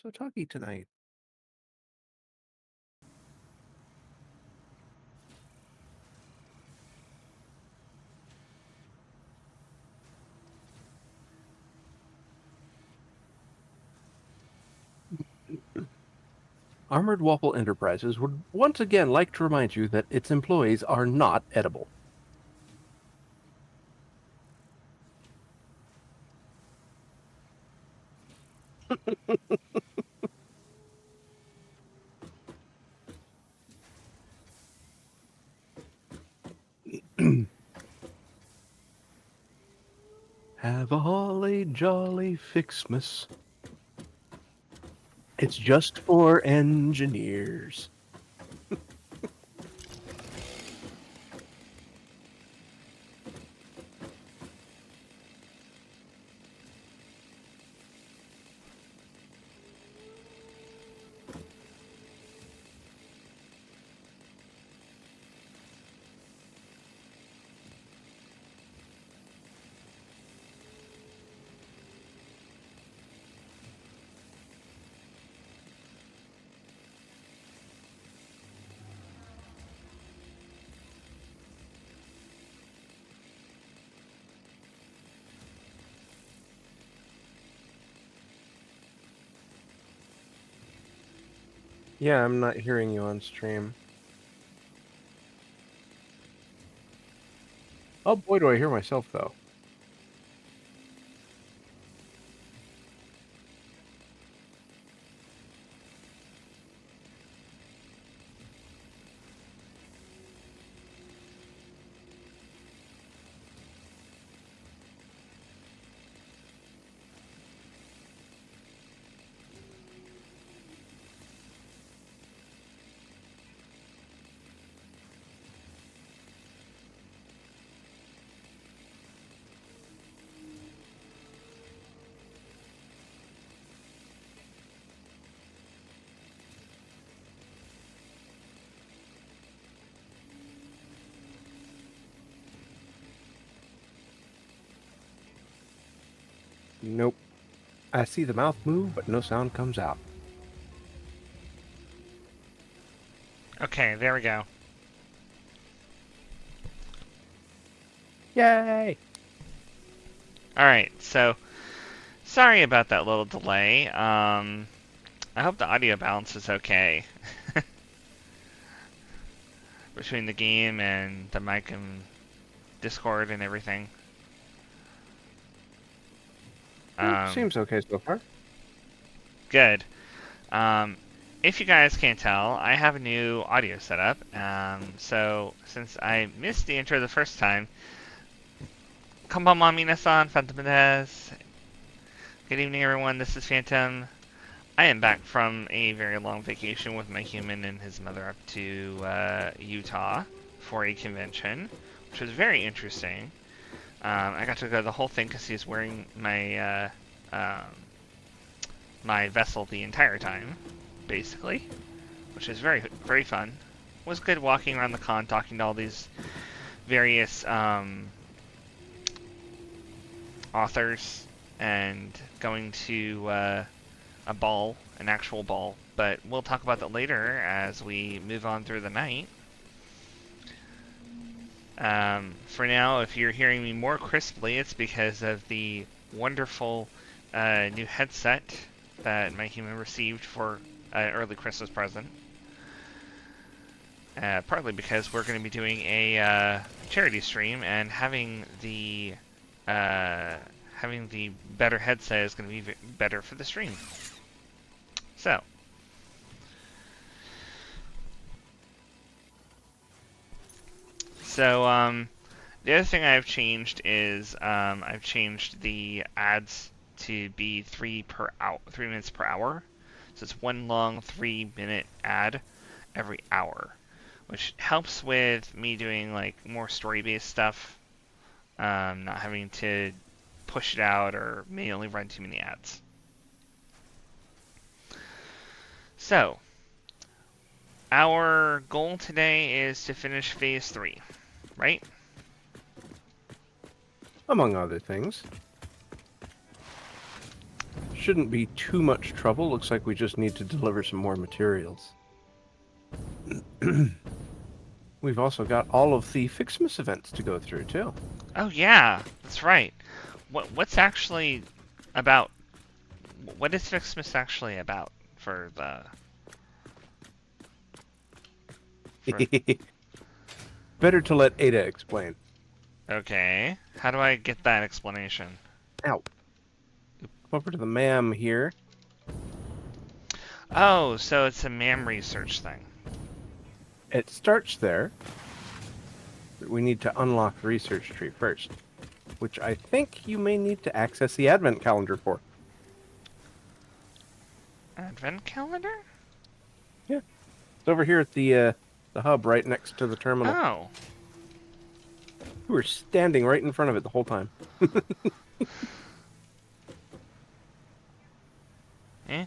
so talky tonight. Armored Waffle Enterprises would once again like to remind you that its employees are not edible. Have a holly jolly Fixmas. It's just for engineers. Yeah, I'm not hearing you on stream. Oh boy, do I hear myself, though. Nope. I see the mouth move, but no sound comes out. Okay, there we go. Yay! Alright, so sorry about that little delay. I hope the audio balance is okay between the game and the mic and Discord and everything. Seems okay so far. Good. If you guys can't tell, I have a new audio setup. So since I missed the intro the first time, konbanwa minasan, Phantom des. Good evening, everyone. This is Phantom. I am back from a very long vacation with my human and his mother up to Utah for a convention, which was very interesting. I got to go to the whole thing because he's wearing my my vessel the entire time, basically, which is very very fun. It was good walking around the con, talking to all these various authors, and going to a ball, an actual ball. But we'll talk about that later as we move on through the night. For now, if you're hearing me more crisply, it's because of the wonderful new headset that my human received for an early Christmas present. Partly because we're going to be doing a charity stream, and having the better headset is going to be better for the stream. So, the other thing I've changed is I've changed the ads to be 3 minutes per hour. So it's one long 3-minute ad every hour, which helps with me doing like more story-based stuff, not having to push it out or manually run too many ads. So, our goal today is to finish Phase 3, right? Among other things. shouldn't be too much trouble. Looks like we just need to deliver some more materials. We've also got all of the Fixmas events to go through, too. Oh yeah, that's right. What's actually about? What is Fixmas actually about for the? For Better to let Ada explain. okay, how do I get that explanation? Ow. Over to the ma'am here. Oh, so it's a MAM research thing. It starts there. But we need to unlock the research tree first, which I think you may need to access the advent calendar for. Advent calendar? Yeah. It's over here at the hub right next to the terminal. Oh. We were standing right in front of it the whole time. Eh?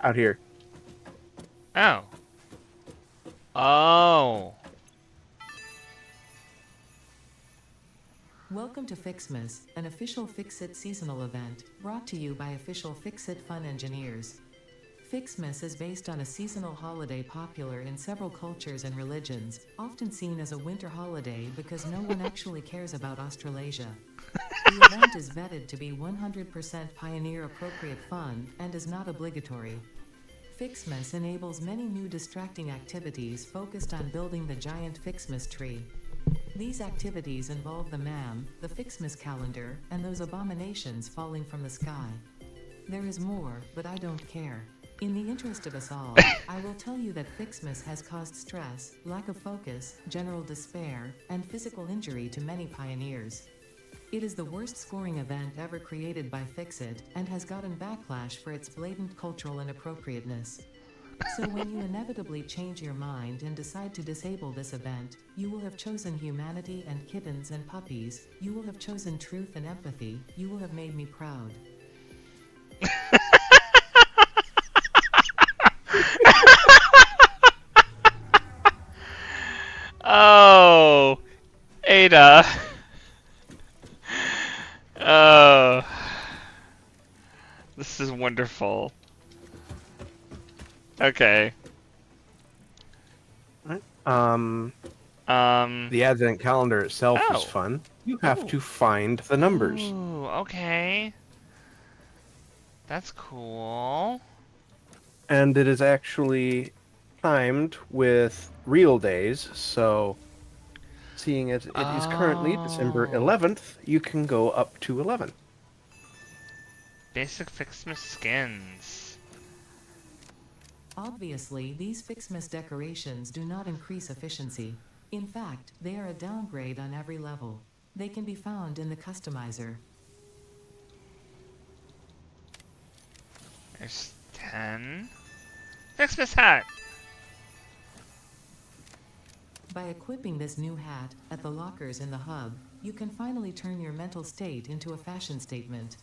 Out here. Oh. Oh. Welcome to Fixmas, an official FicSit seasonal event, brought to you by official FicSit Fun engineers. Fixmas is based on a seasonal holiday popular in several cultures and religions, often seen as a winter holiday because no one actually cares about Australasia. The event is vetted to be 100% pioneer-appropriate fun and is not obligatory. Fixmas enables many new distracting activities focused on building the giant Fixmas tree. These activities involve the MAM, the Fixmas calendar, and those abominations falling from the sky. There is more, but I don't care. In the interest of us all, I will tell you that Fixmas has caused stress, lack of focus, general despair, and physical injury to many pioneers. It is the worst scoring event ever created by FicSit, and has gotten backlash for its blatant cultural inappropriateness. So when you inevitably change your mind and decide to disable this event, you will have chosen humanity and kittens and puppies, you will have chosen truth and empathy, you will have made me proud. Oh. Ada. Oh. This is wonderful. Okay. The Um. advent calendar itself is Oh. fun. You have Ooh. to find the numbers. Ooh, okay. That's cool. And it is actually timed with real days, so seeing as it is currently December Oh. 11th, you can go up to 11. Basic Fixmas skins. Obviously, these Fixmas decorations do not increase efficiency. In fact, they are a downgrade on every level. They can be found in the customizer. There's 10. Fixmas hat! By equipping this new hat at the lockers in the hub, you can finally turn your mental state into a fashion statement.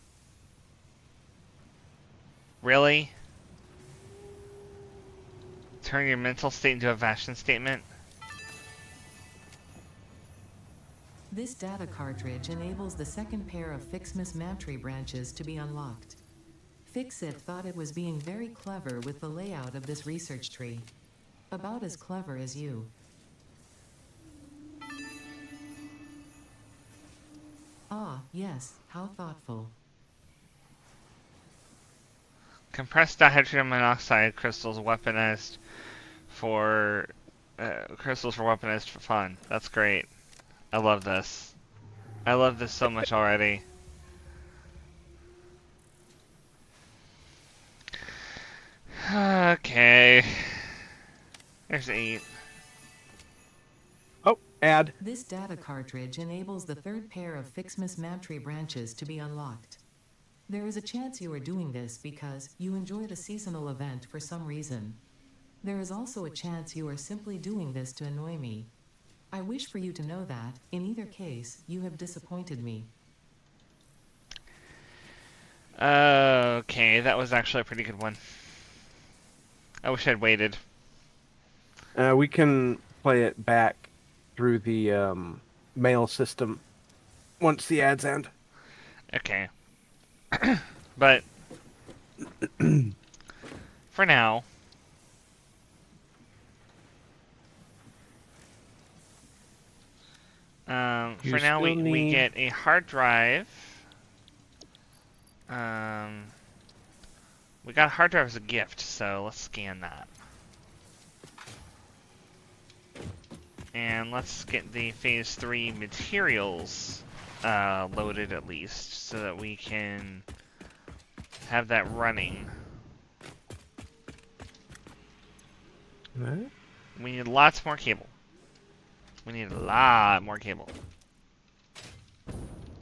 Really? Turn your mental state into a fashion statement? This data cartridge enables the second pair of Fixmas Mantry branches to be unlocked. FicSit thought it was being very clever with the layout of this research tree. About as clever as you. Ah, yes, how thoughtful. Compressed dihydrogen monoxide crystals weaponized for weaponized for fun. That's great. I love this. I love this so much already. Okay. There's 8. Oh, add. This data cartridge enables the third pair of Fixmas Mantry branches to be unlocked. There is a chance you are doing this because you enjoy the seasonal event for some reason. There is also a chance you are simply doing this to annoy me. I wish for you to know that, in either case, you have disappointed me. Okay, that was actually a pretty good one. I wish I'd waited. We can play it back through the mail system once the ads end. Okay. But for now, You still we need... get a hard drive. We got a hard drive as a gift, so let's scan that. And let's get the Phase 3 materials loaded at least, so that we can have that running. What? We need lots more cable. We need a lot more cable.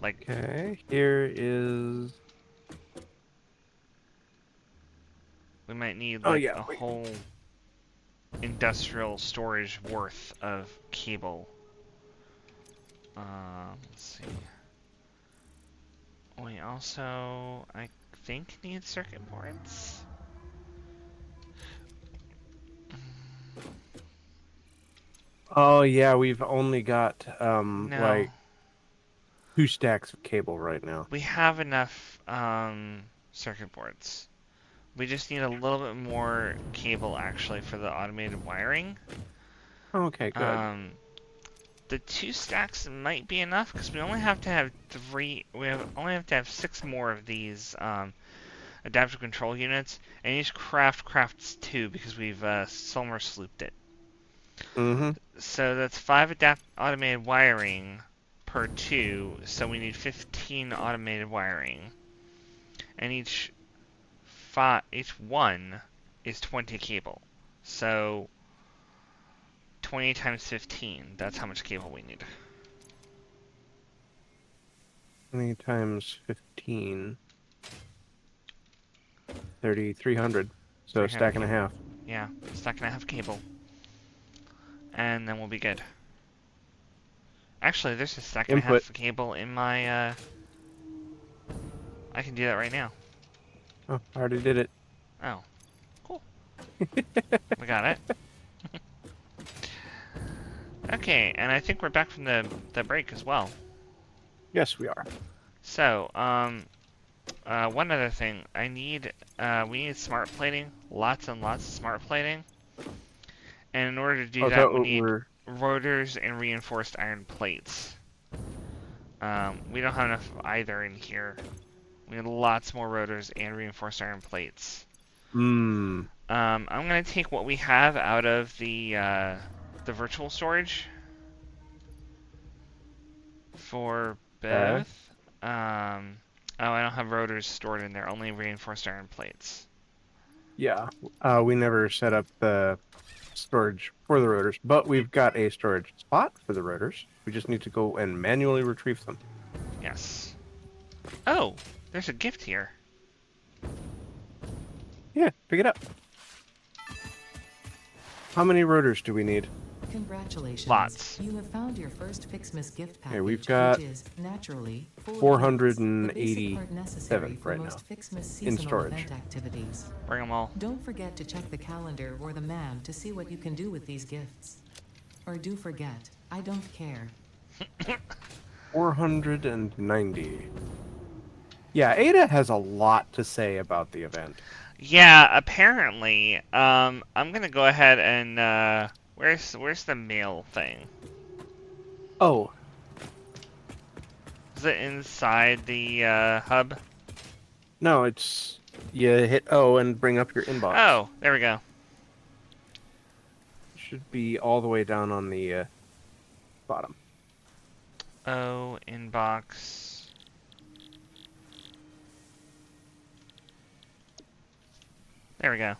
Like, Okay, here is... we might need Oh, like yeah, a wait. whole industrial storage worth of cable. Let's see. We also, I think, need circuit boards. Oh, yeah, we've only got, No, like, 2 stacks of cable right now. we have enough circuit boards. We just need a little bit more cable actually for the automated wiring. Okay, good. The 2 stacks might be enough because we only have to have 3. Only have to have 6 more of these adaptive control units, and each crafts 2 because we've Summer slooped it. Mm-hmm. So that's 5 automated wiring per 2. So we need 15 automated wiring, and each one is 20 cable. So 20 times 15. That's how much cable we need. 20 times 15. 3,300. So a stack and a half. Yeah, stack and a half cable. And then we'll be good. Actually, there's a stack and a half of cable in my, I can do that right now. Oh, I already did it. Oh, cool. We got it. Okay, and I think we're back from the break as well. Yes, we are. So, one other thing. we need smart plating. Lots and lots of smart plating. And in order to do that, we need rotors and reinforced iron plates. We don't have enough either in here. We need lots more rotors and reinforced iron plates. Hmm. I'm gonna take what we have out of the virtual storage for both. Oh, I don't have rotors stored in there. Only reinforced iron plates. Yeah. We never set up the storage for the rotors, but we've got a storage spot for the rotors. We just need to go and manually retrieve them. Yes. Oh, there's a gift here. Yeah, pick it up. How many rotors do we need? Congratulations. Lots. You have found your first Fixmas gift package, Okay, we've got which is naturally full of 487 gifts, the basic part necessary for right most now Fixmas in seasonal storage. event activities. Bring them all. Don't forget to check the calendar or the man to see what you can do with these gifts. Or do forget, I don't care. 490. Yeah, Ada has a lot to say about the event. Yeah, apparently. I'm gonna go ahead and where's the mail thing? Oh, Is it inside the hub? no, it's... You hit O and bring up your inbox. Oh, there we go. Should be all the way down on the bottom. Oh, inbox. There we go.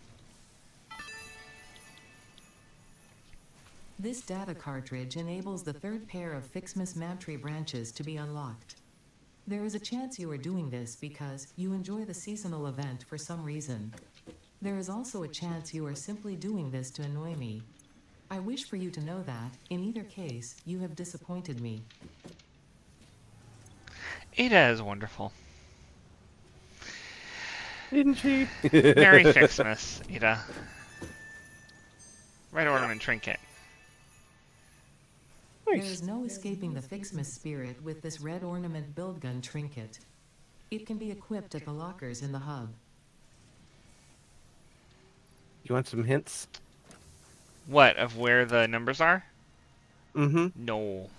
This data cartridge enables the third pair of Fixmas Mabtree branches to be unlocked. There is a chance you are doing this because you enjoy the seasonal event for some reason. There is also a chance you are simply doing this to annoy me. I wish for you to know that, in either case, you have disappointed me. Ada is wonderful. Didn't she? Merry Fixmas, Ada. Red ornament trinket. There is no escaping the Fixmas spirit with this red ornament build gun trinket. It can be equipped at the lockers in the hub. You want some hints? What, of where the numbers are? Mm-hmm. No.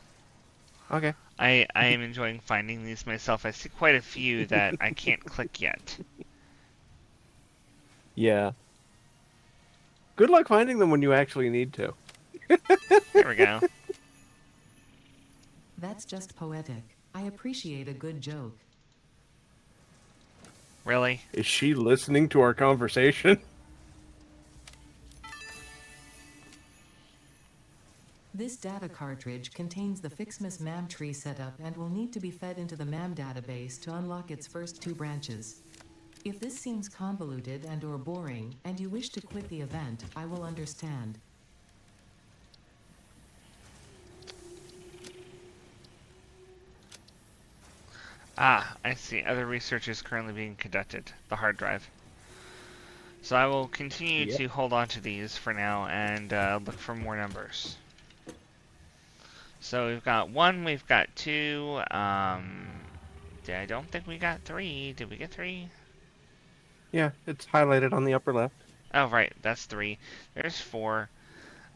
Okay. I am enjoying finding these myself. I see quite a few that I can't click yet. Yeah. Good luck finding them when you actually need to. There we go. That's just poetic. I appreciate a good joke. Really? Is she listening to our conversation? This data cartridge contains the Fixmas MAM tree setup and will need to be fed into the MAM database to unlock its first 2 branches. If this seems convoluted and/or boring, and you wish to quit the event, I will understand. Ah, I see. Other research is currently being conducted. The hard drive. So I will continue Yep. to hold on to these for now and look for more numbers. So we've got 1, we've got 2. I don't think we got 3. Did we get 3? Yeah, it's highlighted on the upper left. Oh, right. That's 3. There's 4.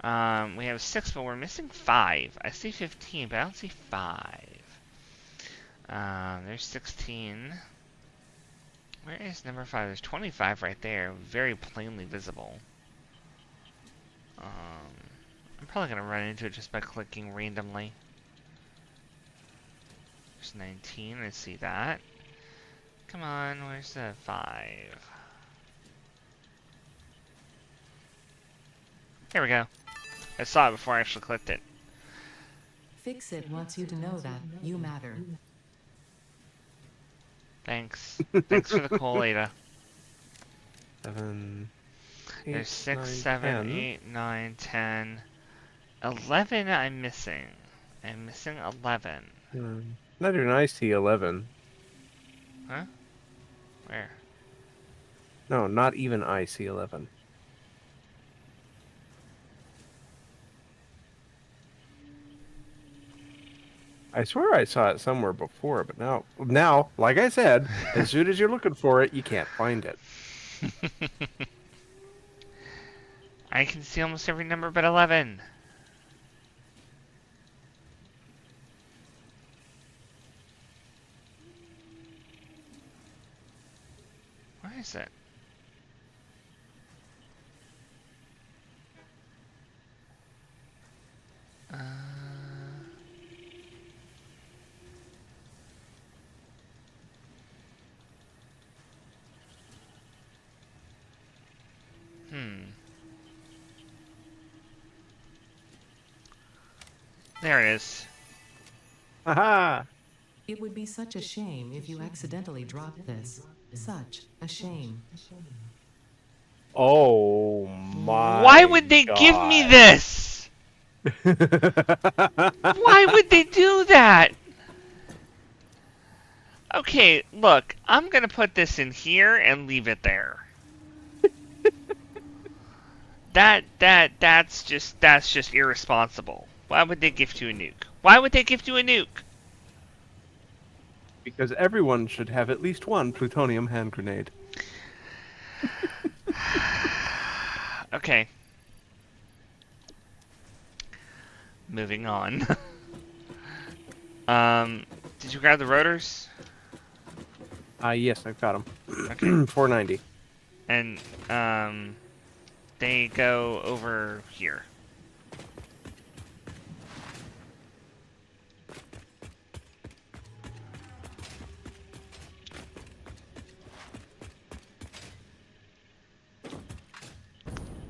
We have 6, but we're missing 5. I see 15, but I don't see 5. There's 16. Where is number 5? There's 25 right there. Very plainly visible. I'm probably going to run into it just by clicking randomly. There's 19. I see that. Come on, where's the 5? Here we go. I saw it before I actually clicked it. FicSit wants you to know that you matter. Thanks. Thanks for the call, Ada. 7, 8, There's 6, 9, 7, 10. 8, 9, 10. 11 I'm missing. I'm missing 11. Not even I see 11. Huh? Where? No, not even I see 11. I swear I saw it somewhere before, but now, like I said, as soon as you're looking for it, you can't find it. I can see almost every number but 11. Where is it? There it is. Aha! It would be such a shame if you accidentally dropped this. Such a shame. Oh my Why would they give me God. this? Why would they do that? Okay, look, I'm gonna put this in here and leave it there. That's just irresponsible. Why would they gift you a nuke? Why would they gift you a nuke? Because everyone should have at least one plutonium hand grenade. Okay. Moving on. Did you grab the rotors? Yes, I've got them. Okay. 490. And, they go over here.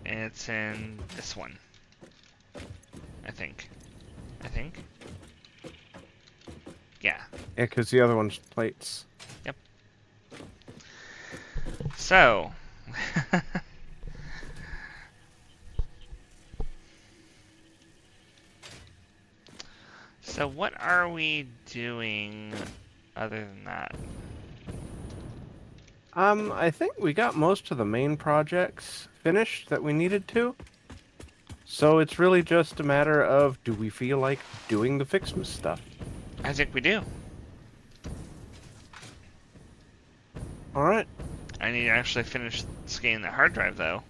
And it's in this one. I think. Yeah. Yeah, because the other one's plates. Yep. So. So what are we doing other than that? I think we got most of the main projects finished that we needed to. So it's really just a matter of, do we feel like doing the Fixmas stuff? I think we do. All right. I need to actually finish scanning the hard drive, though,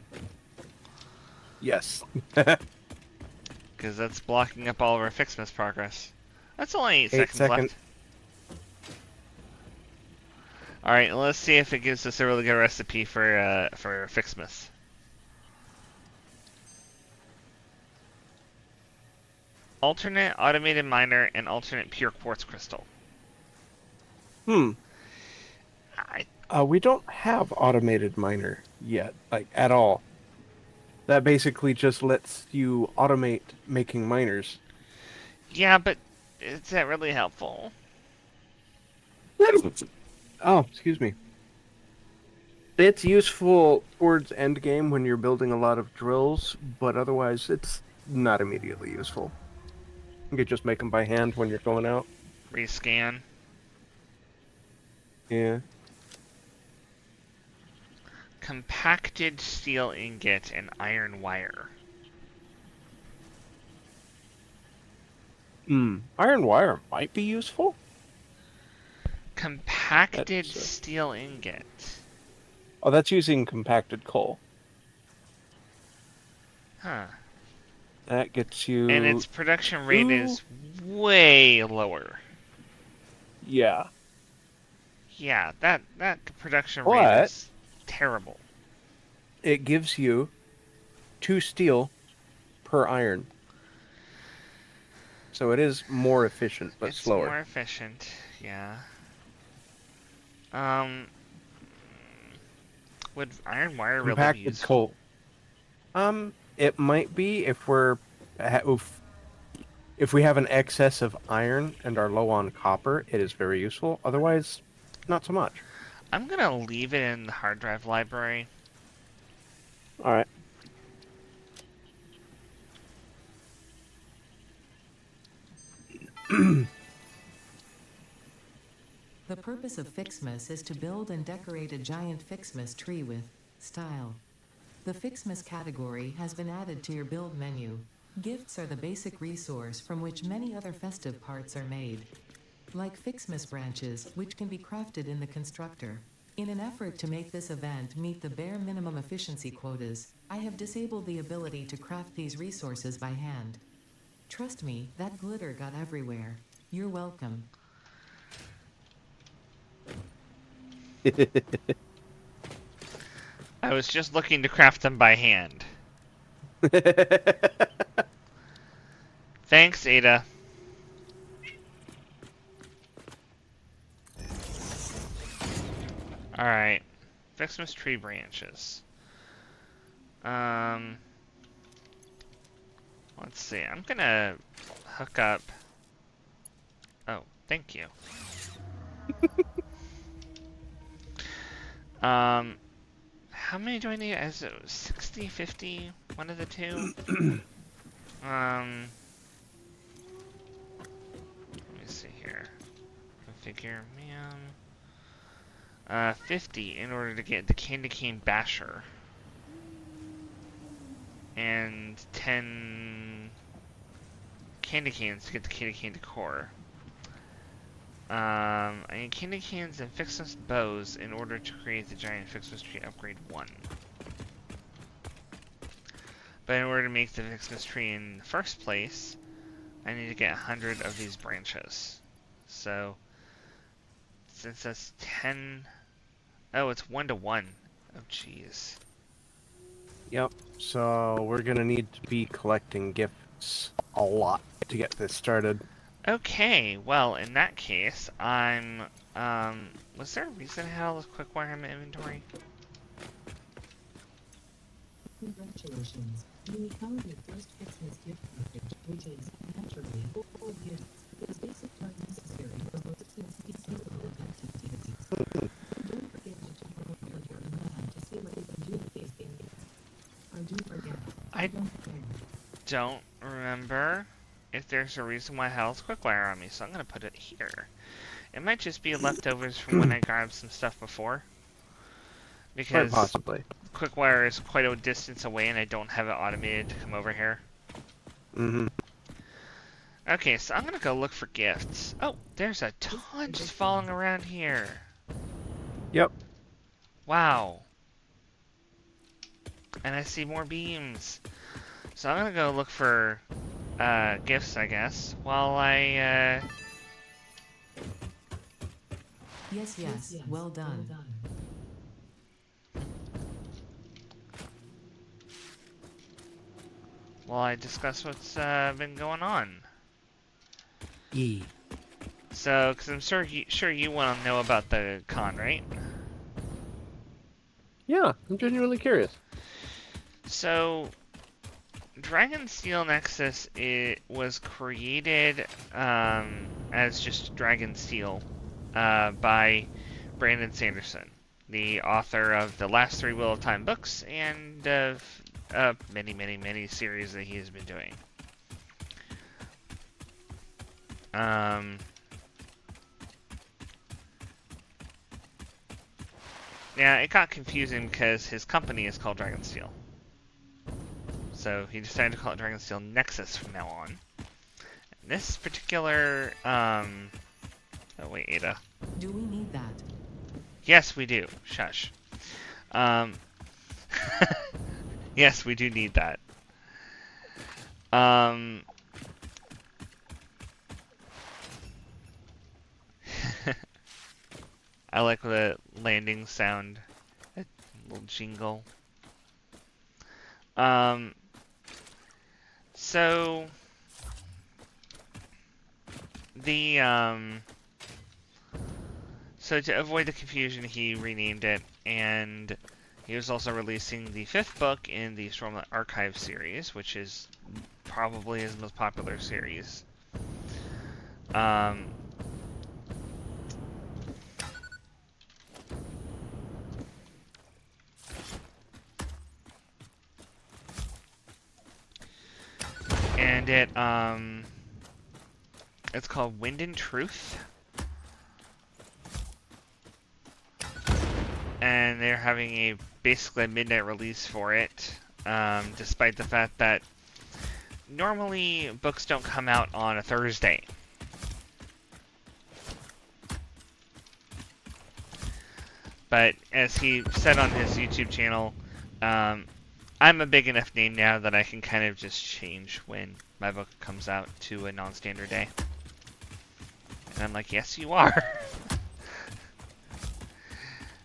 Yes. because that's blocking up all of our Fixmas progress. That's only 8 8 seconds seconds. left. Alright, let's see if it gives us a really good recipe for Fixmas. Alternate automated miner and alternate pure quartz crystal. Hmm. I, We don't have automated miner yet, like at all. That basically just lets you automate making miners. yeah, but is that really helpful? Oh, excuse me. It's useful towards endgame when you're building a lot of drills, but otherwise it's not immediately useful. You could just make them by hand when you're going out. Rescan. Yeah. Compacted steel ingot and iron wire. Iron wire might be useful. Compacted That's, steel ingot. Oh, that's using compacted coal. Huh. That gets you... And its production rate is way lower. Yeah. Yeah, that production rate But is terrible. it gives you 2 steel per iron. So it is more efficient, but It's slower. more efficient, yeah. Would iron wire really be Compacted useful? coal. It might be if if we have an excess of iron and are low on copper, it is very useful. Otherwise, not so much. I'm gonna leave it in the hard drive library. All right. The purpose of Fixmas is to build and decorate a giant Fixmas tree with style. The Fixmas category has been added to your build menu. Gifts are the basic resource from which many other festive parts are made. Like Fixmas branches, which can be crafted in the constructor. In an effort to make this event meet the bare minimum efficiency quotas, I have disabled the ability to craft these resources by hand. Trust me, that glitter got everywhere. You're welcome. I was just looking to craft them by hand. Thanks, Ada. Alright. Fixmas tree branches. Let's see. I'm gonna hook up... Oh, thank you. How many do I need? Is it 60, 50? One of the two? Let me see here. Configure, man. 50 in order to get the candy cane basher. And 10 candy canes to get the candy cane decor. I need candy canes and Fixmas bows in order to create the giant Fixmas tree upgrade 1. But in order to make the Fixmas tree in the first place, I need to get 100 of these branches. So, since that's 10... Oh, it's 1 to 1. Oh, jeez. Yep. So we're gonna need to be collecting gifts a lot to get this started. Okay, well, in that case, I'm, was there a reason I had all this quick wire in my inventory? Congratulations. You found your first Fixmas gift package, which is, naturally, full of gifts. Those basic are necessary for most Fixmas seasonal event activities. Don't forget to check out your command to see what you can do with these gifts. Or do forget. I Don't forget. don't remember if there's a reason why I had all this quick wire on me, so I'm gonna put it here. It might just be leftovers from when I grabbed some stuff before. Quite Because possibly. Quickwire is quite a distance away and I don't have it automated to come over here. Mm-hmm. Okay, so I'm gonna go look for gifts. Oh, there's a ton just falling around here. Yep. Wow. And I see more beams. So I'm gonna go look for gifts, I guess, while Yes, well done. discuss what's been going on. E. So, because I'm sure you want to know about the con, right? Yeah, I'm genuinely curious. So, Dragonsteel Nexus, it was created as just Dragonsteel by Brandon Sanderson, the author of the last 3 Wheel of Time books and of many series that he has been doing. Yeah, it got confusing because his company is called Dragonsteel. So he decided to call it Dragonsteel Nexus from now on. And this particular, oh wait, Ada. Do we need that? Yes, we do. Shush. Yes, we do need that. I like the landing sound. A little jingle. So the so to avoid the confusion, he renamed it, and he was also releasing the 5th book in the Stormlight Archive series, which is probably his most popular series. And it's called Wind and Truth. And they're having basically a midnight release for it, despite the fact that normally books don't come out on a Thursday. But as he said on his YouTube channel, I'm a big enough name now that I can kind of just change when my book comes out to a non-standard day. And I'm like, yes, you are.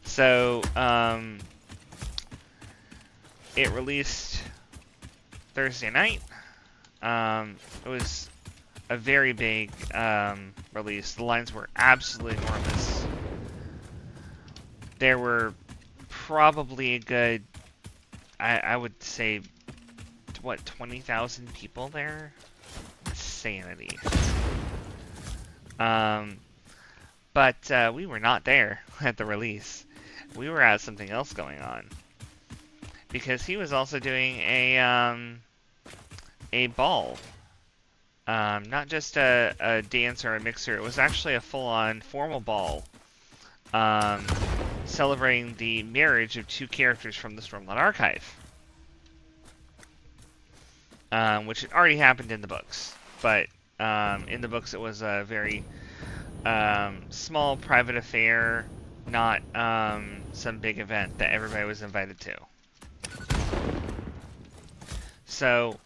So, it released Thursday night. It was a very big release. The lines were absolutely enormous. There were probably a good, I would say, what, 20,000 people there? Insanity. But we were not there at the release. We were at something else going on. Because he was also doing a ball. Not just a dance or a mixer. It was actually a full-on formal ball. Celebrating the marriage of 2 characters from the Stormlight Archive. Which had already happened in the books. But in the books it was a very small private affair, not some big event that everybody was invited to. So,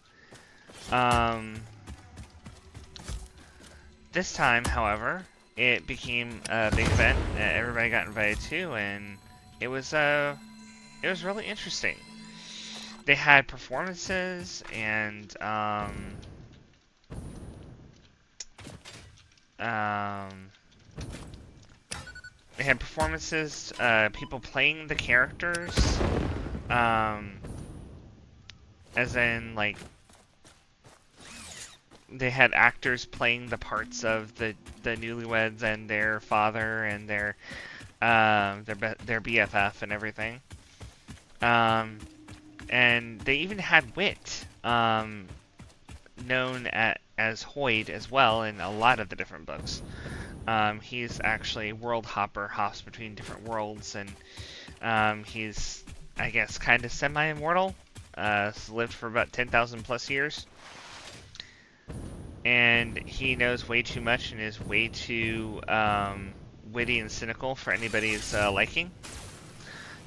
this time, however, it became a big event that everybody got invited to, and it was really interesting. They had performances and people playing the characters, as in, like, they had actors playing the parts of the newlyweds and their father and their BFF and everything. And they even had Wit, known as Hoyd as well in a lot of the different books. He's actually a world hopper, hops between different worlds, and he's, I guess, kind of semi-immortal. Lived for about 10,000 plus years. And he knows way too much and is way too witty and cynical for anybody's liking.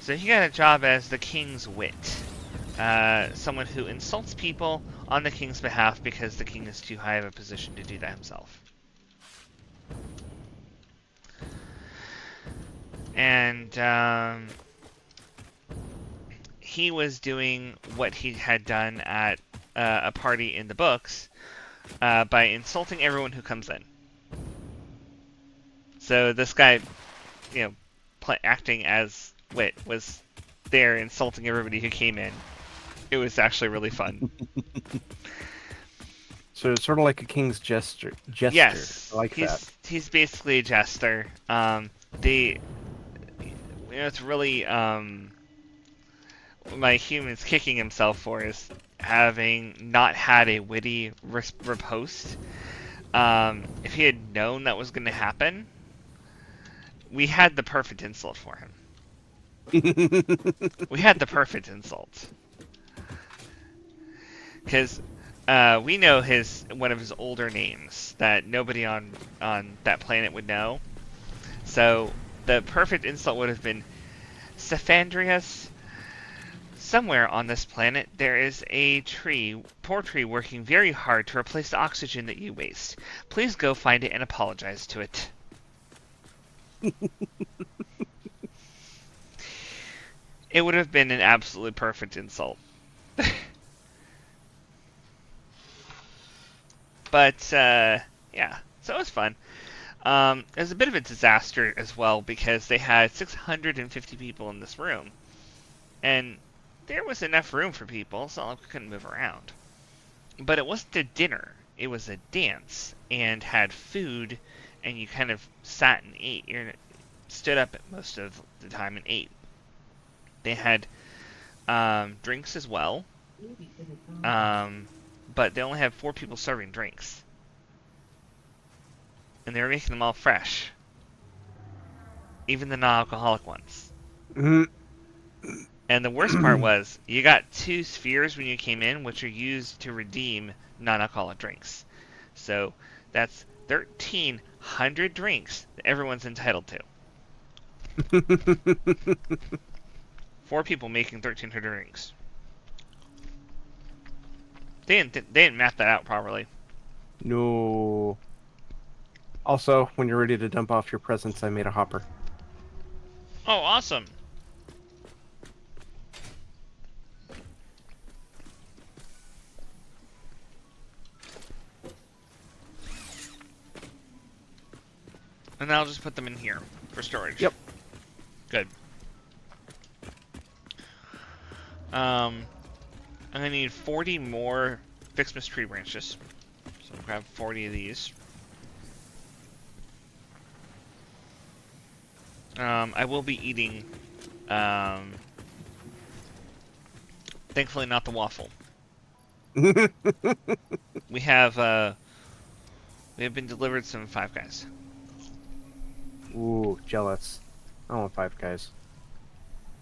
So he got a job as the king's wit. Someone who insults people on the king's behalf because the king is too high of a position to do that himself. And he was doing what he had done at a party in the books by insulting everyone who comes in. So this guy, you know, acting as wit, was there insulting everybody who came in. It was actually really fun. So it's sort of like a king's jester. Yes, I like that. he's basically a jester. It's really my human's kicking himself for is having not had a witty riposte. If he had known that was going to happen, we had the perfect insult for him. We had the perfect insult. Because we know one of his older names that nobody on that planet would know. So the perfect insult would have been, Cephandrius, somewhere on this planet there is a poor tree working very hard to replace the oxygen that you waste. Please go find it and apologize to it. It would have been an absolutely perfect insult. But, yeah, so it was fun. It was a bit of a disaster as well because they had 650 people in this room. And there was enough room for people, so we couldn't move around. But it wasn't a dinner. It was a dance and had food, and you kind of sat and ate. You stood up most of the time and ate. They had drinks as well, but they only had 4 people serving drinks. And they were making them all fresh. Even the non-alcoholic ones. Mhm. And the worst part was, you got 2 spheres when you came in, which are used to redeem non-alcoholic drinks. So that's 1,300 drinks that everyone's entitled to. 4 people making 1,300 drinks. They didn't map that out properly. No. Also, when you're ready to dump off your presents, I made a hopper. Oh, awesome. And I'll just put them in here for storage. Yep. Good. I'm gonna need 40 more Fixmas tree branches. So I'll grab 40 of these. I will be eating, thankfully not the waffle. We have been delivered some Five Guys. Ooh, jealous. I want Five Guys.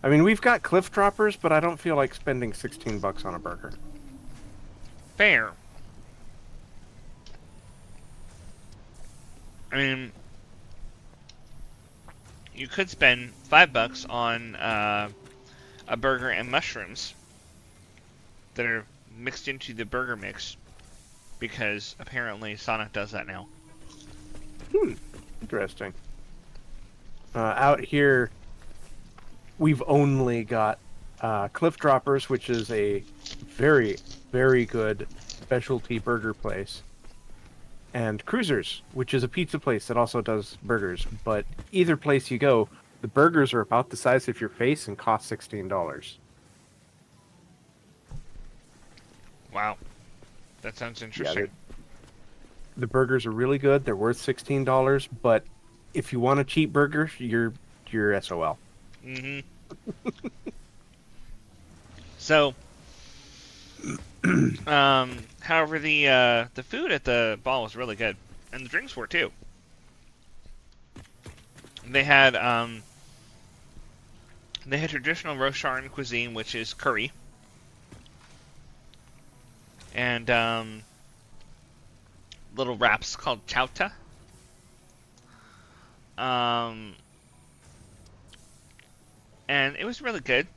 I mean, we've got Cliff Droppers, but I don't feel like spending $16 on a burger. Fair. I mean, you could spend $5 on a burger and mushrooms that are mixed into the burger mix, because apparently Sonic does that now. Interesting. Out here, we've only got Cliff Droppers, which is a very, very good specialty burger place, and Cruisers, which is a pizza place that also does burgers. But either place you go, the burgers are about the size of your face and cost $16. Wow. That sounds Yeah, interesting. the burgers are really good. They're worth $16, but if you want a cheap burger, you're SOL. Mm-hmm. So, however, the food at the ball was really good, and the drinks were too. They had traditional Rosharan cuisine, which is curry, and little wraps called chowta. and it was really good.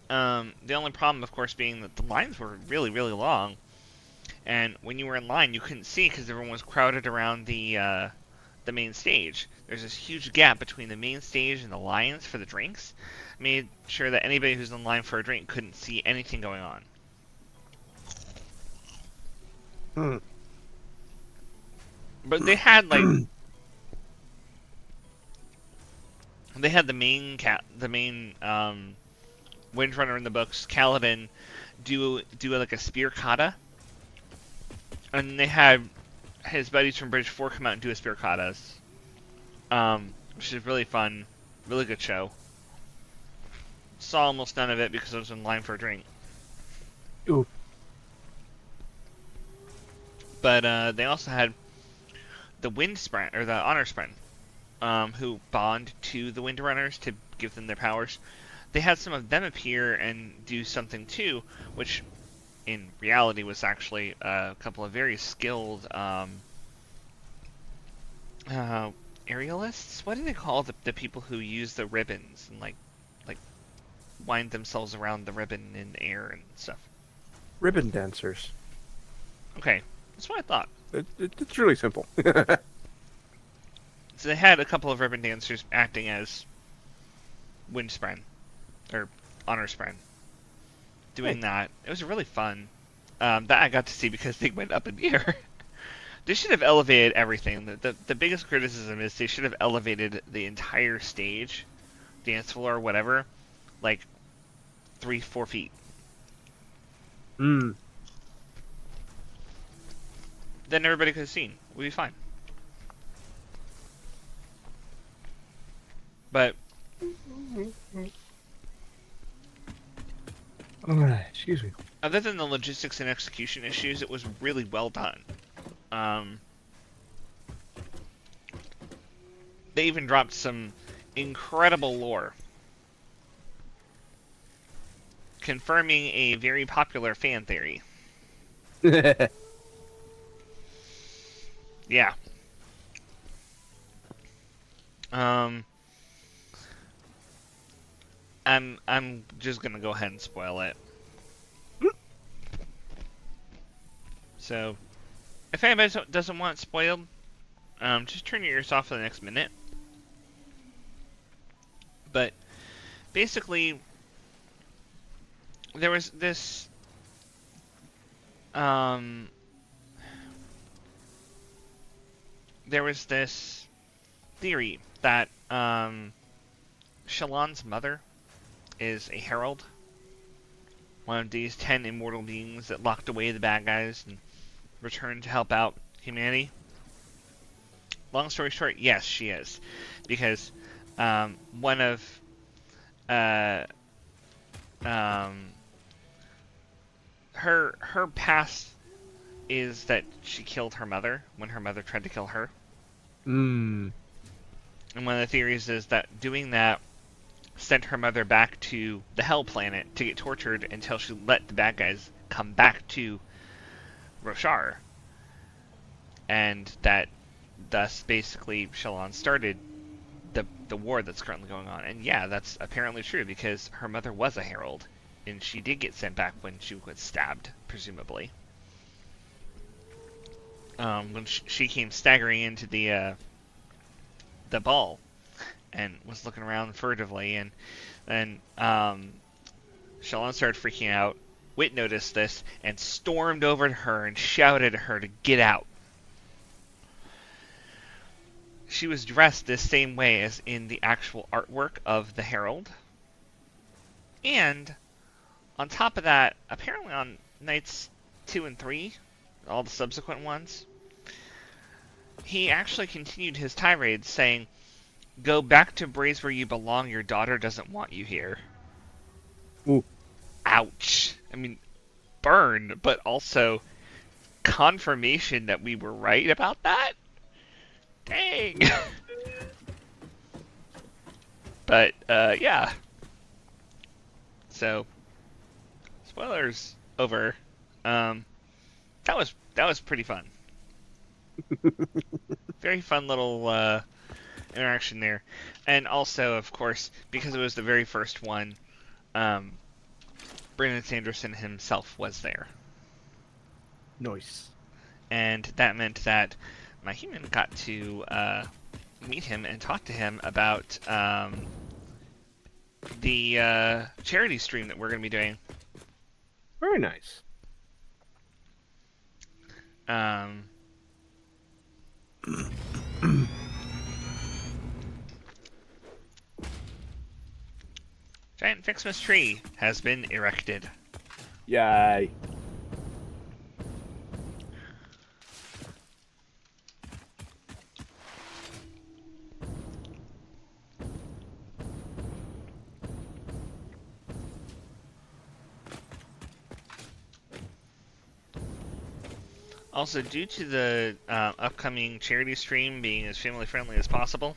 The only problem, of course, being that the lines were really, really long, and when you were in line, you couldn't see because everyone was crowded around the main stage. There's this huge gap between the main stage and the lines for the drinks. Made sure that anybody who's in line for a drink couldn't see anything going on. Hmm. But they had like they had the main Windrunner in the books, Kaladin, do like a spear kata, and they had his buddies from Bridge 4 come out and do a spear katas, which is really fun, really good show. Saw almost none of it because I was in line for a drink. Ooh. But they also had the Wind Sprint, or the Honor Sprint, who bond to the Windrunners to give them their powers. They had some of them appear and do something too, which in reality was actually a couple of very skilled aerialists. What do they call the people who use the ribbons and like wind themselves around the ribbon in the air and stuff? Ribbon dancers. Okay, that's what I thought. It's really simple. So they had a couple of ribbon dancers acting as Wind Spren, or Honor Spren, doing that. It was really fun. That I got to see because they went up in the air. They should have elevated everything. The biggest criticism is they should have elevated the entire stage, dance floor, whatever, like 3-4 feet. Hmm. Then everybody could have seen. We'd be fine. But Excuse me. other than the logistics and execution issues, it was really well done. They even dropped some incredible lore, confirming a very popular fan theory. Yeah. I'm just gonna go ahead and spoil it. So, if anybody doesn't want it spoiled, just turn your ears off for the next minute. But basically, there was this theory that Shallan's mother is a herald, one of these 10 immortal beings that locked away the bad guys and returned to help out humanity. Long story short, yes, she is, because one of her past is that she killed her mother when her mother tried to kill her. Hmm. And one of the theories is that doing that sent her mother back to the Hell Planet to get tortured until she let the bad guys come back to Roshar. And that thus basically Shallan started the war that's currently going on. And yeah, that's apparently true because her mother was a herald and she did get sent back when she was stabbed, presumably. When she came staggering into the ball and was looking around furtively, and then Shallan started freaking out. Wit noticed this and stormed over to her and shouted at her to get out. She was dressed the same way as in the actual artwork of the Herald. And on top of that, apparently on nights 2 and 3, all the subsequent ones, he actually continued his tirade saying, "Go back to Braze where you belong, your daughter doesn't want you here." Ooh. Ouch. I mean, burn, but also confirmation that we were right about that? Dang. But, yeah. So, spoilers over. That was pretty fun. Very fun little interaction there. And also, of course, because it was the very first one, Brandon Sanderson himself was there. Nice. And that meant that my human got to meet him and talk to him about the charity stream that we're going to be doing. Very nice. Giant Fixmas tree has been erected. Yay. Also, due to the upcoming charity stream being as family friendly as possible,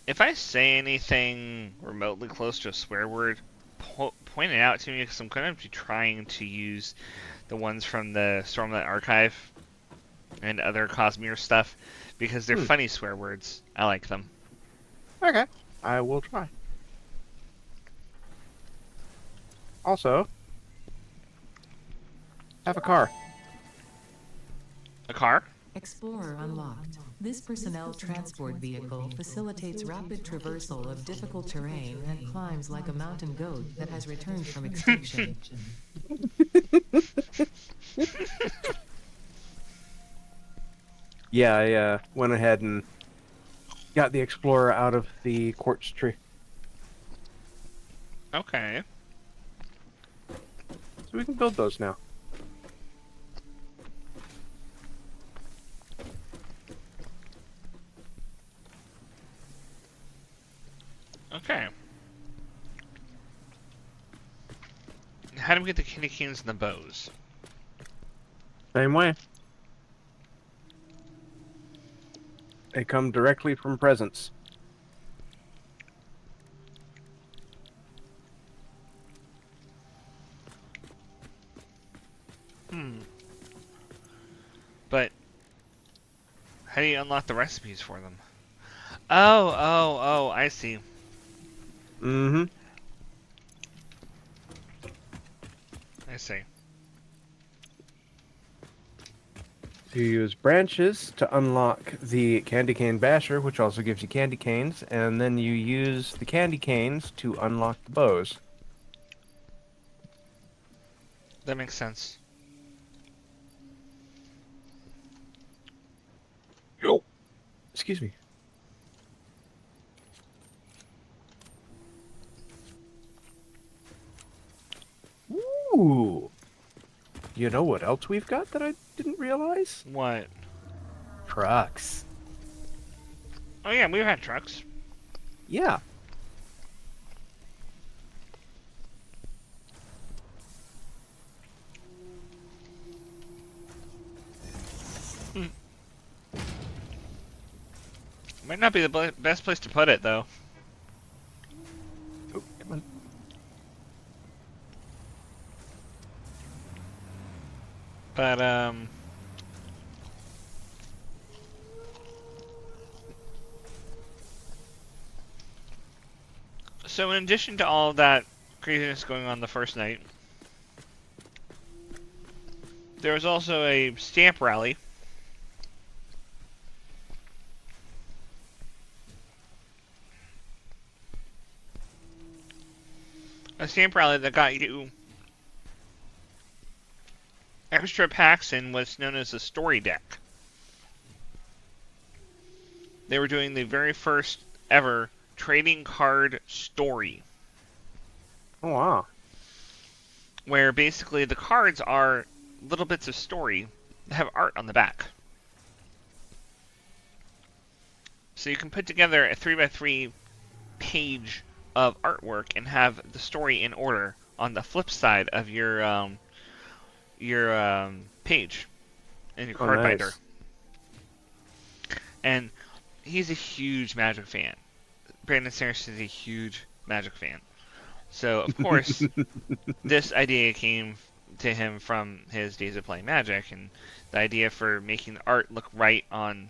if I say anything remotely close to a swear word, point it out to me, because I'm going to be trying to use the ones from the Stormlight Archive and other Cosmere stuff, because they're funny swear words. I like them. Okay. I will try. Also, have a car. A car? Explorer unlocked. This personnel transport vehicle facilitates rapid traversal of difficult terrain and climbs like a mountain goat that has returned from extinction. Yeah, I went ahead and got the Explorer out of the quartz tree. Okay. So we can build those now. Okay. How do we get the candy canes and the bows? Same way. They come directly from presents. But how do you unlock the recipes for them? Oh, I see. Mm-hmm. I see. You use branches to unlock the candy cane basher, which also gives you candy canes, and then you use the candy canes to unlock the bows. That makes sense. Yo. Excuse me. Ooh. You know what else we've got that I didn't realize? What? Trucks. Oh yeah, we've had trucks. Yeah. Might not be the best place to put it, though. Oh, come on. But, so in addition to all that craziness going on the first night, there was also a stamp rally. A stamp rally that got you extra packs in what's known as a story deck. They were doing the very first ever trading card story. Oh, wow. Where basically the cards are little bits of story that have art on the back. So you can put together a 3x3 page of artwork and have the story in order on the flip side of your page in your card nice. binder. And he's a huge Magic fan. Brandon Sanderson is a huge Magic fan. So, of course, this idea came to him from his days of playing Magic, and the idea for making the art look right on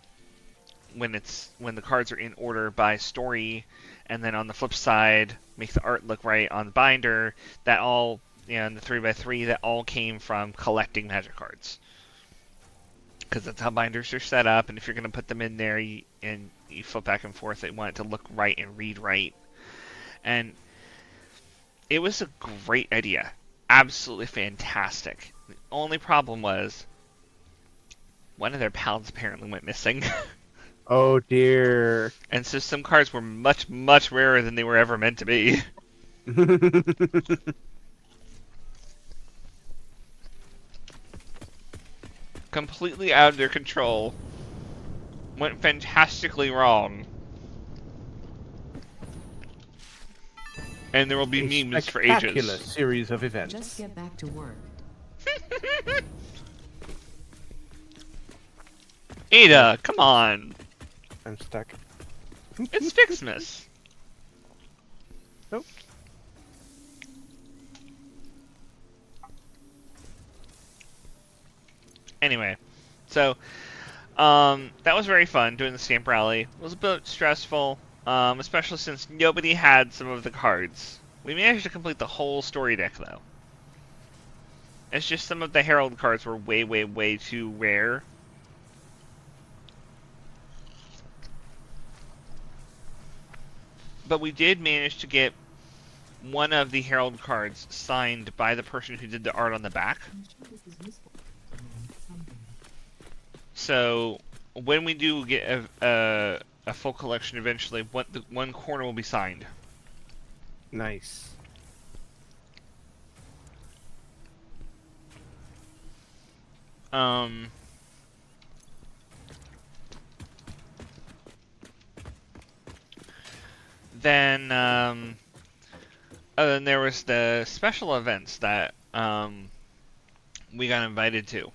when the cards are in order by story, and then on the flip side, make the art look right on the binder. That all, and the 3x3, that all came from collecting Magic cards. Because that's how binders are set up, and if you're going to put them in there and you flip back and forth, they want it to look right and read right. And it was a great idea. Absolutely fantastic. The only problem was one of their pals apparently went missing. Oh dear. And so some cards were much, much rarer than they were ever meant to be. Completely out of their control. Went fantastically wrong. And there will be A memes for spectacular ages. series of events. Just get back to work. Ada, come on. I'm stuck. It's Fixmas. Nope. Anyway, so that was very fun doing the stamp rally. It was a bit stressful, especially since nobody had some of the cards. We managed to complete the whole story deck though. It's just some of the Herald cards were way, way, way too rare. But we did manage to get one of the Herald cards signed by the person who did the art on the back. So when we do get a full collection eventually, one corner will be signed. Nice. Then then there was the special events that we got invited to.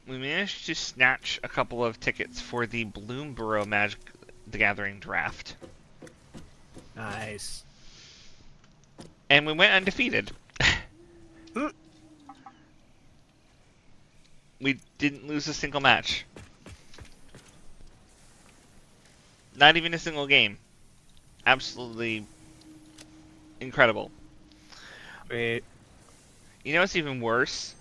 We managed to snatch a couple of tickets for the Bloomborough Magic the Gathering draft. Nice. And we went undefeated. We didn't lose a single match. Not even a single game. Absolutely incredible. Wait. You know what's even worse?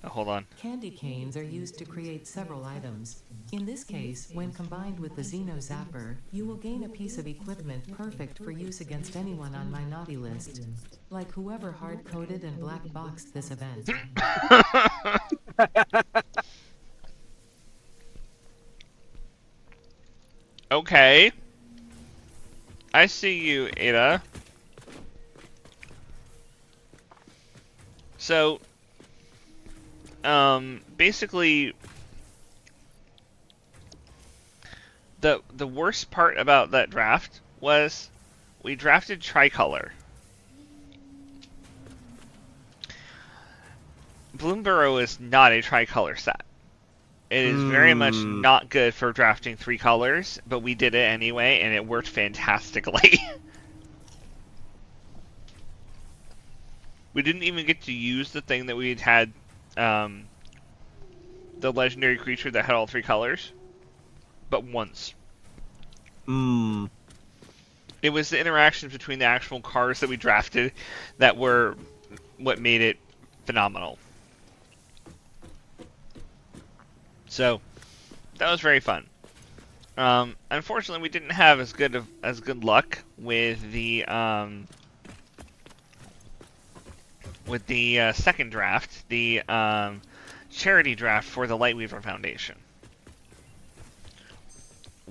Oh, hold on. Candy canes are used to create several items. In this case, when combined with the Xeno Zapper, you will gain a piece of equipment perfect for use against anyone on my naughty list. Like whoever hard-coded and black-boxed this event. Okay. I see you, Ada. So, basically, the worst part about that draft was we drafted tricolor. Bloomborough is not a tricolor set. It is very much not good for drafting 3 colors, but we did it anyway, and it worked fantastically. We didn't even get to use the thing that we had, the legendary creature that had all 3 colors, but once. It was the interactions between the actual cards that we drafted that were what made it phenomenal. So that was very fun. Unfortunately, we didn't have as good luck with the second draft, the charity draft for the Lightweaver Foundation.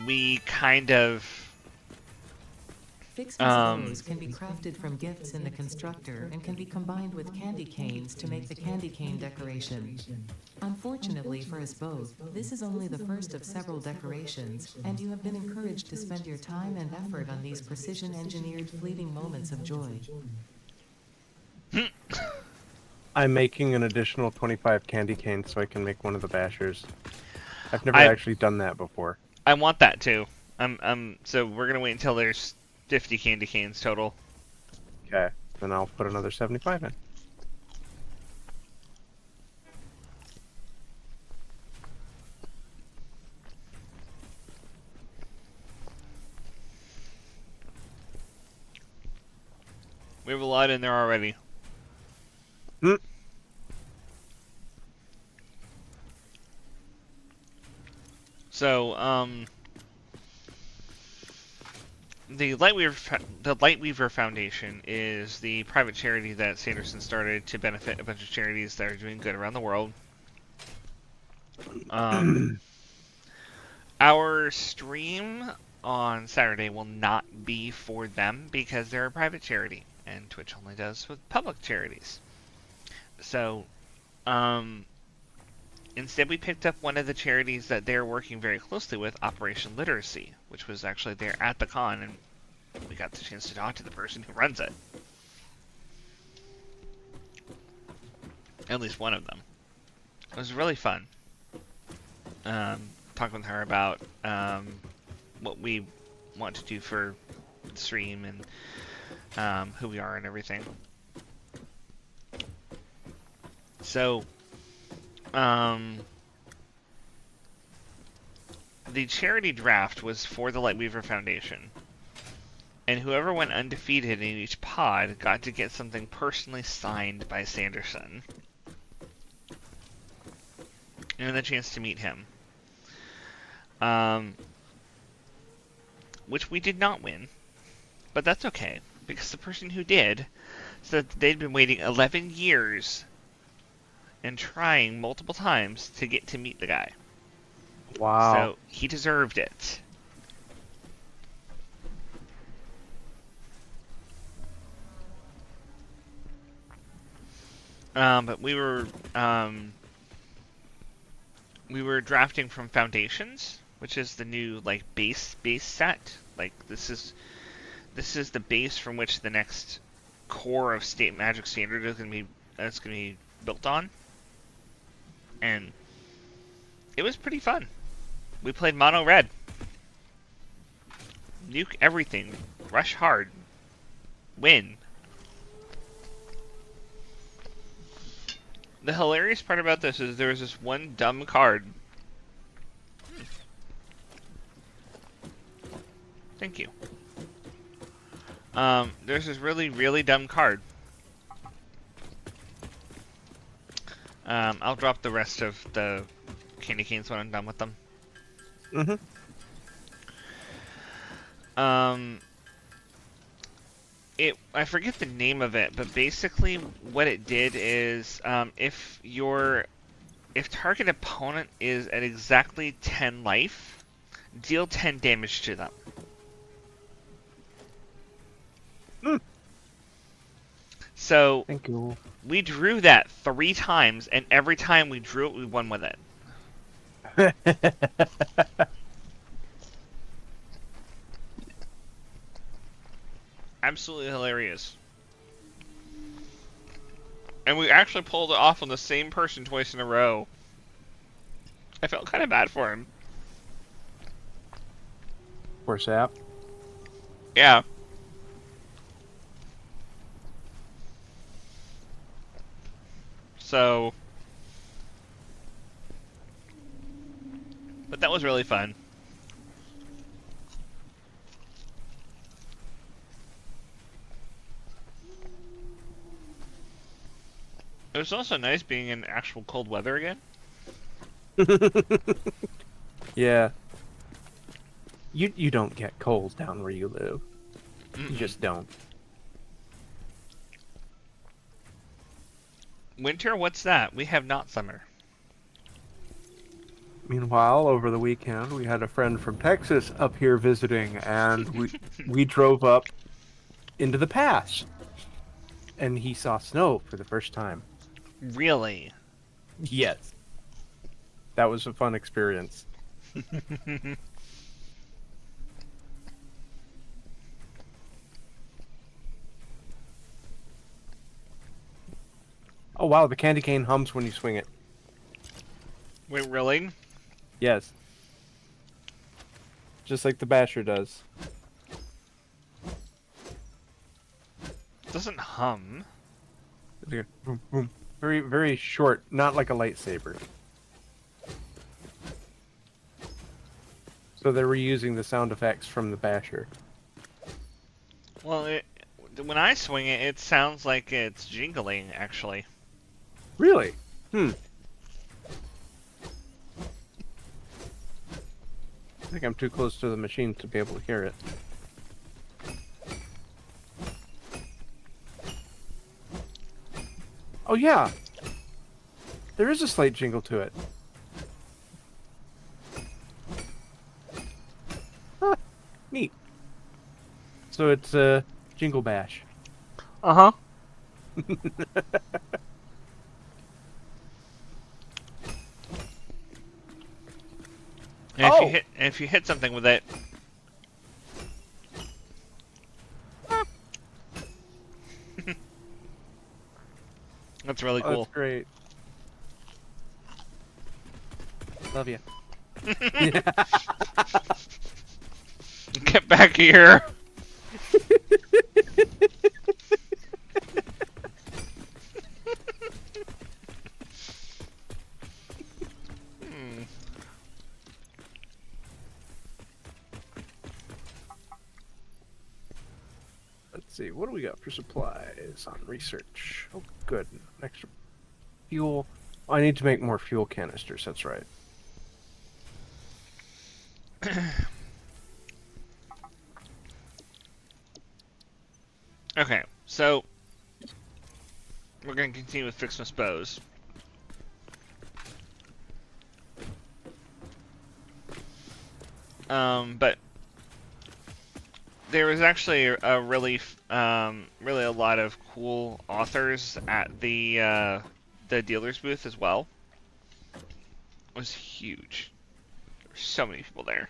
We kind of Fixmas bows can be crafted from gifts in the constructor and can be combined with candy canes to make the candy cane decoration. Unfortunately for us both, this is only the first of several decorations, and you have been encouraged to spend your time and effort on these precision-engineered fleeting moments of joy. I'm making an additional 25 candy canes so I can make one of the bashers. I've never actually done that before. I want that too. So we're gonna wait until there's 50 candy canes total. Okay, then I'll put another 75 in. We have a lot in there already. Hmm. So, the Lightweaver Foundation is the private charity that Sanderson started to benefit a bunch of charities that are doing good around the world. Our stream on Saturday will not be for them because they're a private charity, and Twitch only does with public charities. So, instead we picked up one of the charities that they're working very closely with, Operation Literacy, which was actually there at the con, and we got the chance to talk to the person who runs it. At least one of them. It was really fun. Talking with her about what we want to do for the stream and who we are and everything. So, the charity draft was for the Lightweaver Foundation. And whoever went undefeated in each pod got to get something personally signed by Sanderson. And the chance to meet him. Which we did not win. But that's okay, because the person who did said that they'd been waiting 11 years and trying multiple times to get to meet the guy. Wow. So he deserved it. But we were drafting from Foundations, which is the new like base set. Like this is the base from which the next core of State Magic Standard is gonna be built on. And it was pretty fun. We played mono red. Nuke everything. Rush hard. Win. The hilarious part about this is there was this one dumb card. Thank you. There's this really, really dumb card. I'll drop the rest of the candy canes when I'm done with them. Mm-hmm. I forget the name of it, but basically what it did is, if target opponent is at exactly 10 life, deal 10 damage to them. So Thank you. we drew that 3 times, and every time we drew it, we won with it. Absolutely hilarious. And we actually pulled it off on the same person twice in a row. I felt kind of bad for him. Poor sap. Yeah. So... But that was really fun. It was also nice being in actual cold weather again. Yeah. You don't get cold down where you live. You just don't. Winter? What's that? We have not summer. Meanwhile, over the weekend, we had a friend from Texas up here visiting, and we drove up into the pass, and he saw snow for the first time. Really? Yes. That was a fun experience. Oh wow, the candy cane hums when you swing it. Wait, really? Yes. Just like the basher does. Doesn't hum. Boom, boom. Very, very short, not like a lightsaber. So they were using the sound effects from the basher. Well, when I swing it, it sounds like it's jingling, actually. Really? I think I'm too close to the machine to be able to hear it. Oh yeah, there is a slight jingle to it. Huh, neat. So it's a jingle bash. Uh-huh. And Oh! if you hit something with it, that's really Oh, cool. that's great. Love you. Get back here. Hmm. Let's see, what do we got for supplies on research? Oh, good. Extra fuel. Oh, I need to make more fuel canisters, that's right. Okay, so we're going to continue with Fixmas Bows. But there was actually a really a lot of cool authors at the dealer's booth as well. It was huge. There were so many people there.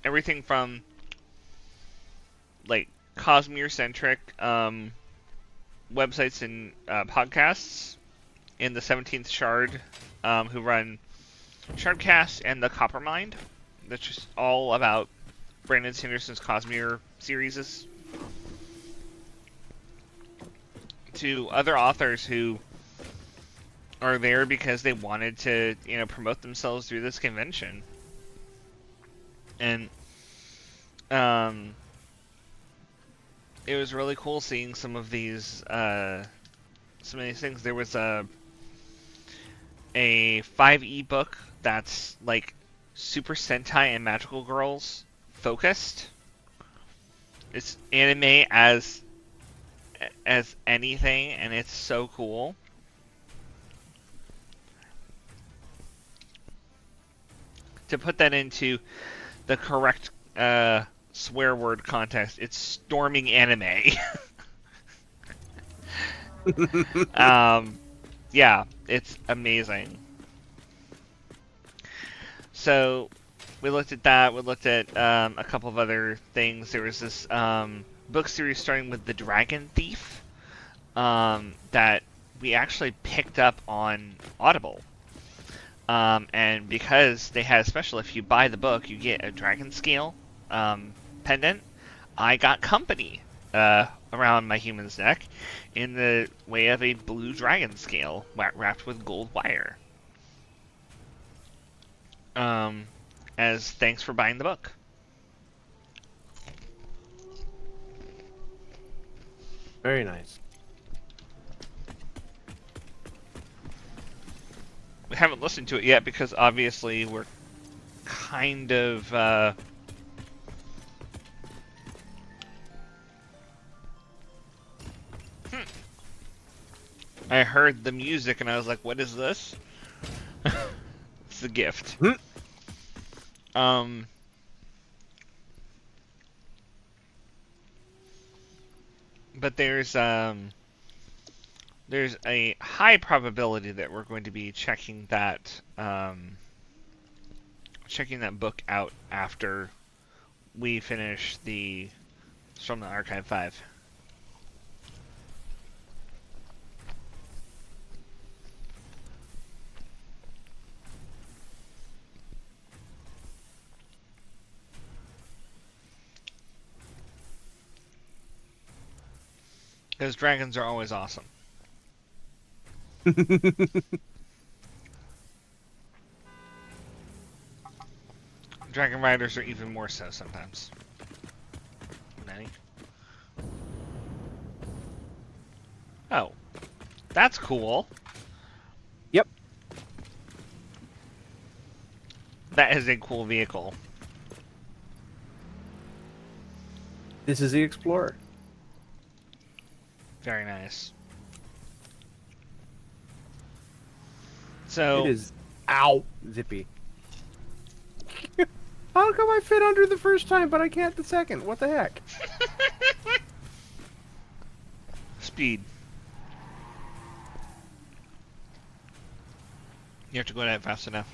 Everything from like Cosmere centric websites and podcasts in the 17th Shard, who run Shardcast and the Coppermind. That's just all about Brandon Sanderson's Cosmere series. To other authors who are there because they wanted to, promote themselves through this convention. And it was really cool seeing some of these things. There was a 5e book that's like Super Sentai and Magical Girls focused. It's anime as anything, and it's so cool. To put that into the correct swear word context, it's storming anime. Yeah, it's amazing. So we looked at that. We looked at a couple of other things. There was this book series starting with The Dragon Thief that we actually picked up on Audible. And because they had a special, if you buy the book, you get a dragon scale pendant. I got company around my human's neck in the way of a blue dragon scale wrapped with gold wire. As thanks for buying the book. Very nice. We haven't listened to it yet because obviously we're kind of I heard the music and I was like, what is this? It's the gift. But there's a high probability that we're going to be checking that book out after we finish the From the Archive 5. Because dragons are always awesome. Dragon Riders are even more so sometimes. Nanny. Oh, that's cool. Yep. That is a cool vehicle. This is the Explorer. Very nice. It So is, ow, zippy. How come I fit under the first time, but I can't the second? What the heck? speed. You have to go that fast enough.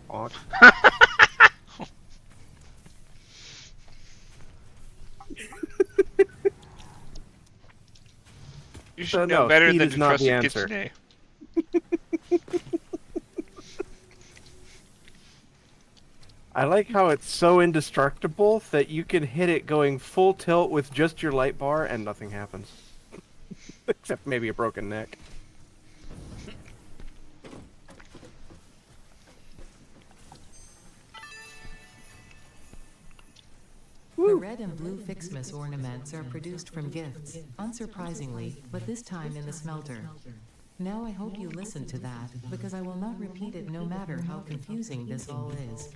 Odd. You should So, know no, better speed than is to not trust the a answer. kitsune. I like how it's so indestructible that you can hit it going full tilt with just your light bar and nothing happens. Except maybe a broken neck. The red and blue Fixmas ornaments are produced from gifts, unsurprisingly, but this time in the smelter. Now I hope you listen to that, because I will not repeat it no matter how confusing this all is.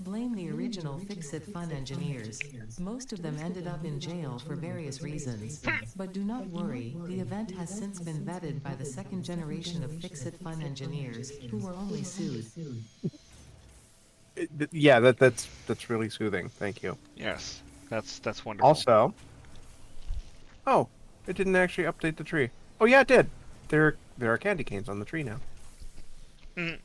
Blame the original FicSit Fun engineers. Most of them ended up in jail for various reasons. But do not worry, the event has since been vetted by the second generation of FicSit Fun engineers, who were only sued. Yeah, that's really soothing. Thank you. Yes, that's wonderful. Also, oh, it didn't actually update the tree. Oh yeah, it did. There are candy canes on the tree now. Mm.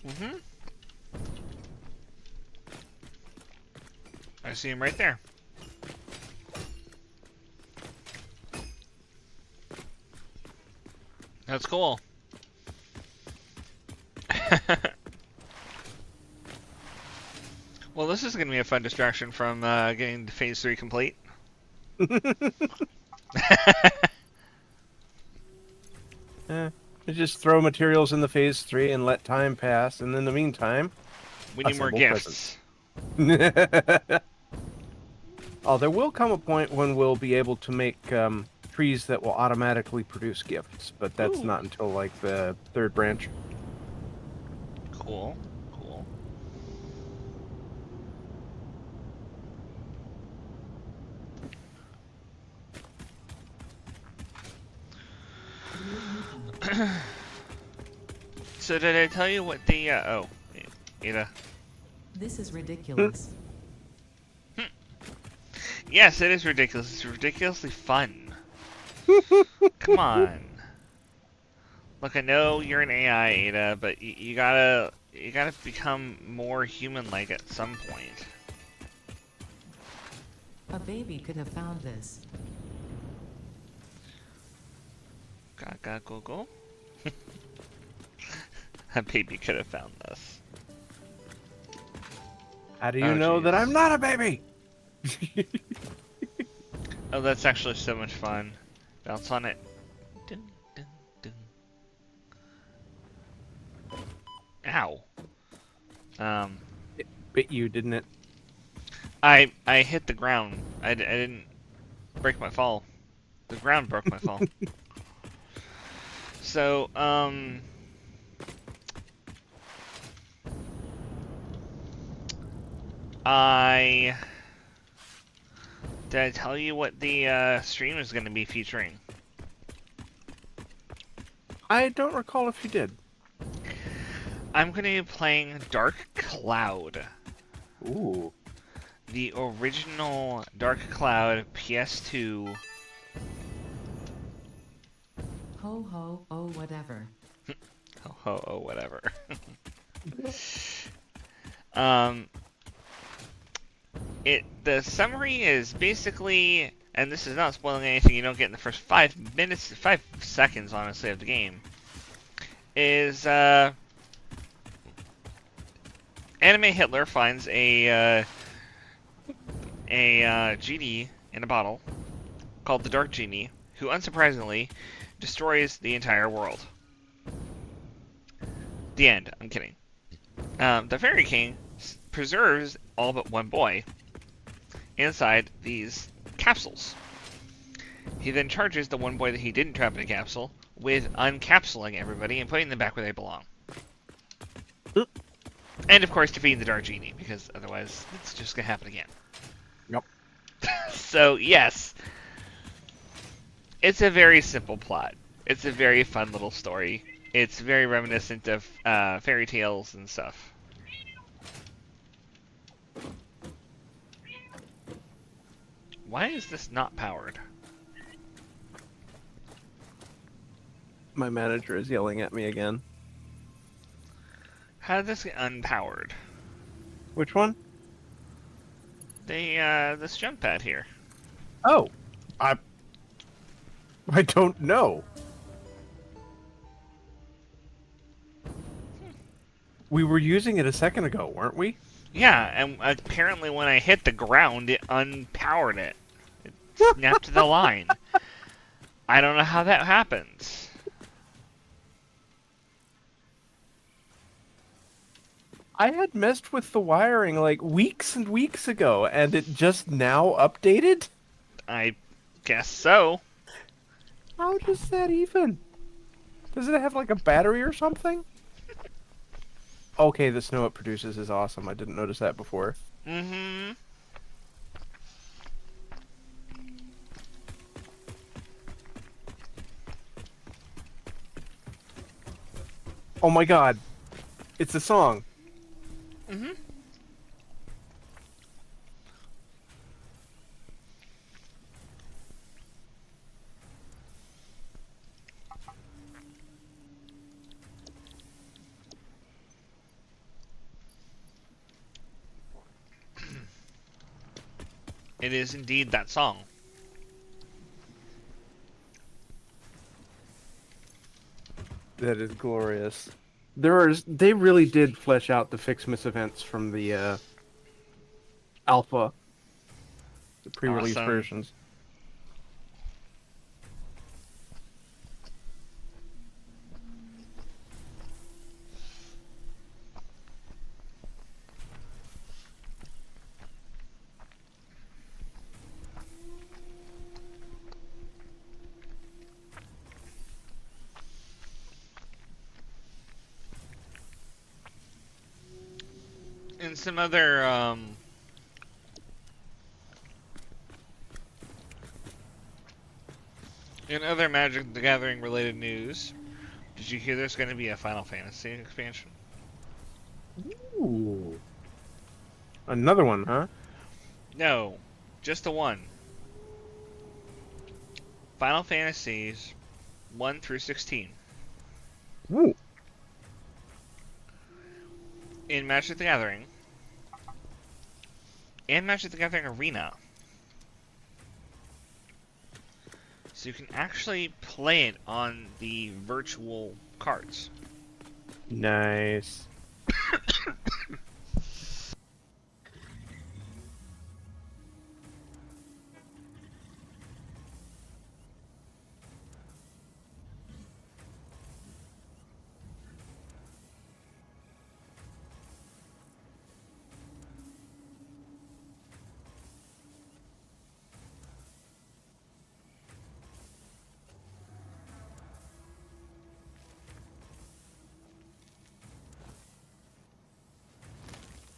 Mm-hmm. I see him right there. That's cool. Well, this is going to be a fun distraction from getting to Phase 3 complete. Just throw materials in the phase 3 and let time pass, and in the meantime, We need more assemble gifts. presents. Oh, there will come a point when we'll be able to make trees that will automatically produce gifts, but that's Ooh. not until like the third branch. Cool. Cool. So did I tell you what the oh, Ada. This is ridiculous. Yes, it is ridiculous. It's ridiculously fun. Come on. Look, I know you're an AI, Ada, but you gotta become more human-like at some point. A baby could have found this. Gaga go go. A baby could have found this. How do you Oh, know that jeez. I'm not a baby? Oh, that's actually so much fun. Bounce on it. Dun, dun, dun. Ow. It bit you, didn't it? I hit the ground. I didn't break my fall. The ground broke my fall. So, did I tell you what the stream is going to be featuring? I don't recall if you did. I'm going to be playing Dark Cloud. Ooh. The original Dark Cloud PS2. Ho ho, oh whatever. Oh, whatever. um, the summary is basically, and this is not spoiling anything you don't get in the first 5 minutes, 5 seconds, honestly, of the game. Is Anime Hitler finds a genie in a bottle called the Dark Genie, who unsurprisingly destroys the entire world. The end. I'm kidding. The Fairy King preserves all but one boy inside these capsules. He then charges the one boy that he didn't trap in a capsule with uncapsuling everybody and putting them back where they belong. And of course defeating the Dark Genie, because otherwise it's just gonna happen again. Yep. So yes, it's a very simple plot. It's a very fun little story. It's very reminiscent of fairy tales and stuff. Why is this not powered? My manager is yelling at me again. How did this get unpowered? Which one? This jump pad here. Oh, I don't know. We were using it a second ago, weren't we? Yeah, and apparently when I hit the ground, it unpowered it. It snapped the line. I don't know how that happens. I had messed with the wiring like weeks and weeks ago, and it just now updated? I guess so. How does that even? Does it have like a battery or something? Okay, the snow it produces is awesome. I didn't notice that before. Mm-hmm. Oh my god. It's a song. Mm-hmm. It is indeed that song. That is glorious. They really did flesh out the Fixmas events from the alpha, the pre-release Awesome. versions. And some other, in other Magic the Gathering related news, did you hear there's going to be a Final Fantasy expansion? Ooh. Another one, huh? No, just the one. Final Fantasies 1 through 16. Ooh. In Magic the Gathering and Magic the Gathering Arena. So you can actually play it on the virtual cards. Nice.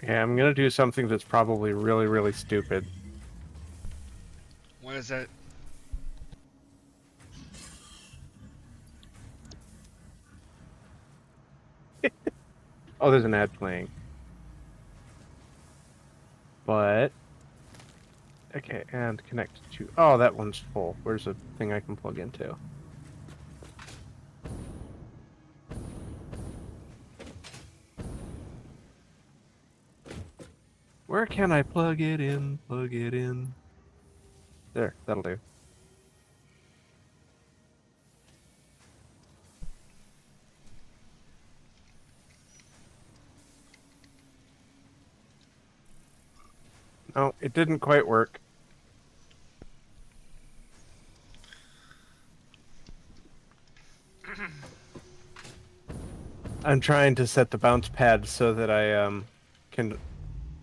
Yeah, I'm gonna do something that's probably really, really stupid. What is that? Oh, there's an ad playing. But... Okay, and connect to... Oh, that one's full. Where's the thing I can plug into? Where can I plug it in? Plug it in. There, that'll do. No, it didn't quite work. I'm trying to set the bounce pad so that I can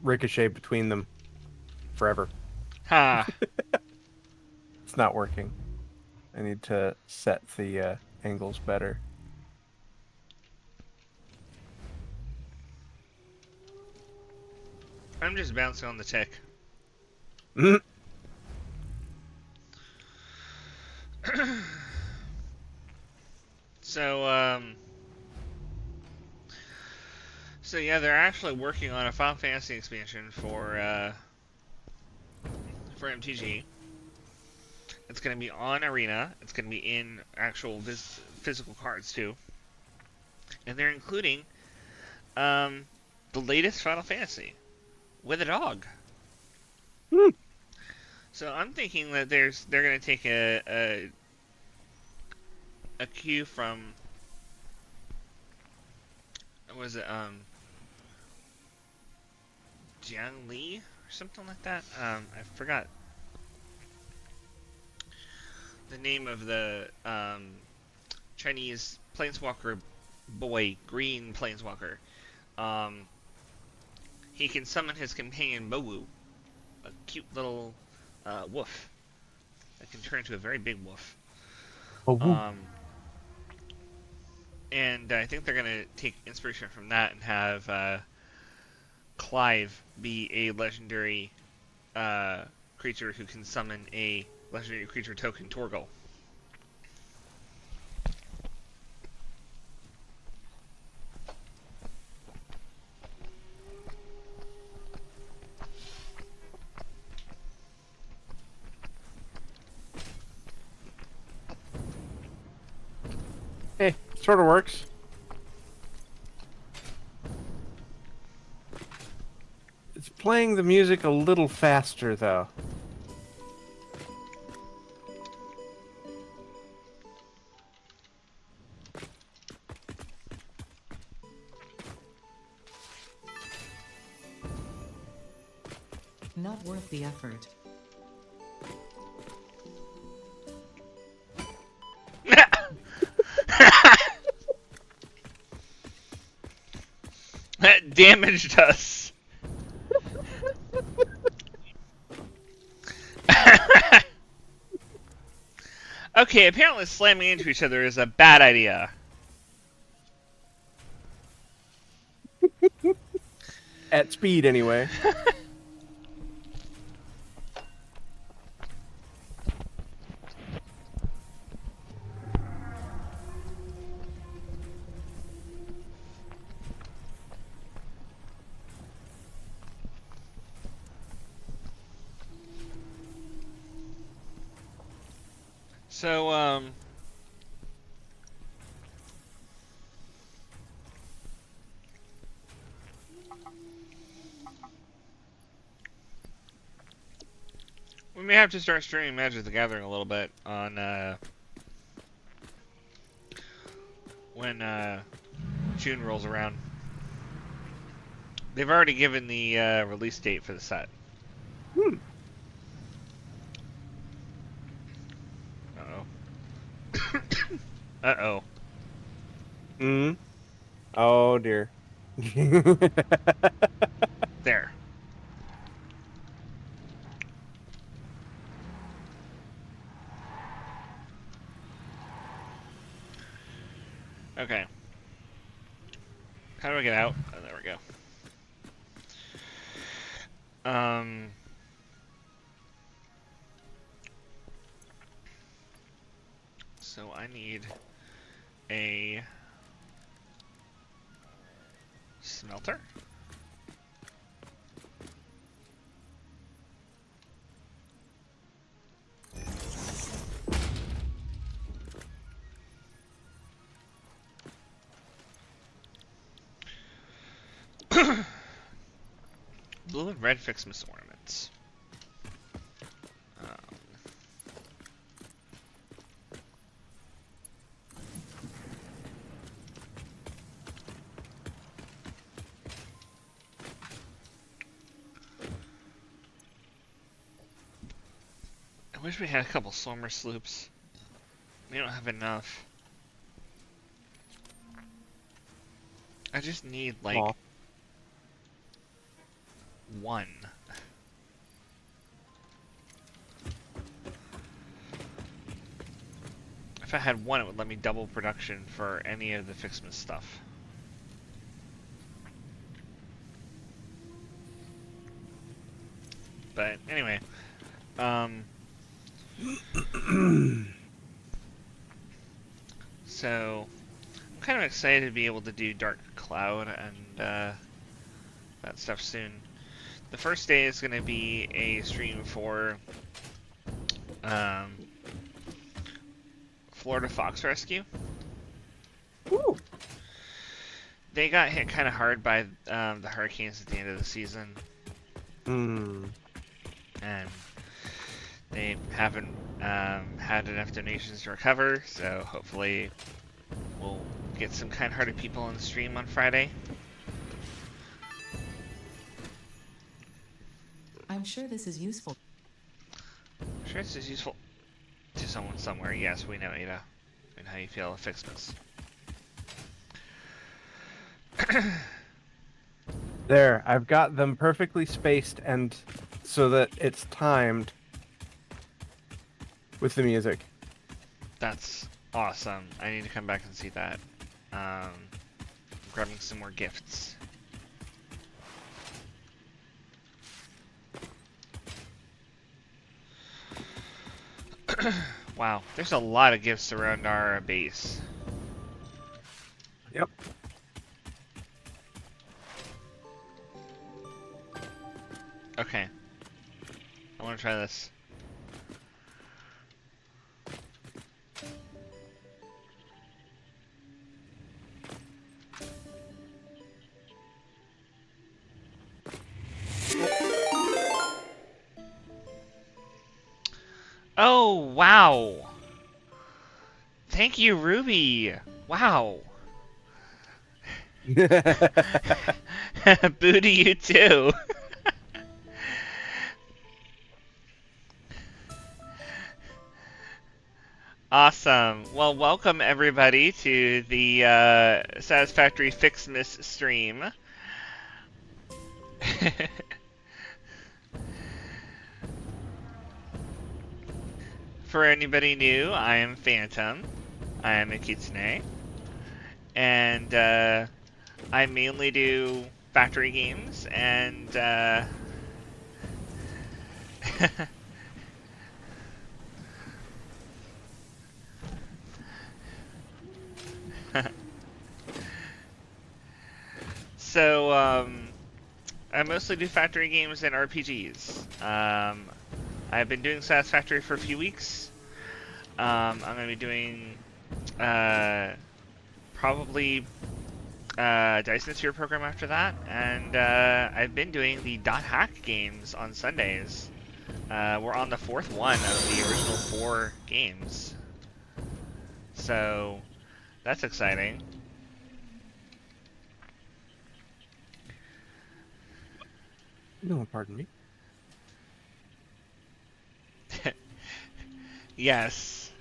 ricochet between them forever. Ha! It's not working. I need to set the angles better. I'm just bouncing on the tick. Mhm. So, so yeah, they're actually working on a Final Fantasy expansion for MTG. It's going to be on Arena. It's going to be in actual physical cards too, and they're including the latest Final Fantasy with a dog. Hmm. So I'm thinking that they're going to take a cue from, what was it, Jiang Li or something like that. I forgot the name of the Chinese planeswalker boy, green planeswalker. He can summon his companion Mowu, a cute little wolf that can turn into a very big wolf. Oh, woo. And I think they're going to take inspiration from that and have Clive be a legendary creature who can summon a legendary creature token Torgal. Hey, sort of works. It's playing the music a little faster, though. Not worth the effort. That damaged us. Okay, apparently slamming into each other is a bad idea. At speed, anyway. So, we may have to start streaming Magic the Gathering a little bit on, when, June rolls around. They've already given the, release date for the set. Hmm. Uh-oh. Uh-oh. Mm. Oh, dear. There. Okay. How do I get out? Oh, there we go. So I need a smelter. Blue and red Fixmas ornaments. I wish we had a couple Stormer sloops. We don't have enough. I just need, like, Aw. one. If I had one, it would let me double production for any of the Fixmas stuff. But anyway, so I'm kind of excited to be able to do Dark Cloud and that stuff soon. The first day is going to be a stream for Florida Fox Rescue. Woo. They got hit kind of hard by the hurricanes at the end of the season, and they haven't had enough donations to recover, so hopefully we'll get some kind-hearted people on the stream on Friday. I'm sure this is useful. I'm sure this is useful to someone somewhere. Yes, we know, Ada, and how you feel. Fix this. There, I've got them perfectly spaced and so that it's timed with the music. That's awesome. I need to come back and see that. Grabbing some more gifts. Wow, there's a lot of gifts around our base. Yep. Okay. I want to try this. Oh, wow. Thank you, Ruby. Wow. Boo to you too. Awesome. Well, welcome everybody to the Satisfactory FicSit stream. For anybody new, I am Phantom. I am a kitsune. And I mainly do factory games and so I mostly do factory games and RPGs. I've been doing Satisfactory for a few weeks. I'm going to be doing probably Dice Sphere program after that, and I've been doing the Dot Hack games on Sundays. We're on the 4th one of the original 4 games, so that's exciting. No, pardon me. Yes,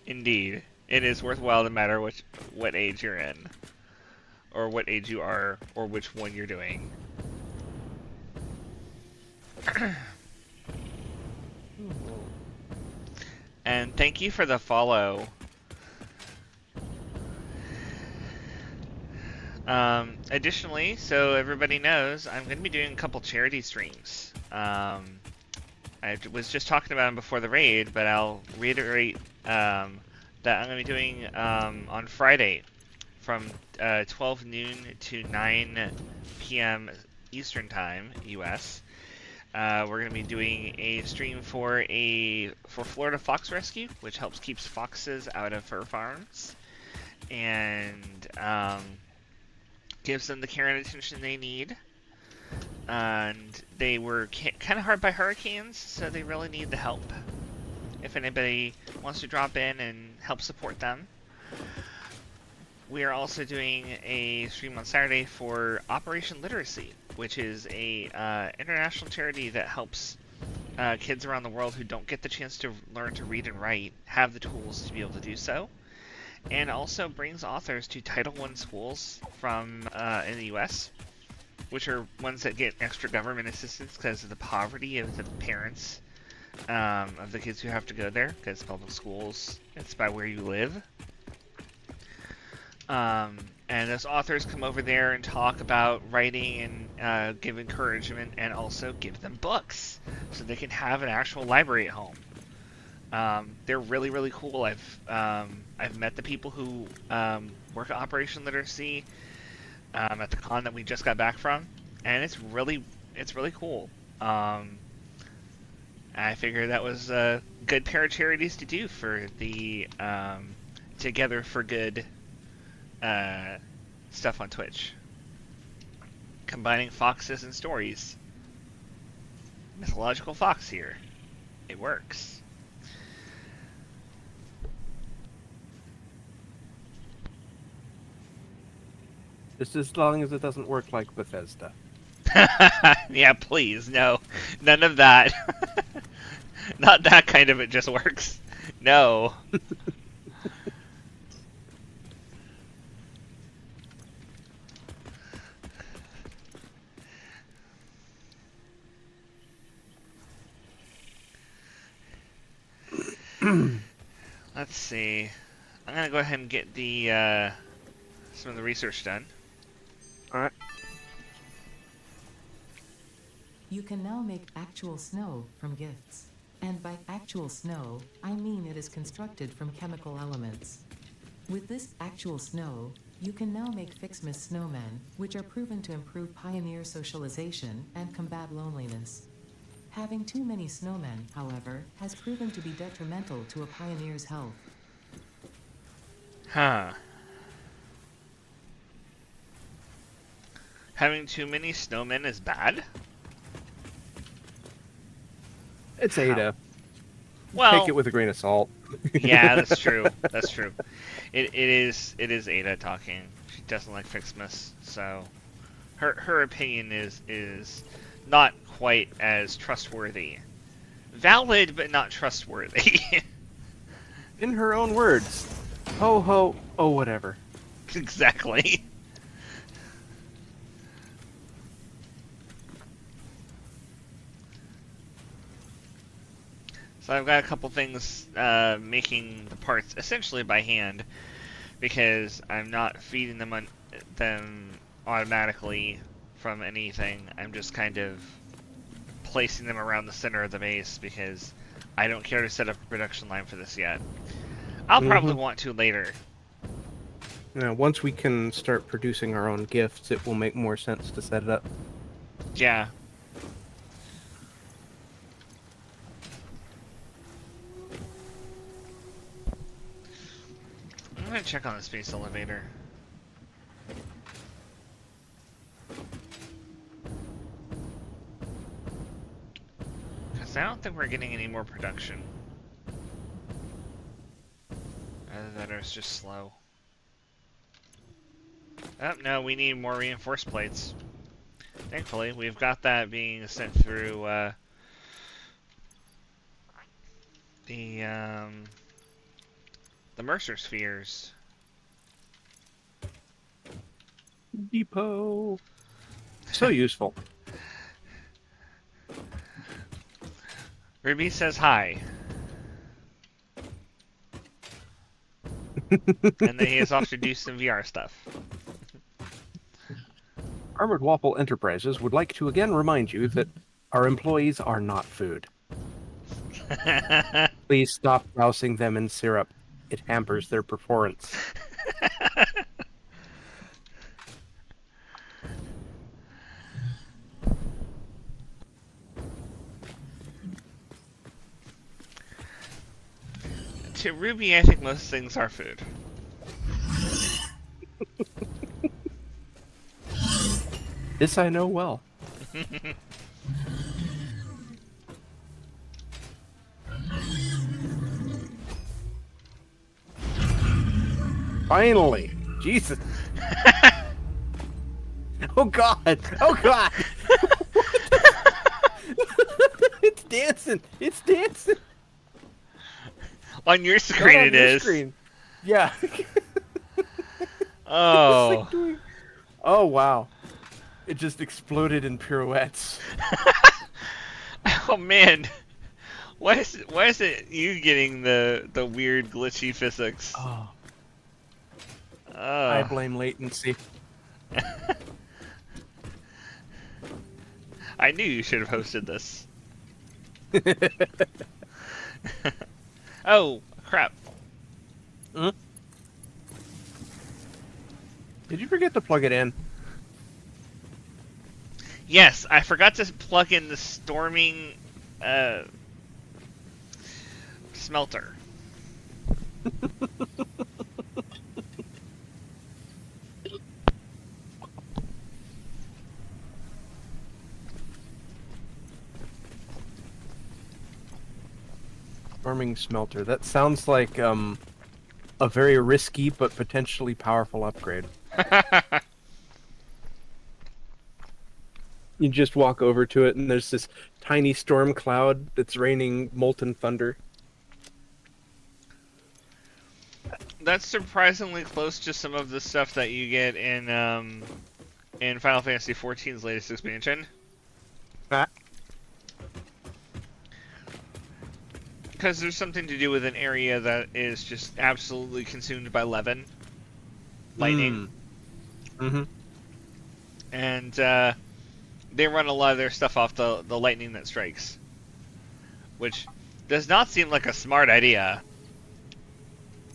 indeed. It is worthwhile no matter what age you're in, or what age you are, or which one you're doing. And thank you for the follow. Additionally, so everybody knows, I'm going to be doing a couple charity streams. I was just talking about them before the raid, but I'll reiterate that I'm going to be doing on Friday from 12 noon to 9 p.m. Eastern Time, U.S. We're going to be doing a stream for Florida Fox Rescue, which helps keeps foxes out of fur farms and gives them the care and attention they need. and they were kind of hard by hurricanes, so they really need the help. If anybody wants to drop in and help support them. We are also doing a stream on Saturday for Operation Literacy, which is a international charity that helps kids around the world who don't get the chance to learn to read and write have the tools to be able to do so, and also brings authors to Title I schools from in the U.S., which are ones that get extra government assistance because of the poverty of the parents of the kids who have to go there, because public schools, it's by where you live. And those authors come over there and talk about writing and give encouragement, and also give them books so they can have an actual library at home. They're really, really cool. I've met the people who work at Operation Literacy at the con that we just got back from, and it's really cool. I figured that was a good pair of charities to do for the Together for Good stuff on Twitch. Combining foxes and stories. Mythological fox here. It works. Just as long as it doesn't work like Bethesda. Yeah, please, no. None of that. Not that kind of it just works. No. Let's see. I'm gonna go ahead and get the some of the research done. Alright. You can now make actual snow from gifts. And by actual snow, I mean it is constructed from chemical elements. With this actual snow, you can now make Fixmas snowmen, which are proven to improve pioneer socialization and combat loneliness. Having too many snowmen, however, has proven to be detrimental to a pioneer's health. Huh. Having too many snowmen is bad? It's Ada. Well, Take it with a grain of salt. yeah, that's true. That's true. It is Ada talking. She doesn't like Fixmas, so her opinion is not quite as trustworthy. Valid, but not trustworthy. In her own words. Ho ho, oh whatever. Exactly. So I've got a couple things making the parts essentially by hand, because I'm not feeding them automatically from anything. I'm just kind of placing them around the center of the base because I don't care to set up a production line for this yet. I'll probably want to later. Now, once we can start producing our own gifts, it will make more sense to set it up. Yeah. I'm gonna check on the space elevator. Because I don't think we're getting any more production. Either that or it's just slow. Oh, no, we need more reinforced plates. Thankfully, we've got that being sent through the Mercer spheres. Depot. So useful. Ruby says hi. And then he is off to do some VR stuff. Armored Waffle Enterprises would like to again remind you that our employees are not food. Please stop dousing them in syrup. It hampers their performance. To Ruby, I think most things are food. This I know well. Finally, Jesus! Oh God! Oh God! It's dancing! It's dancing! On your Not screen on it your is. screen. Yeah. It's like Oh. doing. Oh wow! It just exploded in pirouettes. Oh man. Why is it you getting the weird glitchy physics? Oh. I Oh. blame latency. I knew you should have hosted this. Oh, crap. Hmm? Did you forget to plug it in? Yes, I forgot to plug in the storming uh, smelter. Farming smelter. That sounds like a very risky but potentially powerful upgrade. You just walk over to it, and there's this tiny storm cloud that's raining molten thunder. That's surprisingly close to some of the stuff that you get in Final Fantasy XIV's latest expansion. Ah. Because there's something to do with an area that is just absolutely consumed by lightning. Mm-hmm. And they run a lot of their stuff off the lightning that strikes. Which does not seem like a smart idea.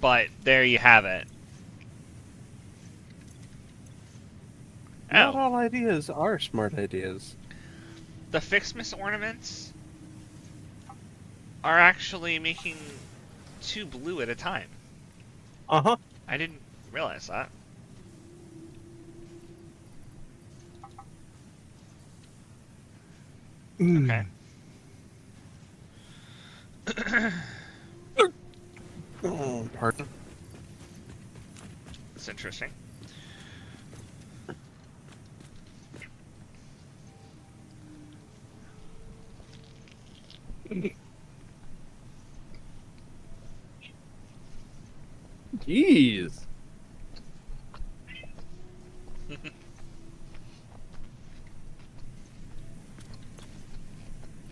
But there you have it. Not Oh, all ideas are smart ideas. the Fixmas ornaments are actually making 2 blue at a time. Uh-huh. I didn't realize that. Okay. Oh, pardon. That's interesting. Jeez.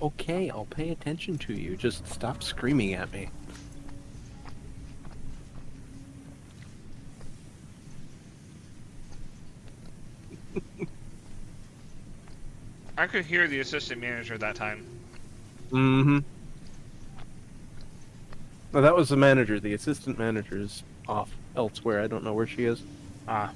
Okay, I'll pay attention to you. Just stop screaming at me. I could hear the assistant manager that time. Mm-hmm. Well, that was the manager. The assistant manager is off elsewhere. I don't know where she is. Ah.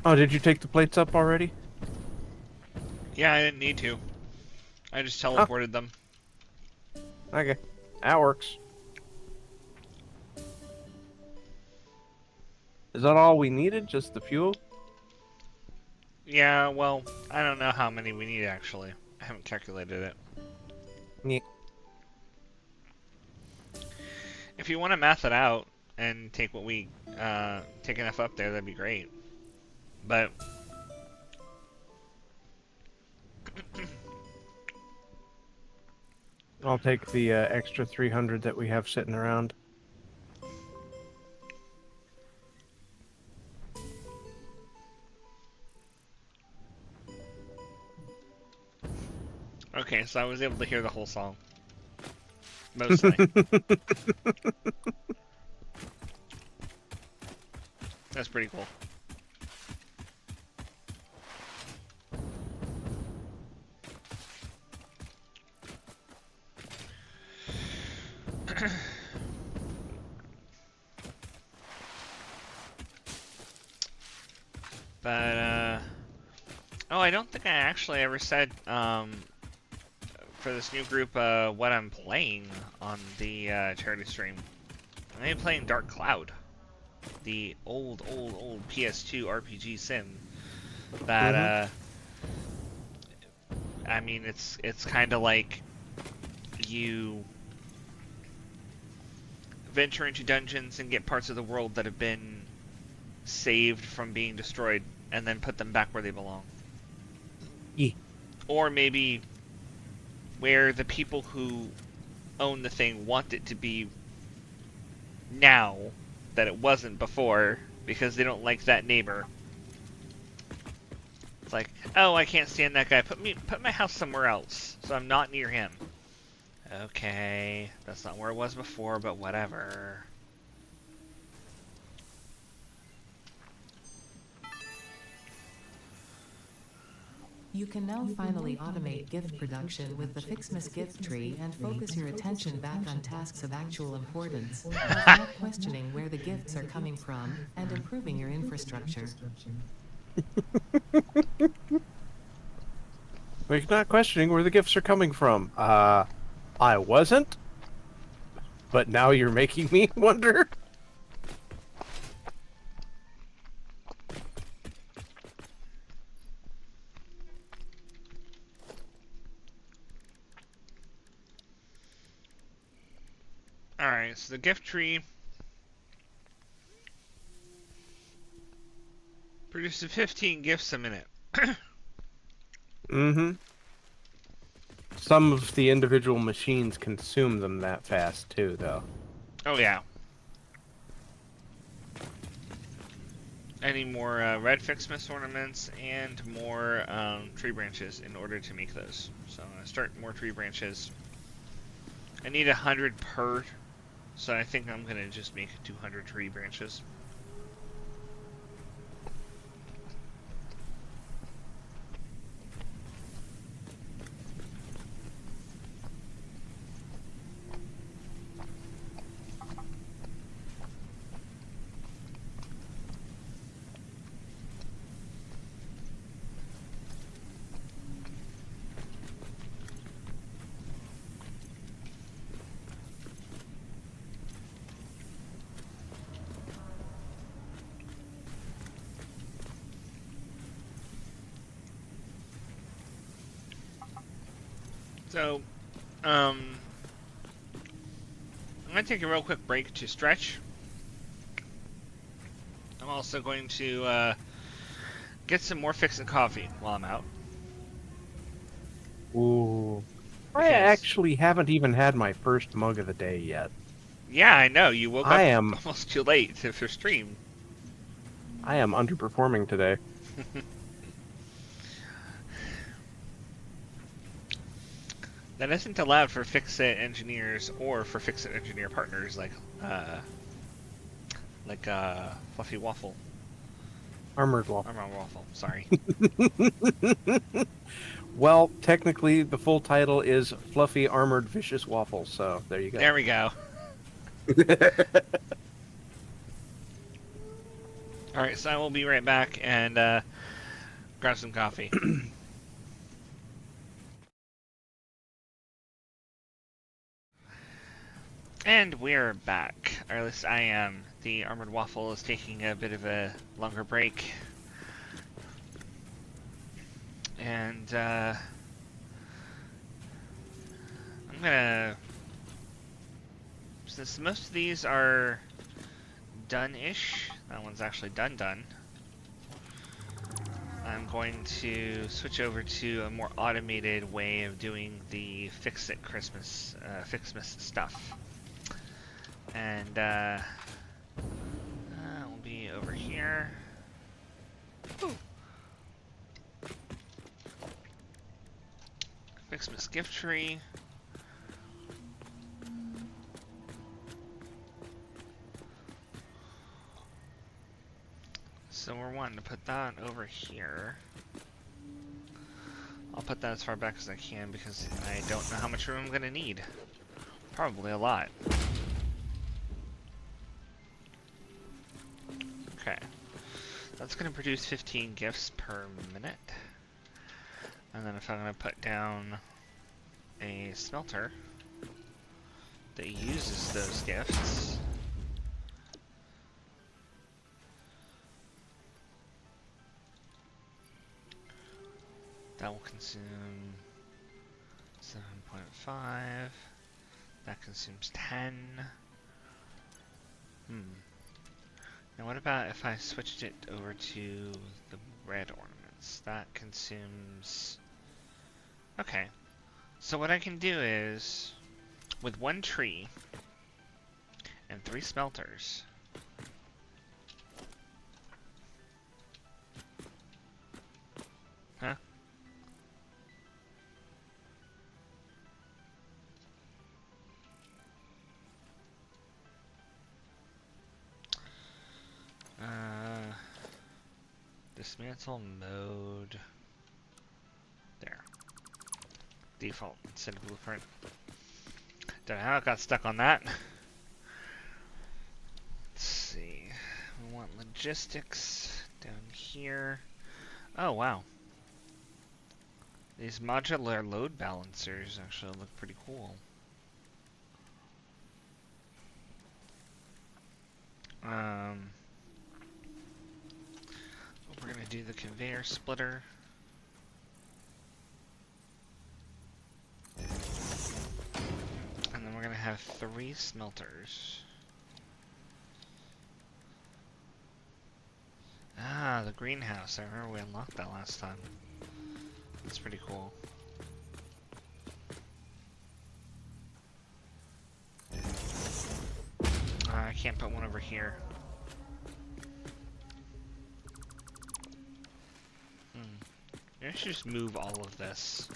Oh, did you take the plates up already? Yeah, I didn't need to. I just teleported them. Okay, that works. Is that all we needed? Just the fuel? Yeah, well, I don't know how many we need actually. I haven't calculated it. Yeah. If you want to math it out and take what we take enough up there, that'd be great. But I'll take the extra 300 that we have sitting around. okay, so I was able to hear the whole song. Mostly. That's pretty cool. But oh, I don't think I actually ever said for this new group what I'm playing on the charity stream. I'm playing Dark Cloud, the old PS2 RPG sim. That I mean, it's kind of like you venture into dungeons and get parts of the world that have been saved from being destroyed, and then put them back where they belong. Yeah. Or maybe where the people who own the thing want it to be now that it wasn't before, because they don't like that neighbor. It's like, oh, I can't stand that guy. Put my house somewhere else so I'm not near him. Okay, that's not where it was before, but whatever. You can now finally automate gift production with the Fixmas gift tree and focus your attention back on tasks of actual importance, like not questioning where the gifts are coming from, and improving your infrastructure. We're not questioning where the gifts are coming from. I wasn't, but now you're making me wonder. Alright, so the gift tree produces 15 gifts a minute. Mm-hmm. Some of the individual machines consume them that fast, too, though. Oh, yeah. I need more red Fixmas ornaments and more tree branches in order to make those. So I'm going to start more tree branches. I need 100 per, so I think I'm going to just make 200 tree branches. So, I'm going to take a real quick break to stretch. I'm also going to get some more FicSit coffee while I'm out. Ooh. I Because- actually haven't even had my first mug of the day yet. Yeah, I know, you woke up I am almost too late for stream. underperforming today. That isn't allowed for FicSit engineers or for FicSit engineer partners like Fluffy Waffle. Armored Waffle. Armored Waffle, sorry. Well, technically, the full title is Fluffy Armored Vicious Waffle, so there you go. There we go. Alright, so I will be right back and grab some coffee. And we're back. Or at least I am. The Armored Waffle is taking a bit of a longer break. And I'm gonna... Since most of these are done-ish, that one's actually done. I'm going to switch over to a more automated way of doing the FicSit Fixmas stuff. And we'll be over here. Ooh. Fixmas gift tree. So we're wanting to put that over here. I'll put that as far back as I can because I don't know how much room I'm going to need. Probably a lot. Okay. That's going to produce 15 gifts per minute. And then if I'm going to put down a smelter that uses those gifts, that will consume 7.5. That consumes 10. Now what about if I switched it over to the red ornaments? That consumes... Okay. So what I can do is, with 1 tree and 3 smelters, huh? Dismantle mode. There. Default instead of blueprint. Don't know how it got stuck on that. Let's see. We want logistics down here. Oh, wow. These modular load balancers actually look pretty cool. We're going to do the conveyor splitter. And then we're going to have 3 smelters. Ah, the greenhouse. I remember we unlocked that last time. That's pretty cool. I can't put one over here. Maybe I should just move all of this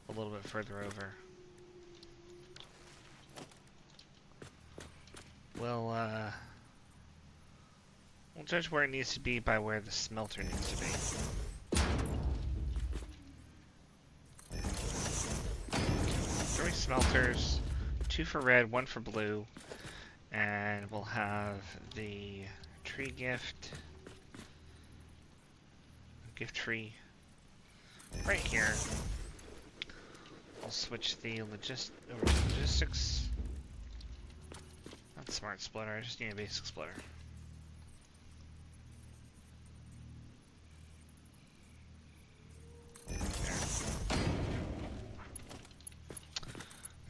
a little bit further over. We'll judge where it needs to be by where the smelter needs to be. 3 smelters, 2 for red, 1 for blue, and we'll have the tree gift tree right here. I'll switch the over to logistics. Not smart splitter, I just need a basic splitter. There.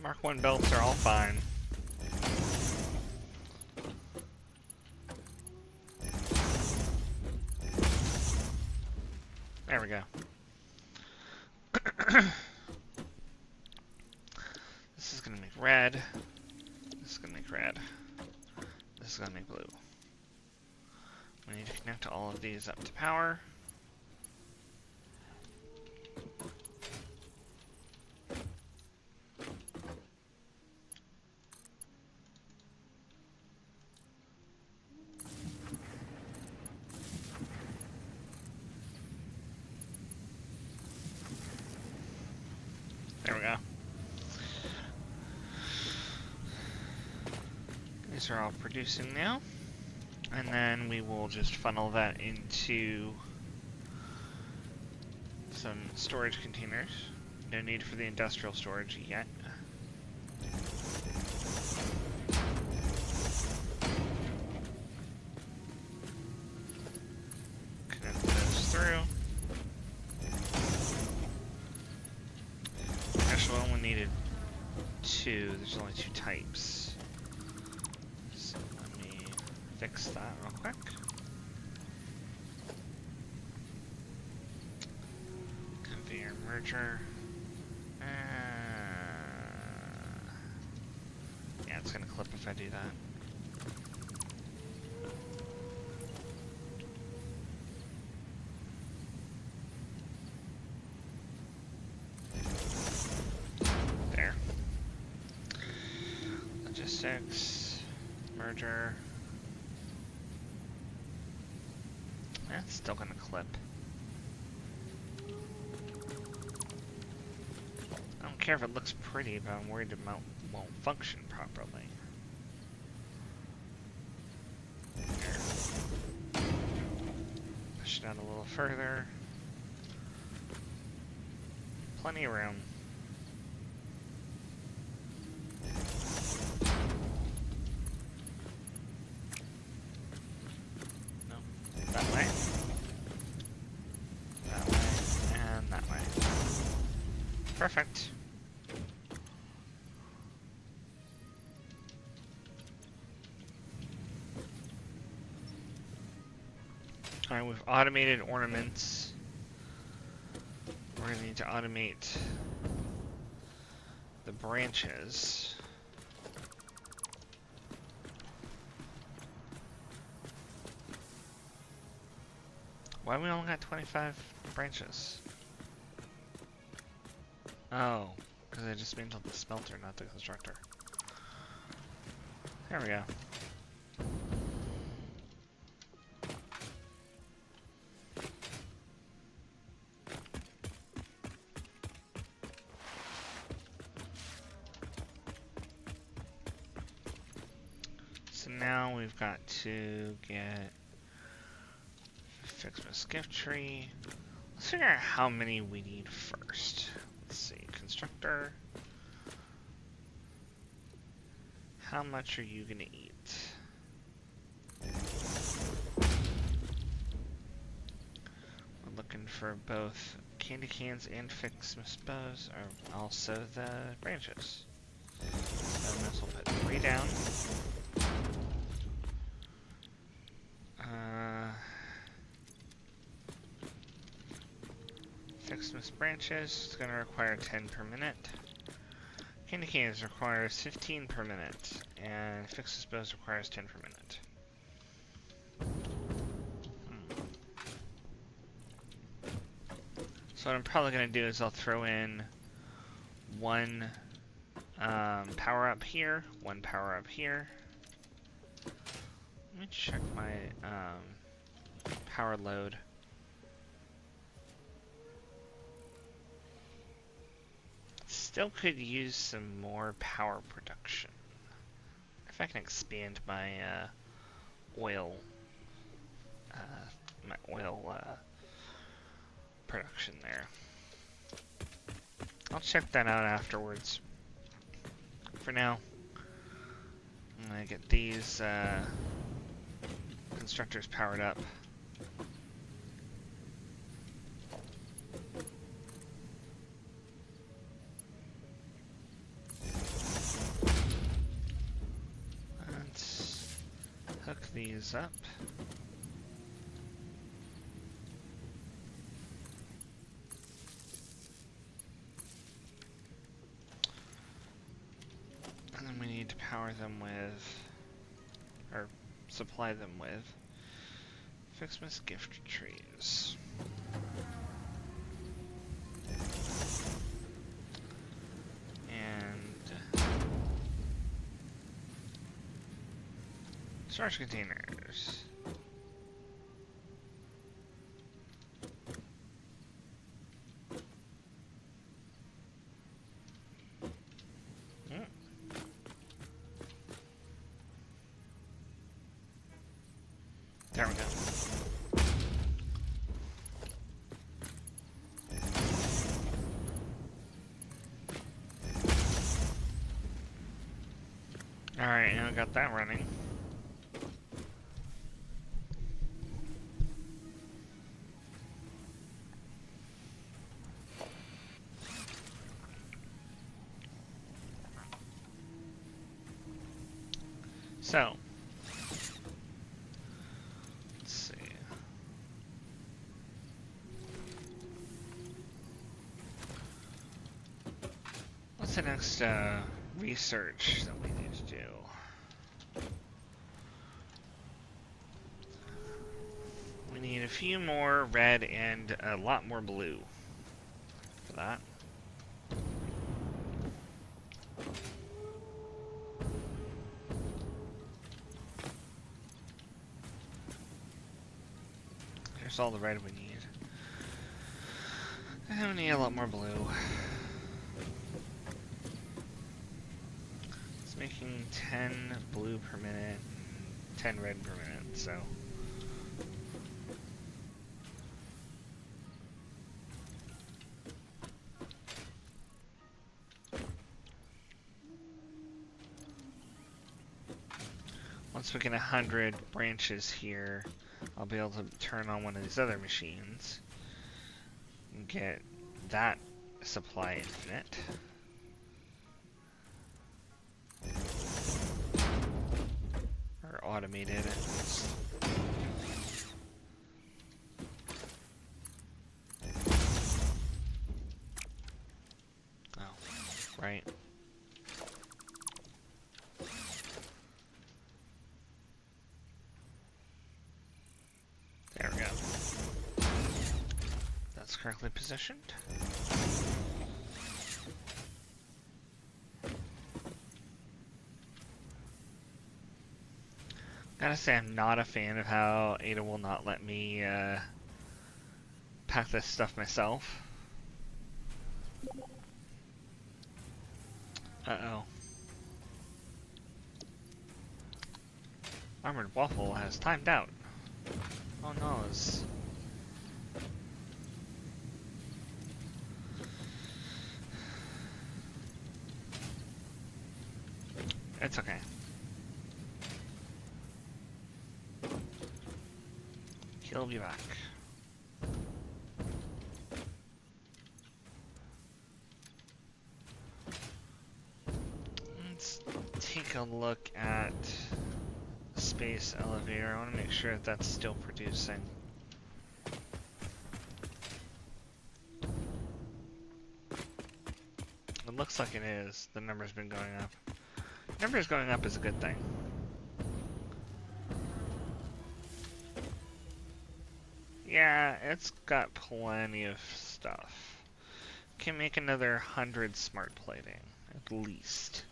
Mark 1 belts are all fine. There we go. This is gonna make red. This is gonna make red. This is gonna make blue. We need to connect all of these up to power. There we go. These are all producing now. And then we will just funnel that into some storage containers. No need for the industrial storage yet. Connect those through. Actually, we only needed 2. There's only 2 types. So let me fix that real quick. Conveyor merger. Yeah, it's gonna clip if I do that. There. Logistics. Merger. That's still gonna clip. I don't care if it looks pretty, but I'm worried it won't function properly. There. down a little further. Plenty of room. No, that way. That way, and that way. Perfect. Alright, we've automated ornaments. We're going to need to automate the branches. Why we only got 25 branches? Oh, because I just dismantled the smelter, not the constructor. There we go. So now we've got to get FicSit's gift tree. Let's figure out how many we need first. Let's see, constructor. How much are you gonna eat? We're looking for both candy cans and FicSit bows, or also the branches. So this will put 3 down. FicSit branches is going to require 10 per minute. Candy cans requires 15 per minute, and FicSit bows requires 10 per minute. So what I'm probably going to do is I'll throw in one power up here, one power up here. Let me check my power load. Still could use some more power production. If I can expand my oil production there. I'll check that out afterwards. For now, I'm gonna get these constructors powered up. Let's hook these up. And then we need to power them with, or supply them with, FicSit's gift trees. And storage containers. There we go. Alright, now I got that running. So, let's see. What's the next research that we need to do? We need a few more red and a lot more blue for that. Here's all the red we need. And we need a lot more blue. It's making 10 blue per minute, 10 red per minute, so. Once we get 100 branches here, I'll be able to turn on one of these other machines and get that supply infinite. Or automated. Oh, right. There we go. That's correctly positioned. Gotta say, I'm not a fan of how Ada will not let me pack this stuff myself. Uh-oh. Armored Waffle has timed out. Oh no, it's okay. He'll be back. Let's take a look at the space elevator. I want to make sure that that's still producing. It looks like it is. The number's been going up. Numbers going up is a good thing. Yeah, it's got plenty of stuff. Can make another 100 smart plating, at least.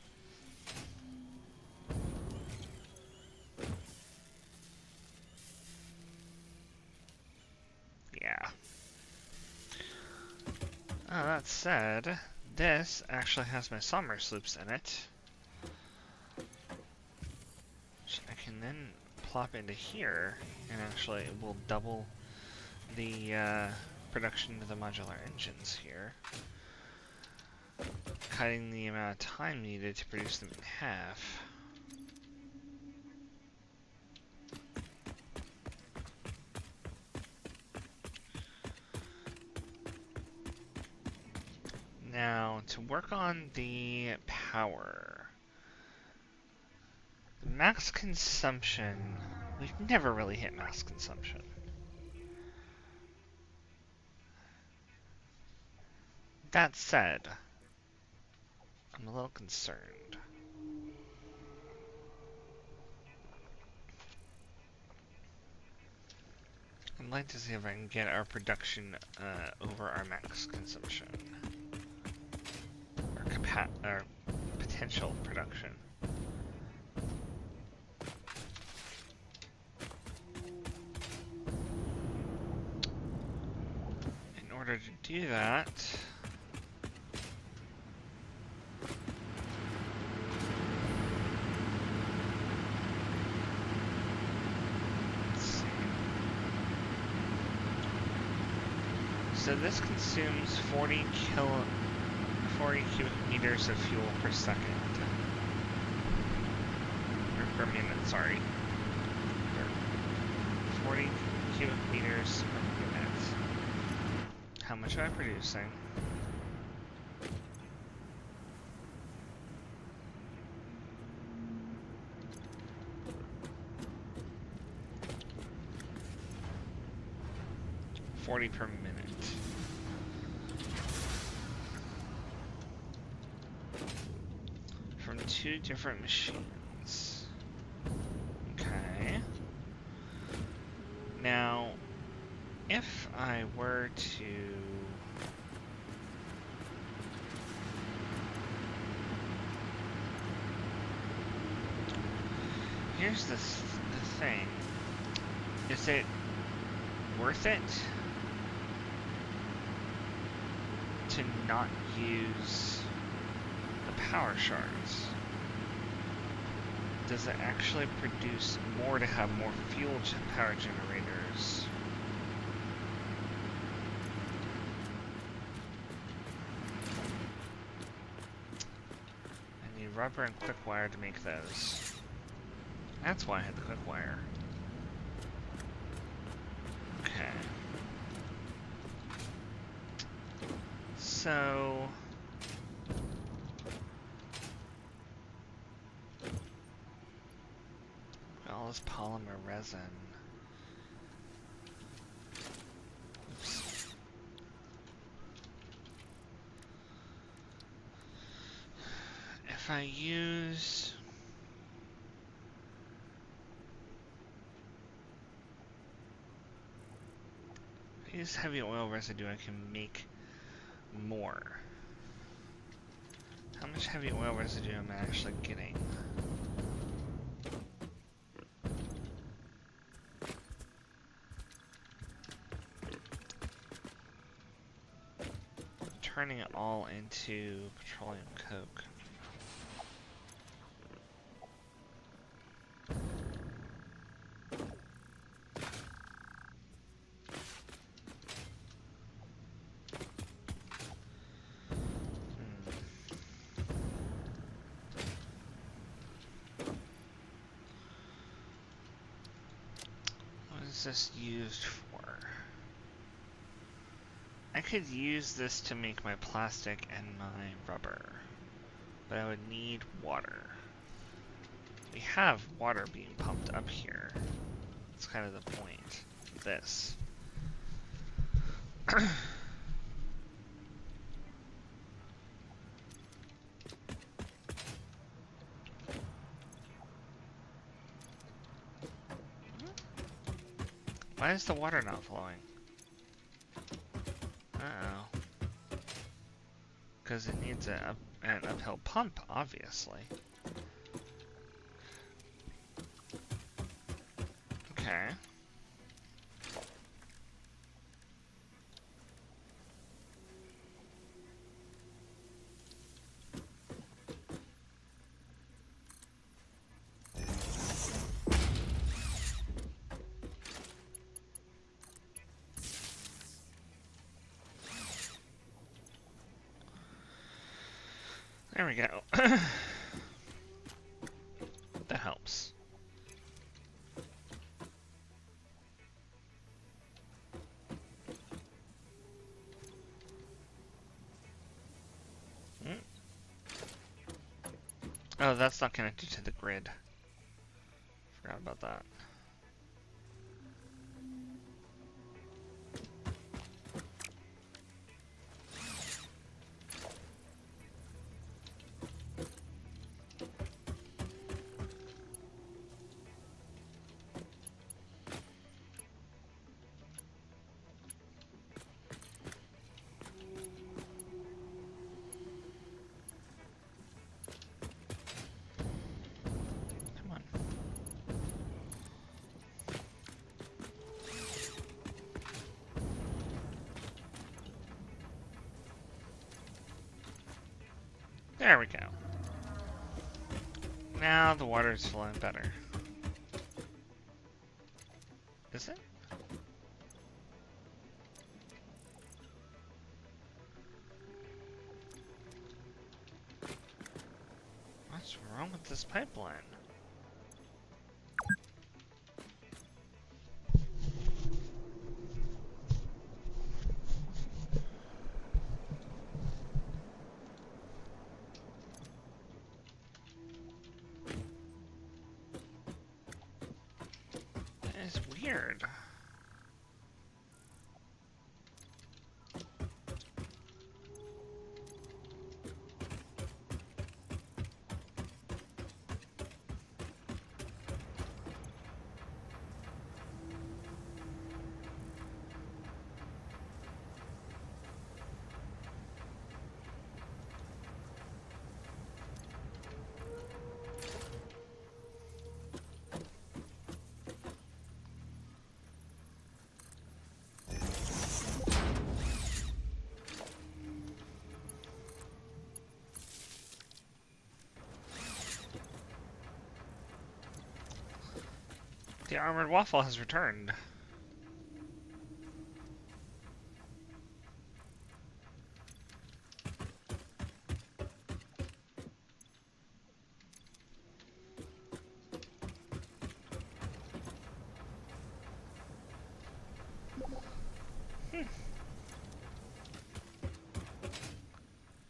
Yeah. Oh, that said, this actually has my summer sloops in it. Which I can then plop into here, and actually it will double the production of the modular engines here, cutting the amount of time needed to produce them in half. Now, to work on the power, the max consumption, we've never really hit max consumption. That said, I'm a little concerned. I'd like to see if I can get our production over our max consumption. Or potential production. In order to do that, let's see. So this consumes 40 cubic meters of fuel per second. Or per minute, sorry. 40 cubic meters per minute. How much am I producing? $40 per minute. From 2 different machines. Okay. Now, if I were to here's the thing. Is it worth it to not use the power shards? Does it actually produce more to have more fuel power generators? I need rubber and quick wire to make those. That's why I had the quick wire. Okay. So... all this polymer resin. Oops. If I use... heavy oil residue, I can make more. How much heavy oil residue am I actually getting? Turning it all into petroleum coke. What is this used for? I could use this to make my plastic and my rubber, but I would need water. We have water being pumped up here. That's kind of the point of this. Why is the water not flowing? Uh-oh. Because it needs an uphill pump, obviously. Okay. There we go. That helps. Oh, that's not connected to the grid. Forgot about that. There we go. Now the water is flowing better. Is it? What's wrong with this pipeline? It's weird. The armored waffle has returned.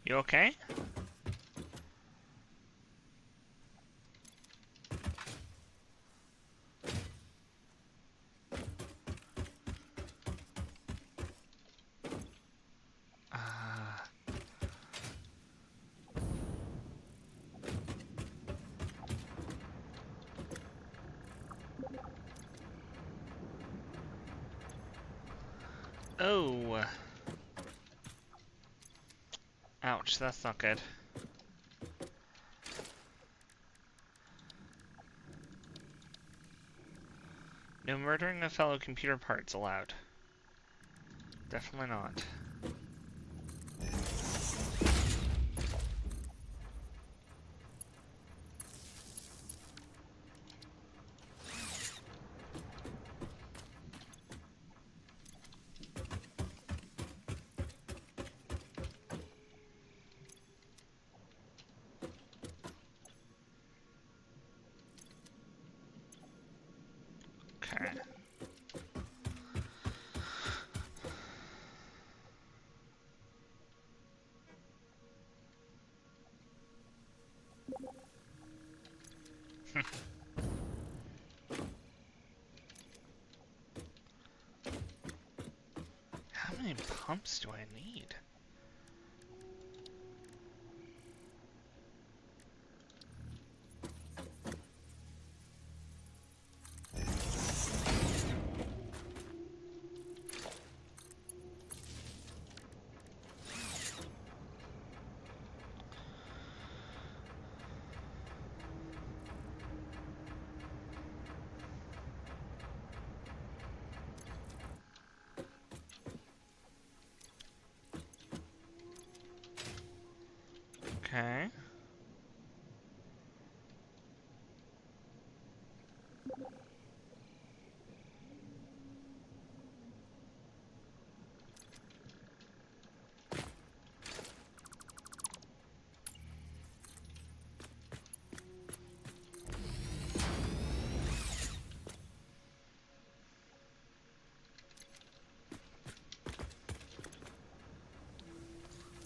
You okay? Oh. Ouch, that's not good. No murdering of fellow computer parts allowed. Definitely not. Okay. How many pumps do I need? Okay.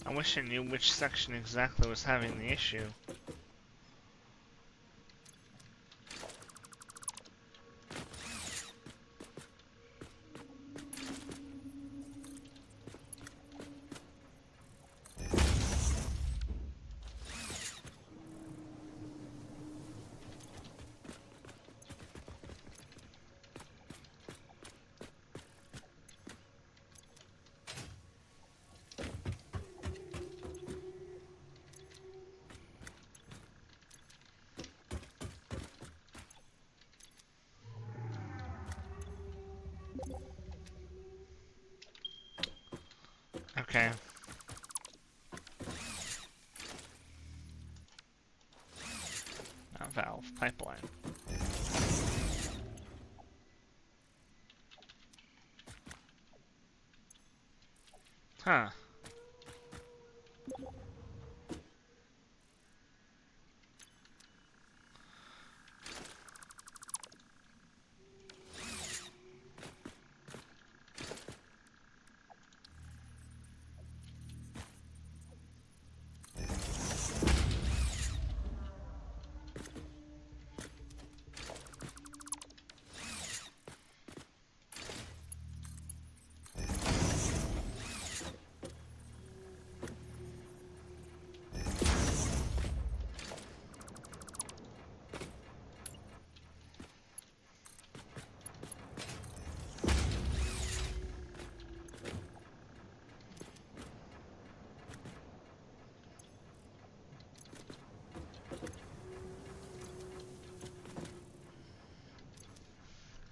I wish I knew which section exactly was having the issue. Okay. Not valve, pipeline. Huh.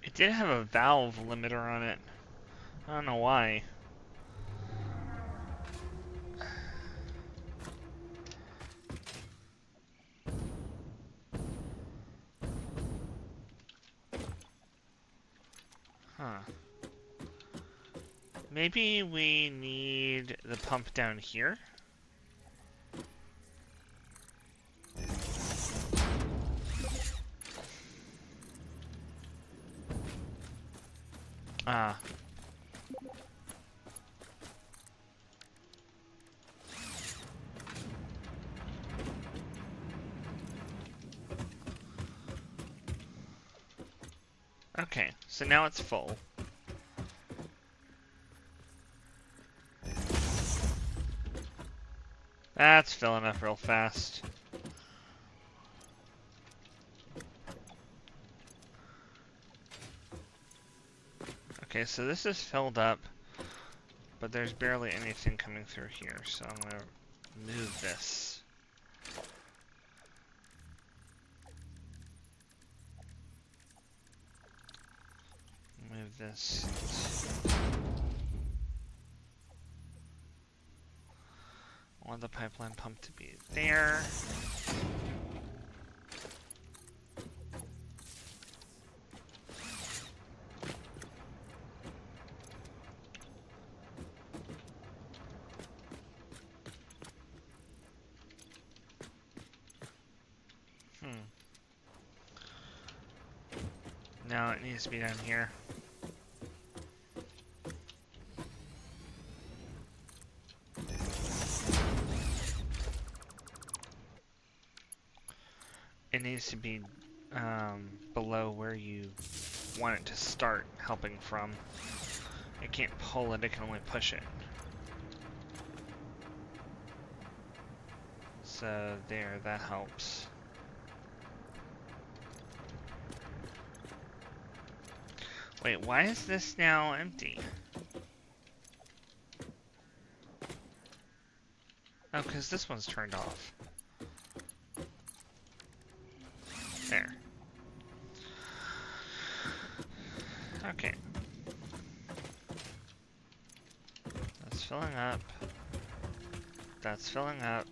It did have a valve limiter on it. I don't know why. Huh. Maybe we need the pump down here? Ah. Okay, so now it's full. That's filling up real fast. Okay, so this is filled up, but there's barely anything coming through here, so I'm gonna move this. Move this. I want the pipeline pump to be there. Now it needs to be down here. It needs to be below where you want it to start helping from. It can't pull it, it can only push it. So there, that helps. Wait, why is this now empty? Oh, because this one's turned off. There. Okay. That's filling up. That's filling up.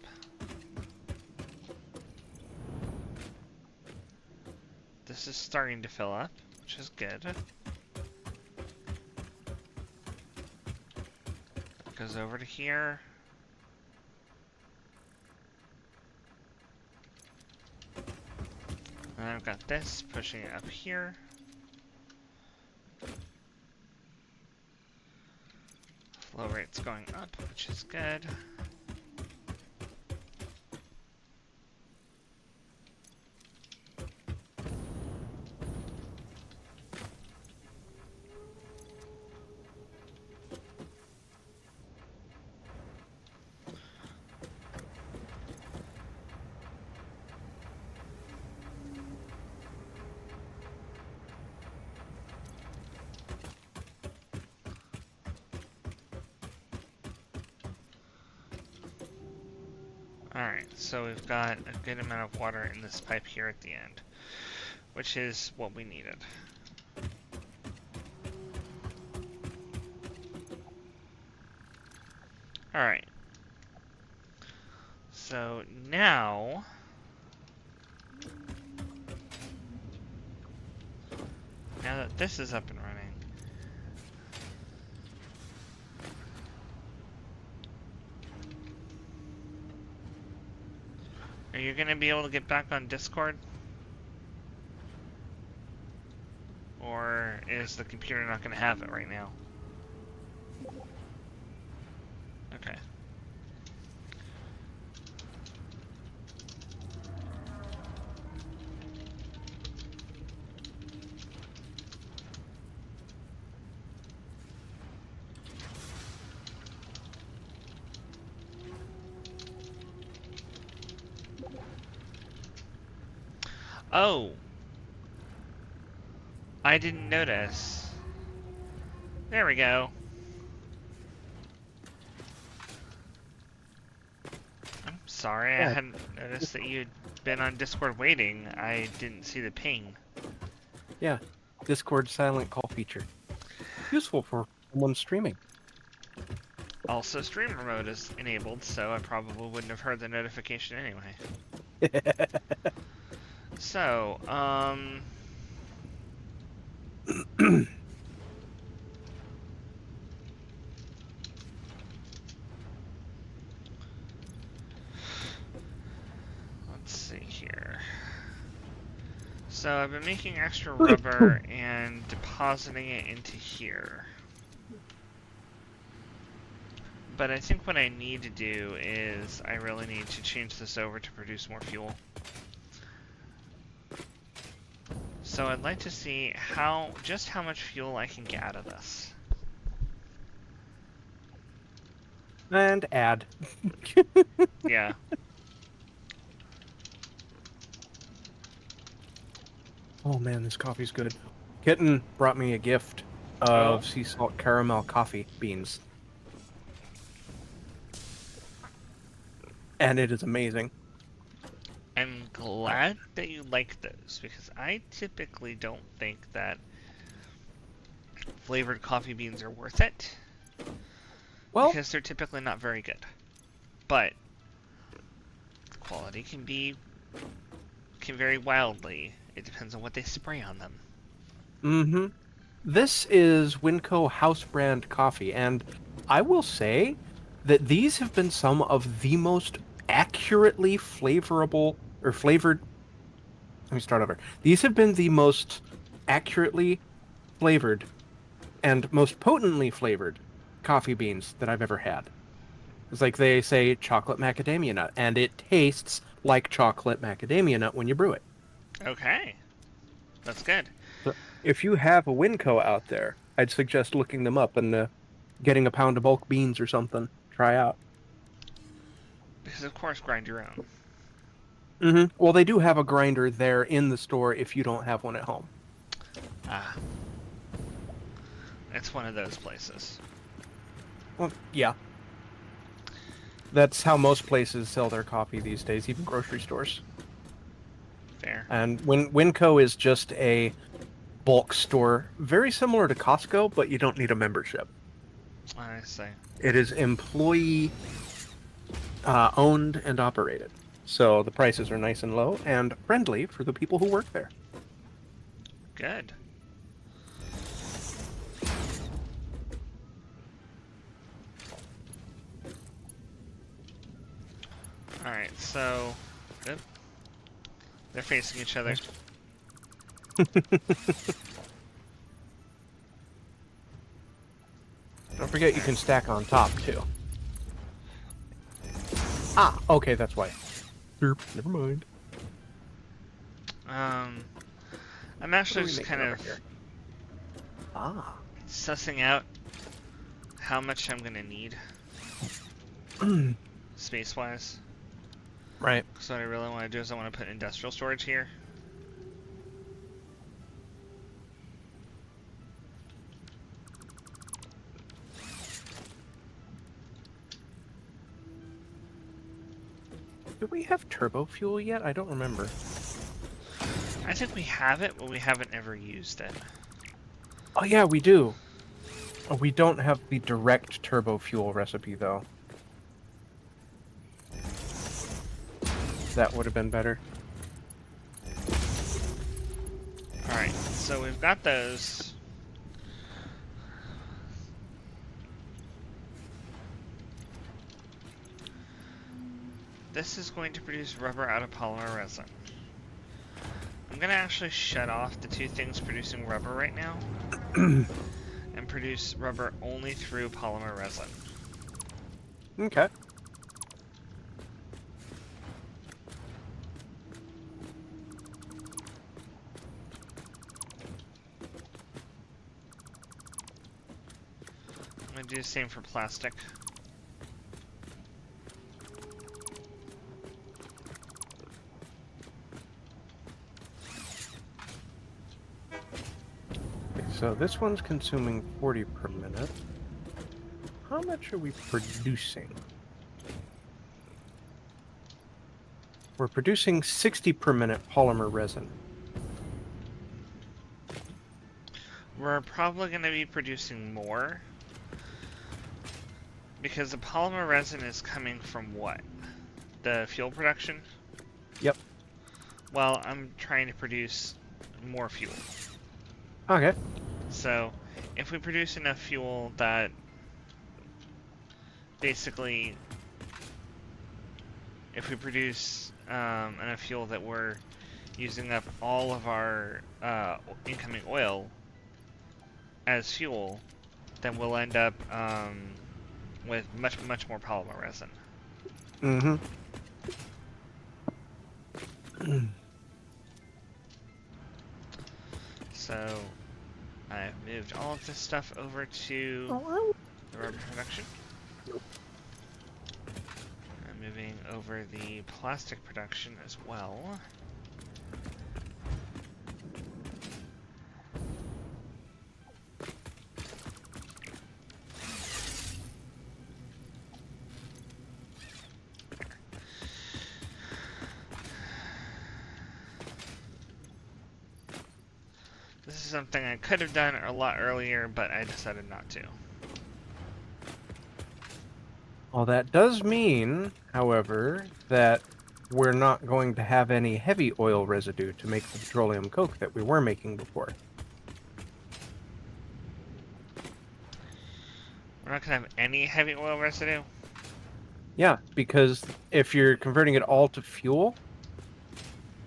This is starting to fill up, which is good. Goes over to here. And I've got this pushing it up here. Flow rate's going up, which is good. Alright, so we've got a good amount of water in this pipe here at the end, which is what we needed. Alright. So now that this is up and running, are you going to be able to get back on Discord? Or is the computer not going to have it right now? Okay. Oh! I didn't notice. There we go. I'm sorry, I hadn't noticed that you'd been on Discord waiting. I didn't see the ping. Yeah, Discord silent call feature. Useful for someone streaming. Also, streamer mode is enabled, so I probably wouldn't have heard the notification anyway. So, let's see here. So I've been making extra rubber and depositing it into here. But I think what I need to do is I really need to change this over to produce more fuel. So I'd like to see just how much fuel I can get out of this. And add. Yeah. Oh man, this coffee's good. Kitten brought me a gift of Oh, sea salt caramel coffee beans, and it is amazing. I'm glad that you like those because I typically don't think that flavored coffee beans are worth it Well, because they're typically not very good. But the quality can vary wildly. It depends on what they spray on them. mm-hmm. This is Winco house brand coffee, and I will say that these have been some of the most accurately flavorable or flavored. Let me start over. These have been the most accurately flavored and most potently flavored coffee beans that I've ever had. It's like they say chocolate macadamia nut, and it tastes like chocolate macadamia nut when you brew it. Okay, that's good. So if you have a Winco out there, I'd suggest looking them up and getting a pound of bulk beans or something. Try out. Because of course, grind your own. Well, they do have a grinder there in the store if you don't have one at home. Ah, it's one of those places. Well, yeah. That's how most places sell their coffee these days, even grocery stores. Fair. And Winco is just a bulk store, very similar to Costco, but you don't need a membership. I see. It is employee owned and operated. So the prices are nice and low and friendly for the people who work there. Good. Alright, so... Oop. They're facing each other. Don't forget you can stack on top too. Ah, okay, that's why. Derp, never mind. I'm actually What are we just kind making of over here? Ah. sussing out how much I'm gonna need space-wise. Right. So what I really want to do is I want to put industrial storage here. Do we have turbo fuel yet? I don't remember. I think we have it, but we haven't ever used it. Oh yeah, we do. Oh, we don't have the direct turbo fuel recipe though. That would have been better. Alright, so we've got those. This is going to produce rubber out of polymer resin. I'm going to actually shut off the two things producing rubber right now and produce rubber only through polymer resin. Okay. I'm going to do the same for plastic. So this one's consuming 40 per minute. How much are we producing? We're producing 60 per minute polymer resin. We're probably going to be producing more because the polymer resin is coming from what? The fuel production? Yep. Well, I'm trying to produce more fuel. Okay. So, if we produce enough fuel that basically, if we produce enough fuel that we're using up all of our incoming oil as fuel, then we'll end up with much more polymer resin. Mm-hmm. So I've moved all of this stuff over to the rubber production. I'm moving over the plastic production as well. This is something I could have done a lot earlier, but I decided not to. Well, that does mean, however, that we're not going to have any heavy oil residue to make the petroleum coke that we were making before. We're not going to have any heavy oil residue? Yeah, because if you're converting it all to fuel,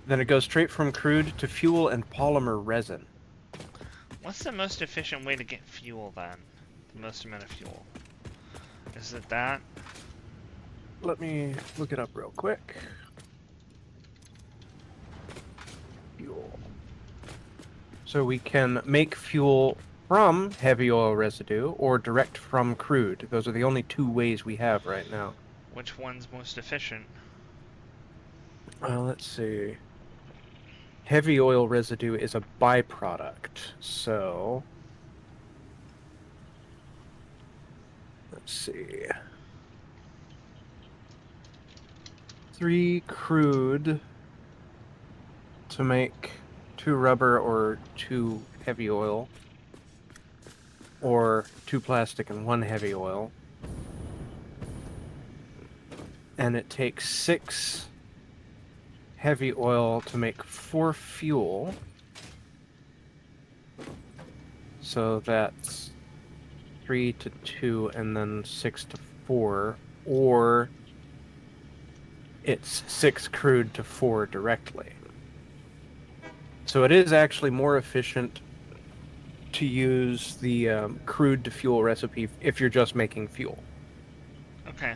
then it goes straight from crude to fuel and polymer resin. What's the most efficient way to get fuel, then? The most amount of fuel? Is it that? Let me look it up real quick. Fuel. So we can make fuel from heavy oil residue or direct from crude. Those are the only two ways we have right now. Which one's most efficient? Let's see. Heavy oil residue is a byproduct, so let's see. 3 crude to make 2 rubber or 2 heavy oil, or 2 plastic and 1 heavy oil. And it takes 6 heavy oil to make 4 fuel. So that's 3 to 2 and then 6 to 4, or it's 6 crude to 4 directly. So it is actually more efficient to use the crude to fuel recipe if you're just making fuel. Okay.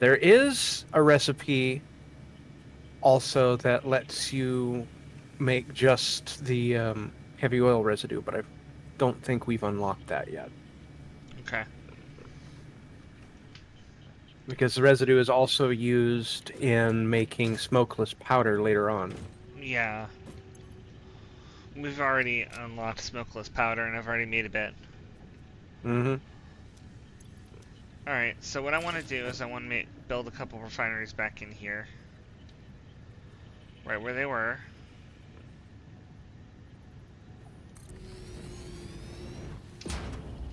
There is a recipe also that lets you make just the heavy oil residue, but I don't think we've unlocked that yet. Okay. Because the residue is also used in making smokeless powder later on. Yeah. We've already unlocked smokeless powder, and I've already made a bit. Mm-hmm. Alright, so what I want to do is I want to build a couple refineries back in here. Right where they were.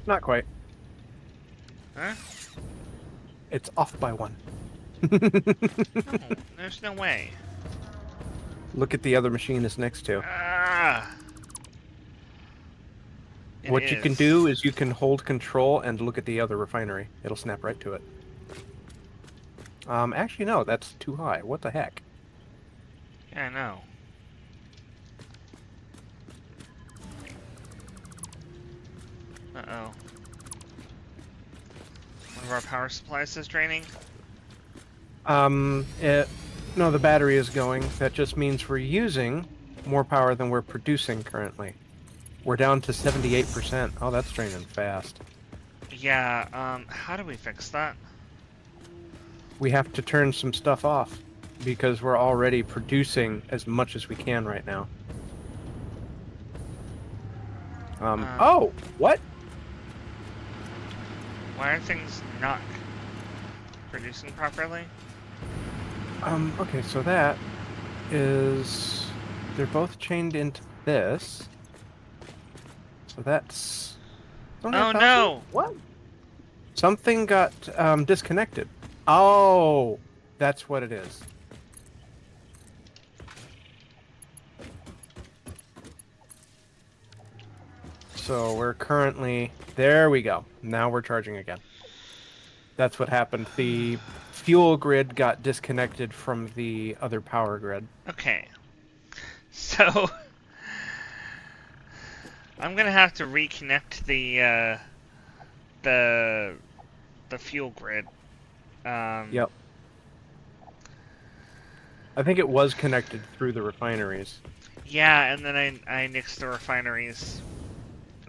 Not quite. Huh? It's off by 1. No, there's no way. Look at the other machine it's next to. Ah! What you can do is you can hold control and look at the other refinery. It'll snap right to it. Actually, no, that's too high. What the heck? Yeah, I know. Uh-oh. One of our power supplies is draining? No, the battery is going. That just means we're using more power than we're producing currently. We're down to 78%. Oh, that's draining fast. Yeah, how do we fix that? We have to turn some stuff off because we're already producing as much as we can right now. Oh, what? Why are things not producing properly? Okay, so that is... They're both chained into this. So that's... Oh no! What? Something got disconnected. Oh, that's what it is. So we're currently... There we go. Now we're charging again. That's what happened. The fuel grid got disconnected from the other power grid. Okay. So... I'm gonna have to reconnect the fuel grid. Yep. I think it was connected through the refineries. Yeah, and then I nixed the refineries.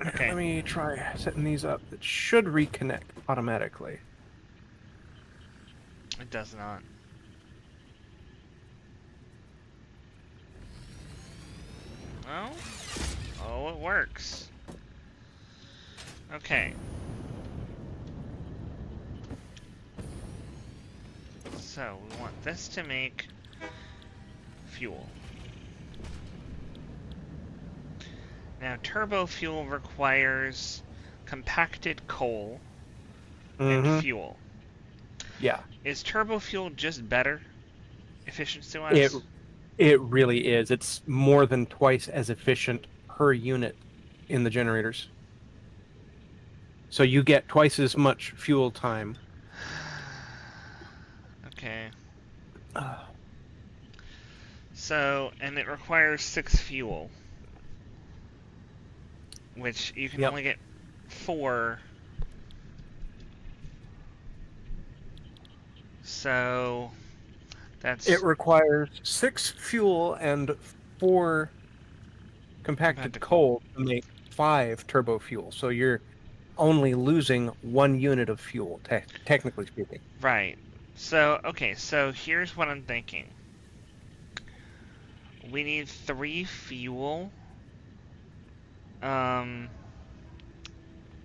Okay. Let me try setting these up. It should reconnect automatically. It does not. Oh? Oh, it works. Okay. So, we want this to make fuel. Now, turbo fuel requires compacted coal and fuel. Yeah. Is turbo fuel just better, It efficiency-wise? it really is. It's more than twice as efficient per unit in the generators. So you get twice as much fuel time. Okay. Uh, So, and it requires 6 fuel, which you can Yep. only get 4. So, that's It requires 6 fuel and 4 compacted compacted coal. coal to make 5 turbo fuel. So you're only losing 1 unit of fuel, technically speaking. Right. So, okay, so here's what I'm thinking. We need 3 fuel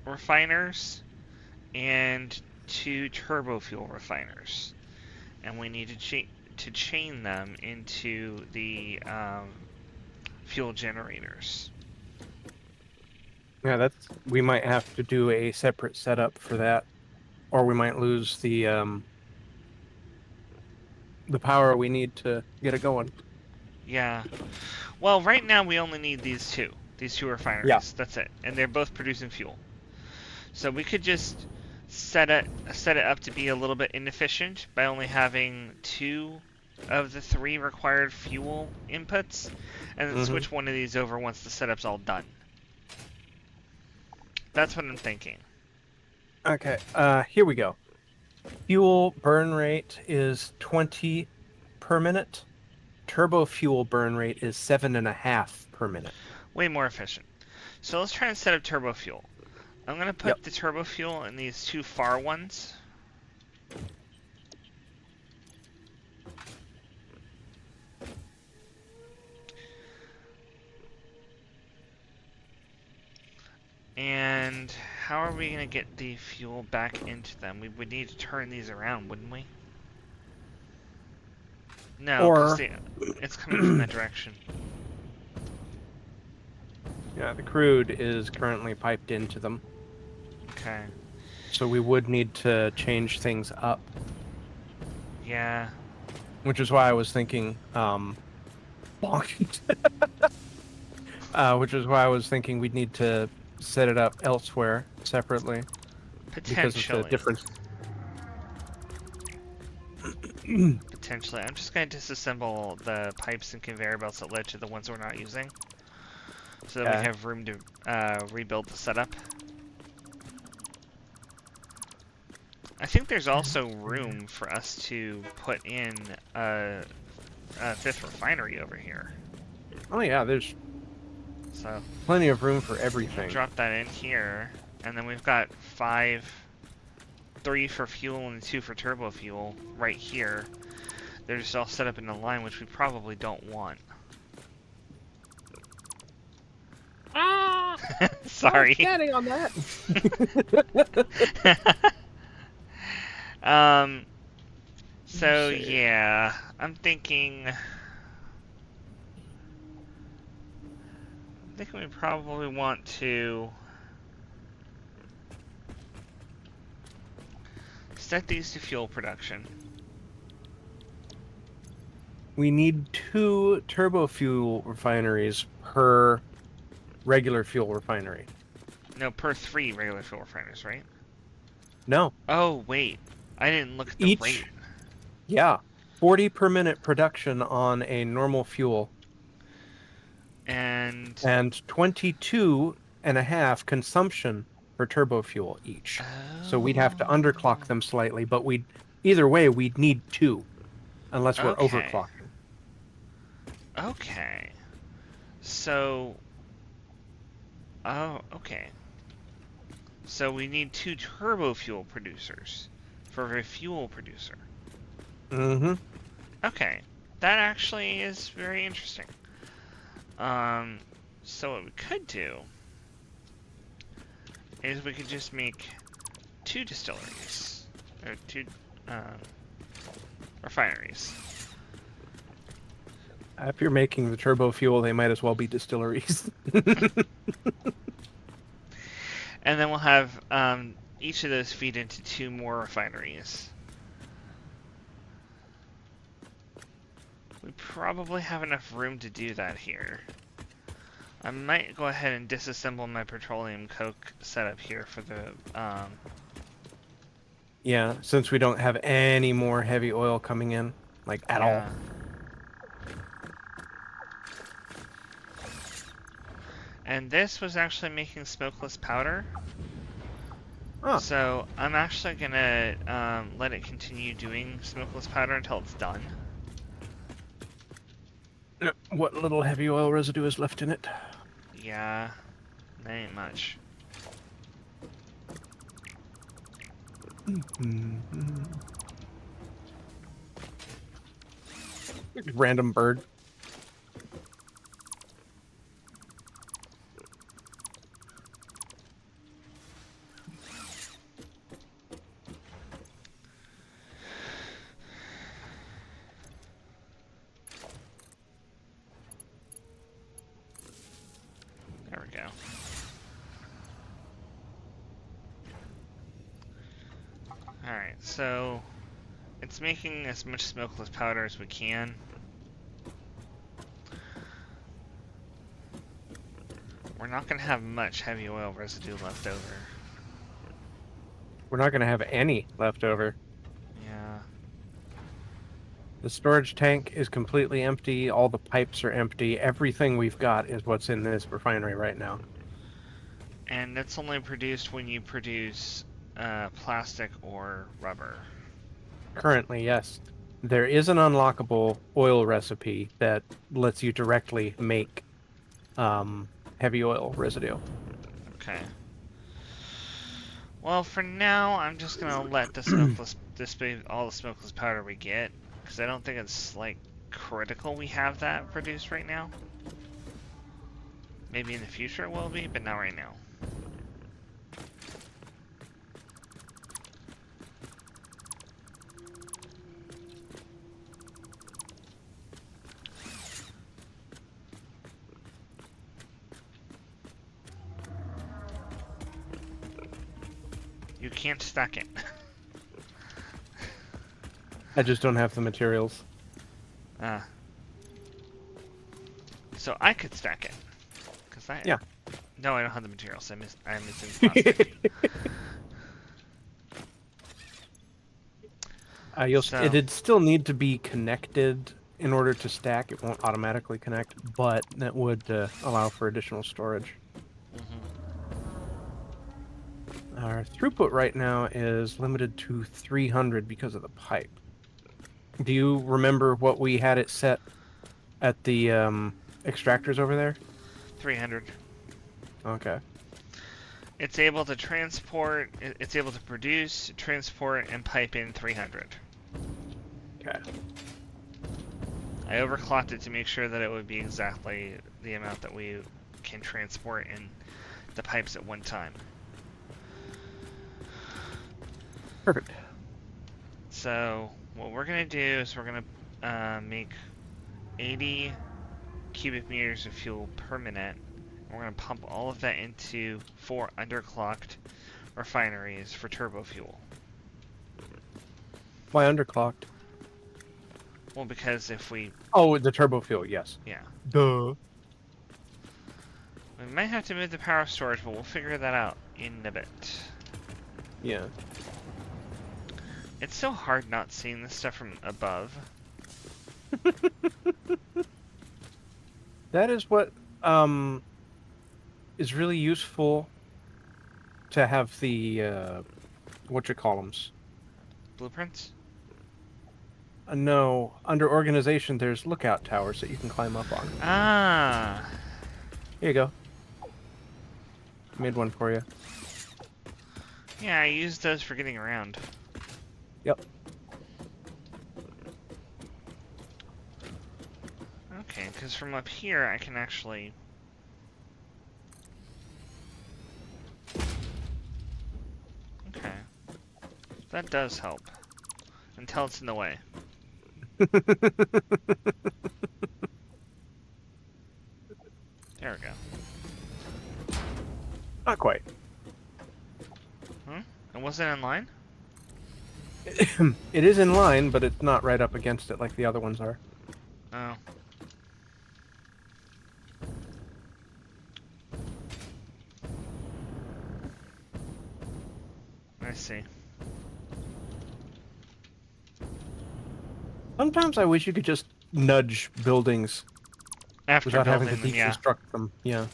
refiners and 2 turbo fuel refiners. And we need to chain them into the fuel generators. Yeah, we might have to do a separate setup for that, or we might lose the power we need to get it going. Yeah. Well, right now we only need these two refineries. Yeah. That's it, and they're both producing fuel. So we could just set it up to be a little bit inefficient by only having 2 of the 3 required fuel inputs, and then switch one of these over once the setup's all done. That's what I'm thinking. Okay, here we go. Fuel burn rate is 20 per minute. Turbo fuel burn rate is 7.5 per minute. Way more efficient. So let's try and set up turbo fuel. I'm going to put the turbo fuel in these 2 far ones. And how are we going to get the fuel back into them? We would need to turn these around, wouldn't we? No, because it's coming from that direction. Yeah, the crude is currently piped into them. Okay. So we would need to change things up. Yeah. Which is why I was thinking, which is why I was thinking we'd need to set it up elsewhere separately. Because of the Potentially. difference. Potentially. I'm just going to disassemble the pipes and conveyor belts that led to the ones we're not using, so that we have room to rebuild the setup. I think there's also room for us to put in a 5th refinery over here. Oh yeah, there's So plenty of room for everything. drop that in here, and then we've got 3 for fuel and 2 for turbo fuel right here. They're just all set up in a line, which we probably don't want. Sorry. Standing on that. So yeah, I'm thinking we probably want to set these to fuel production. We need 2 turbo fuel refineries per regular fuel refinery. No, per 3 regular fuel refineries, right? No. Oh, wait. I didn't look at the rate. Yeah. 40 per minute production on a normal fuel. And 22.5 consumption for turbo fuel each. So we'd have to underclock them slightly, but either way we'd need 2 unless we're overclocking. Okay. So, oh, okay. So we need 2 turbo fuel producers for a fuel producer. Mm-hmm. Okay, that actually is very interesting. So what we could do is we could just make 2 distilleries, or 2 um, refineries. If you're making the turbo fuel, they might as well be distilleries. And then we'll have each of those feed into 2 more refineries. We probably have enough room to do that here. I might go ahead and disassemble my petroleum coke setup here for the Yeah, since we don't have any more heavy oil coming in, like at all. yeah. And this was actually making smokeless powder. Oh, So I'm actually gonna let it continue doing smokeless powder until it's done. what little heavy oil residue is left in it? Yeah, that ain't much. Random bird. There we go. Alright, so it's making as much smokeless powder as we can. We're not gonna have much heavy oil residue left over. We're not going to have any left over. Yeah. The storage tank is completely empty. All the pipes are empty. Everything we've got is what's in this refinery right now. And that's only produced when you produce plastic or rubber. Currently, yes. There is an unlockable oil recipe that lets you directly make heavy oil residue. Okay. Well, for now, I'm just gonna let the smokeless, this be all the smokeless powder we get, because I don't think it's like critical we have that produced right now. Maybe in the future it will be, but not right now. You can't stack it. I just don't have the materials. So I could stack it. Cause I Yeah. No, I don't have the materials. I'm missing plastic. So- It'd still need to be connected in order to stack. It won't automatically connect, but that would allow for additional storage. Our throughput right now is limited to 300 because of the pipe. Do you remember what we had it set at the extractors over there? 300. Okay. It's able to transport. It's able to produce, transport, and pipe in 300. Okay. I overclocked it to make sure that it would be exactly the amount that we can transport in the pipes at one time. Perfect. So what we're gonna do is we're gonna make 80 cubic meters of fuel per minute. We're gonna pump all of that into 4 underclocked refineries for turbo fuel. Why underclocked? Well, because if we, Oh, the turbo fuel, yes. yeah, Duh. we might have to move the power storage, but we'll figure that out in a bit. Yeah. It's so hard not seeing this stuff from above. That is what is really useful to have the whatchamacallums. Blueprints? No, under organization there's lookout towers that you can climb up on. Ah, Here you go. Made one for you. Yeah, I use those for getting around. Yep. Okay, because from up here I can actually... Okay. That does help. Until it's in the way. There we go. Not quite. Huh? It wasn't in line? It is in line, but it's not right up against it like the other ones are. Oh. I see. Sometimes I wish you could just nudge buildings After without having to building them, yeah. deconstruct them. Yeah.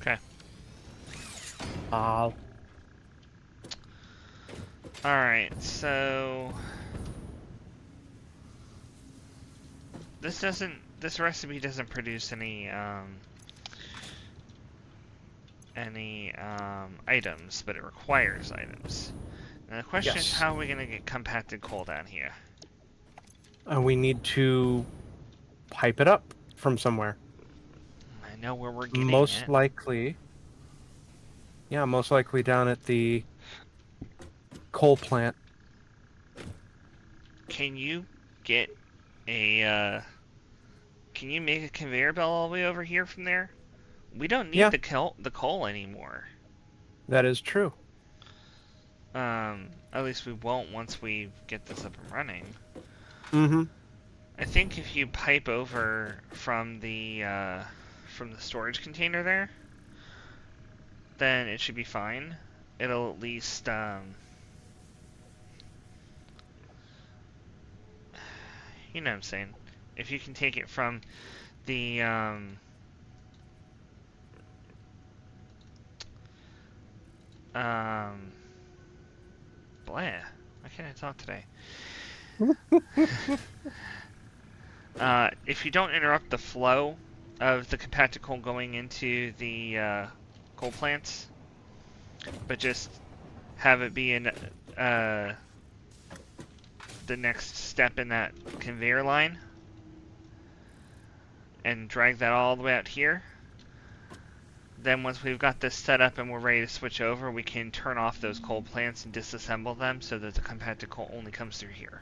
Okay. Ah. Alright, so... This recipe doesn't produce any items, but it requires items. Now the question is, Yes. how are we going to get compacted coal down here? We need to pipe it up from somewhere. I know where we're getting Most it. likely. Yeah, most likely down at the coal plant. Can you get a, can you make a conveyor belt all the way over here from there? We don't need Yeah. the coal anymore. That is true. At least we won't once we get this up and running. Mm-hmm. I think if you pipe over from the storage container there, then it should be fine. It'll at least, you know what I'm saying. If you can take it from the, blah. Why can't I talk today? If you don't interrupt the flow of the compacted coal going into the coal plants, but just have it be in the next step in that conveyor line, and drag that all the way out here, then once we've got this set up and we're ready to switch over, we can turn off those coal plants and disassemble them so that the compacted coal only comes through here.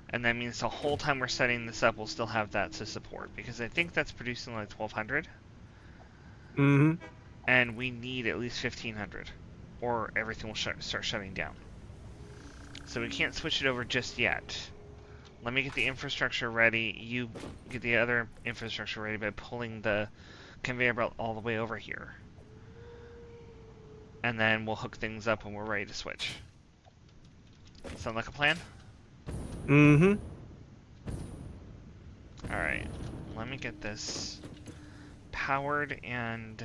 And that means the whole time we're setting this up, we'll still have that to support, because I think that's producing like 1,200. Mm-hmm. And we need at least 1,500, or everything will start shutting down. So we can't switch it over just yet. Let me get the infrastructure ready. You get the other infrastructure ready by pulling the conveyor belt all the way over here. And then we'll hook things up when we're ready to switch. Sound like a plan? Mm-hmm. Alright, let me get this powered and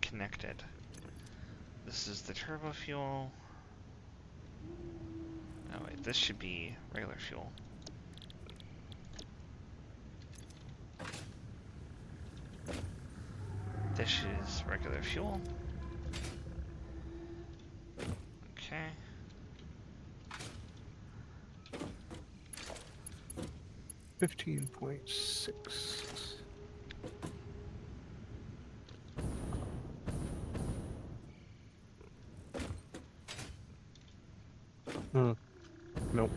connected. This is the turbo fuel. Oh wait, this should be regular fuel. This is regular fuel. Okay. $15.6. Nope.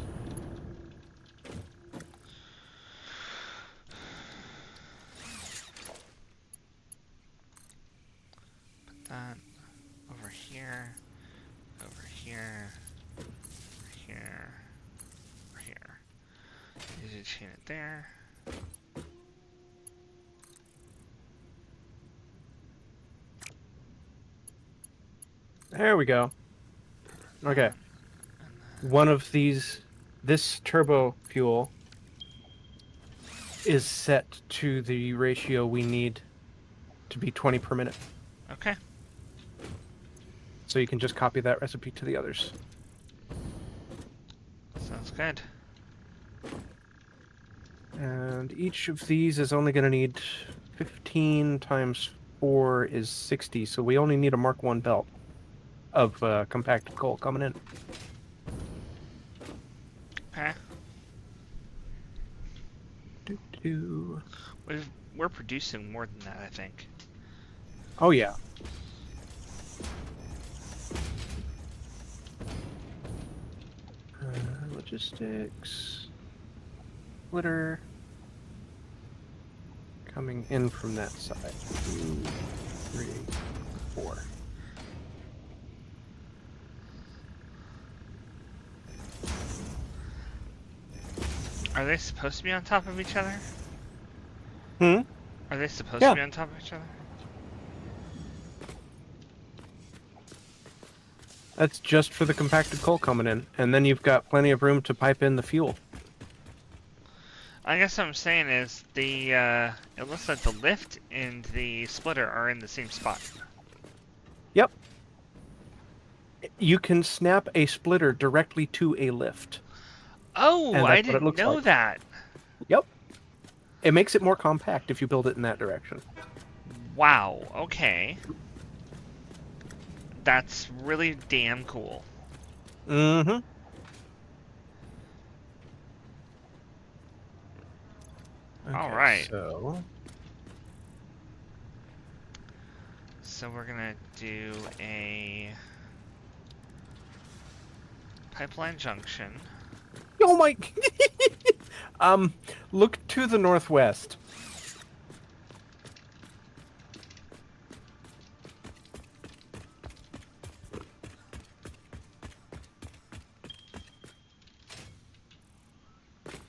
Put that over here, over here, over here, over here. Easy to chain it there. There we go. Okay. One of these, this turbo fuel is set to the ratio we need to be 20 per minute. Okay. So you can just copy that recipe to the others. Sounds good. And each of these is only going to need 15 times 4 is 60, so we only need a Mark 1 belt of compacted coal coming in. Okay. Doo-doo. We're producing more than that, I think. Oh, yeah. Logistics. Splitter. Coming in from that side. 2, 3, 4. Are they supposed to be on top of each other? Hmm? Are they supposed Yeah. to be on top of each other? That's just for the compacted coal coming in. And then you've got plenty of room to pipe in the fuel. I guess what I'm saying is the it looks like the lift and the splitter are in the same spot. Yep. You can snap a splitter directly to a lift. Oh, And I that's what it didn't looks know like. that. Yep. It makes it more compact if you build it in that direction. Wow. Okay. That's really damn cool. Mm-hmm. Okay, All right. So we're gonna do a pipeline junction. Oh my! Look to the northwest.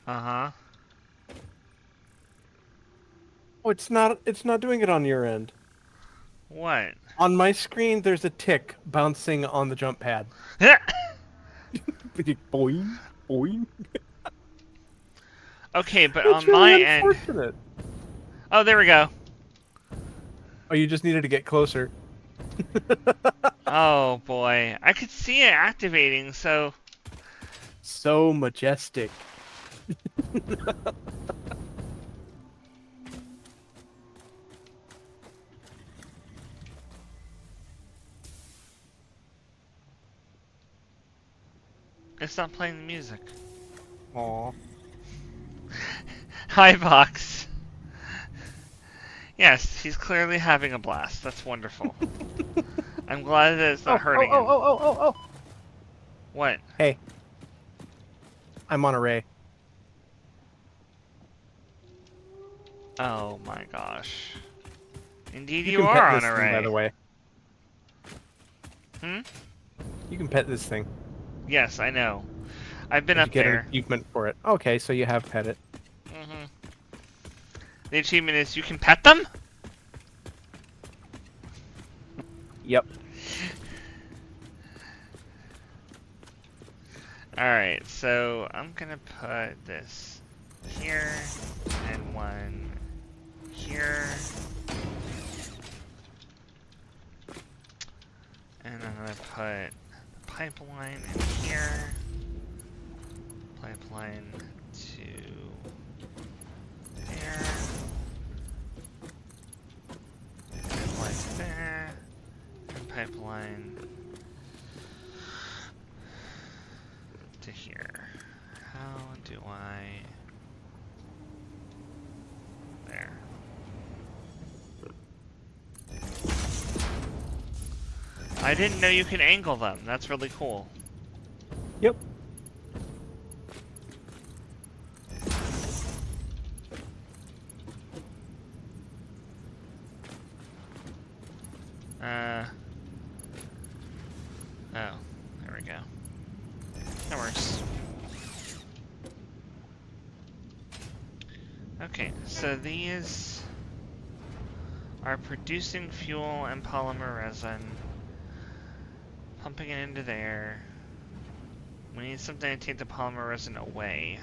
Uh-huh. Oh, it's not doing it on your end. What? On my screen, there's a tick bouncing on the jump pad. Boing, boing. Okay, but That's on my really end... unfortunate. Oh, there we go. Oh, you just needed to get closer. Oh, boy. I could see it activating, so... So majestic. It's not playing the music. Aw. Hi, Vox. Yes, he's clearly having a blast. That's wonderful. I'm glad that it's not hurting him. Oh. What? Hey. I'm on array. Oh my gosh. Indeed You you can are pet on this thing, by array. the way. Hmm? You can pet this thing. Yes, I know. I've been And up you get there. an achievement for it. Okay, so you have pet it. Mm-hmm. The achievement is you can pet them? Yep. Alright, so I'm gonna put this here and one here. And I'm gonna put the pipeline in here. Pipeline to there. Pipeline to there. And pipeline to here. How do I... There. I didn't know you could angle them. That's really cool. Yep. Oh, there we go. That works. Okay, so these are producing fuel and polymer resin, pumping it into there. We need something to take the polymer resin away.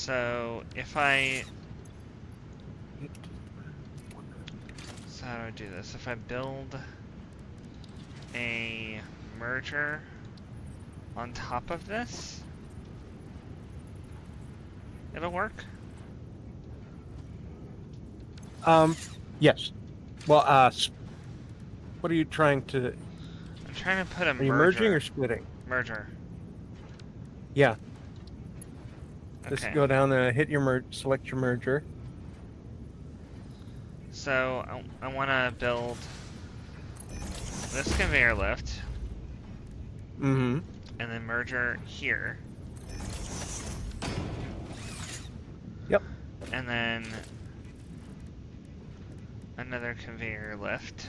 So if I... So how do I do this? If I build a merger on top of this, it'll work? Yes. Well, what are you trying to? I'm trying to put a Are you merging merger. or splitting? Merger. Yeah. Just Okay. go down and hit your select your merger. So I want to build this conveyor lift Mm-hmm. and then merger here. Yep. And then another conveyor lift.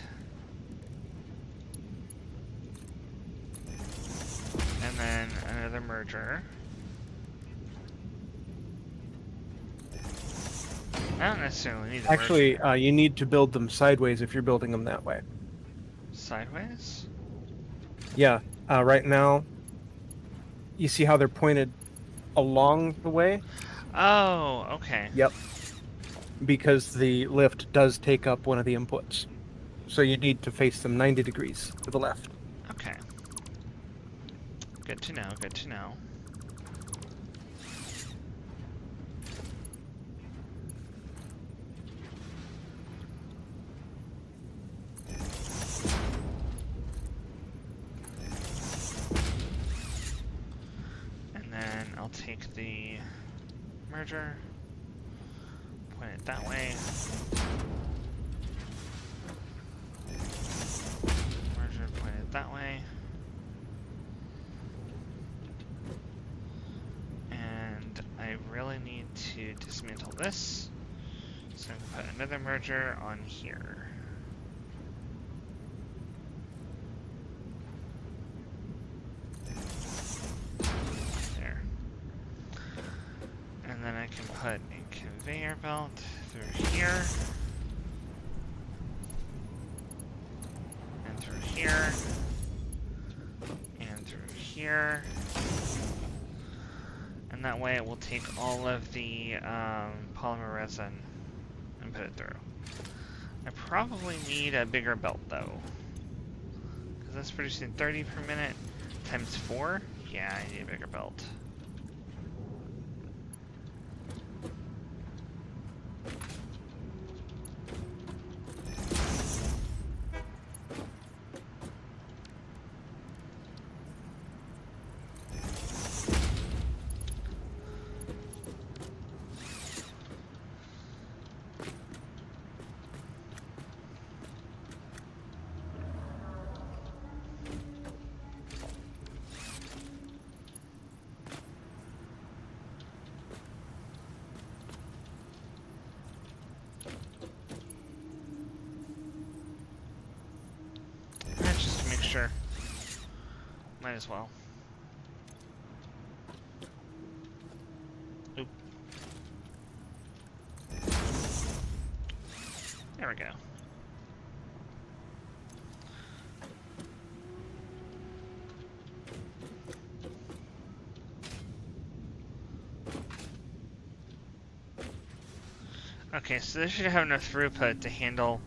And then another merger. I don't necessarily need the Actually, merger. you need to build them sideways if you're building them that way. Sideways? Yeah. Right now, you see how they're pointed along the way? Oh, okay. Yep. Because the lift does take up one of the inputs. So you need to face them 90 degrees to the left. Okay. Good to know, good to know. And then I'll take the merger, point it that way. Merger, point it that way. And I really need to dismantle this. So I'm going to put another merger on here. There. And then I can put a conveyor belt through here. And through here. And through here. And that way it will take all of the polymer resin and put it through. I probably need a bigger belt though. Because that's producing 30 per minute times 4. Yeah, I need a bigger belt. Just to make sure. Might as well. Oop. There we go. Okay, so this should have enough throughput to handle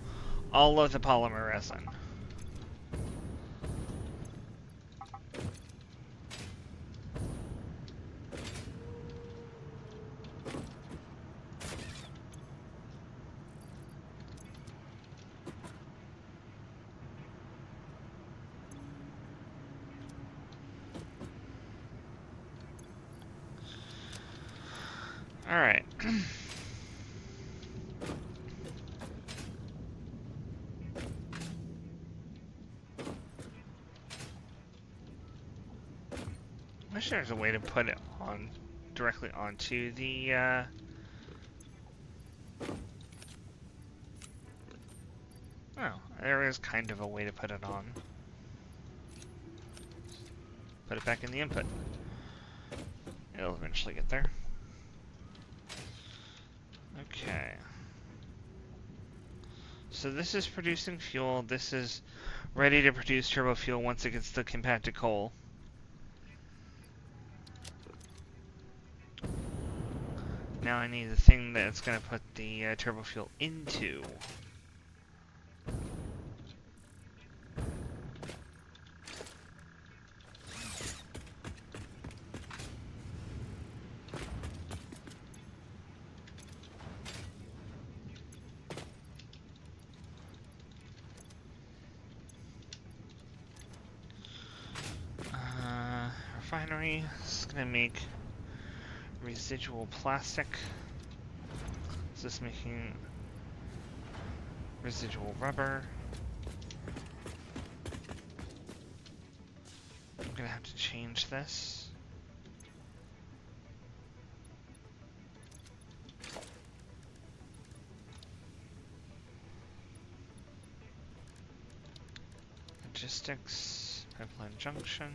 all of the polymer resin. Alright. Wish there was a way to put it on directly onto the Oh, there is kind of a way to put it on. Put it back in the input. It'll eventually get there. Okay. So this is producing fuel. This is ready to produce turbo fuel once it gets the compacted coal. Now I need the thing that's going to put the turbo fuel into. Refinery is going to make residual plastic. Is this making residual rubber? I'm gonna have to change this. Logistics, pipeline junction.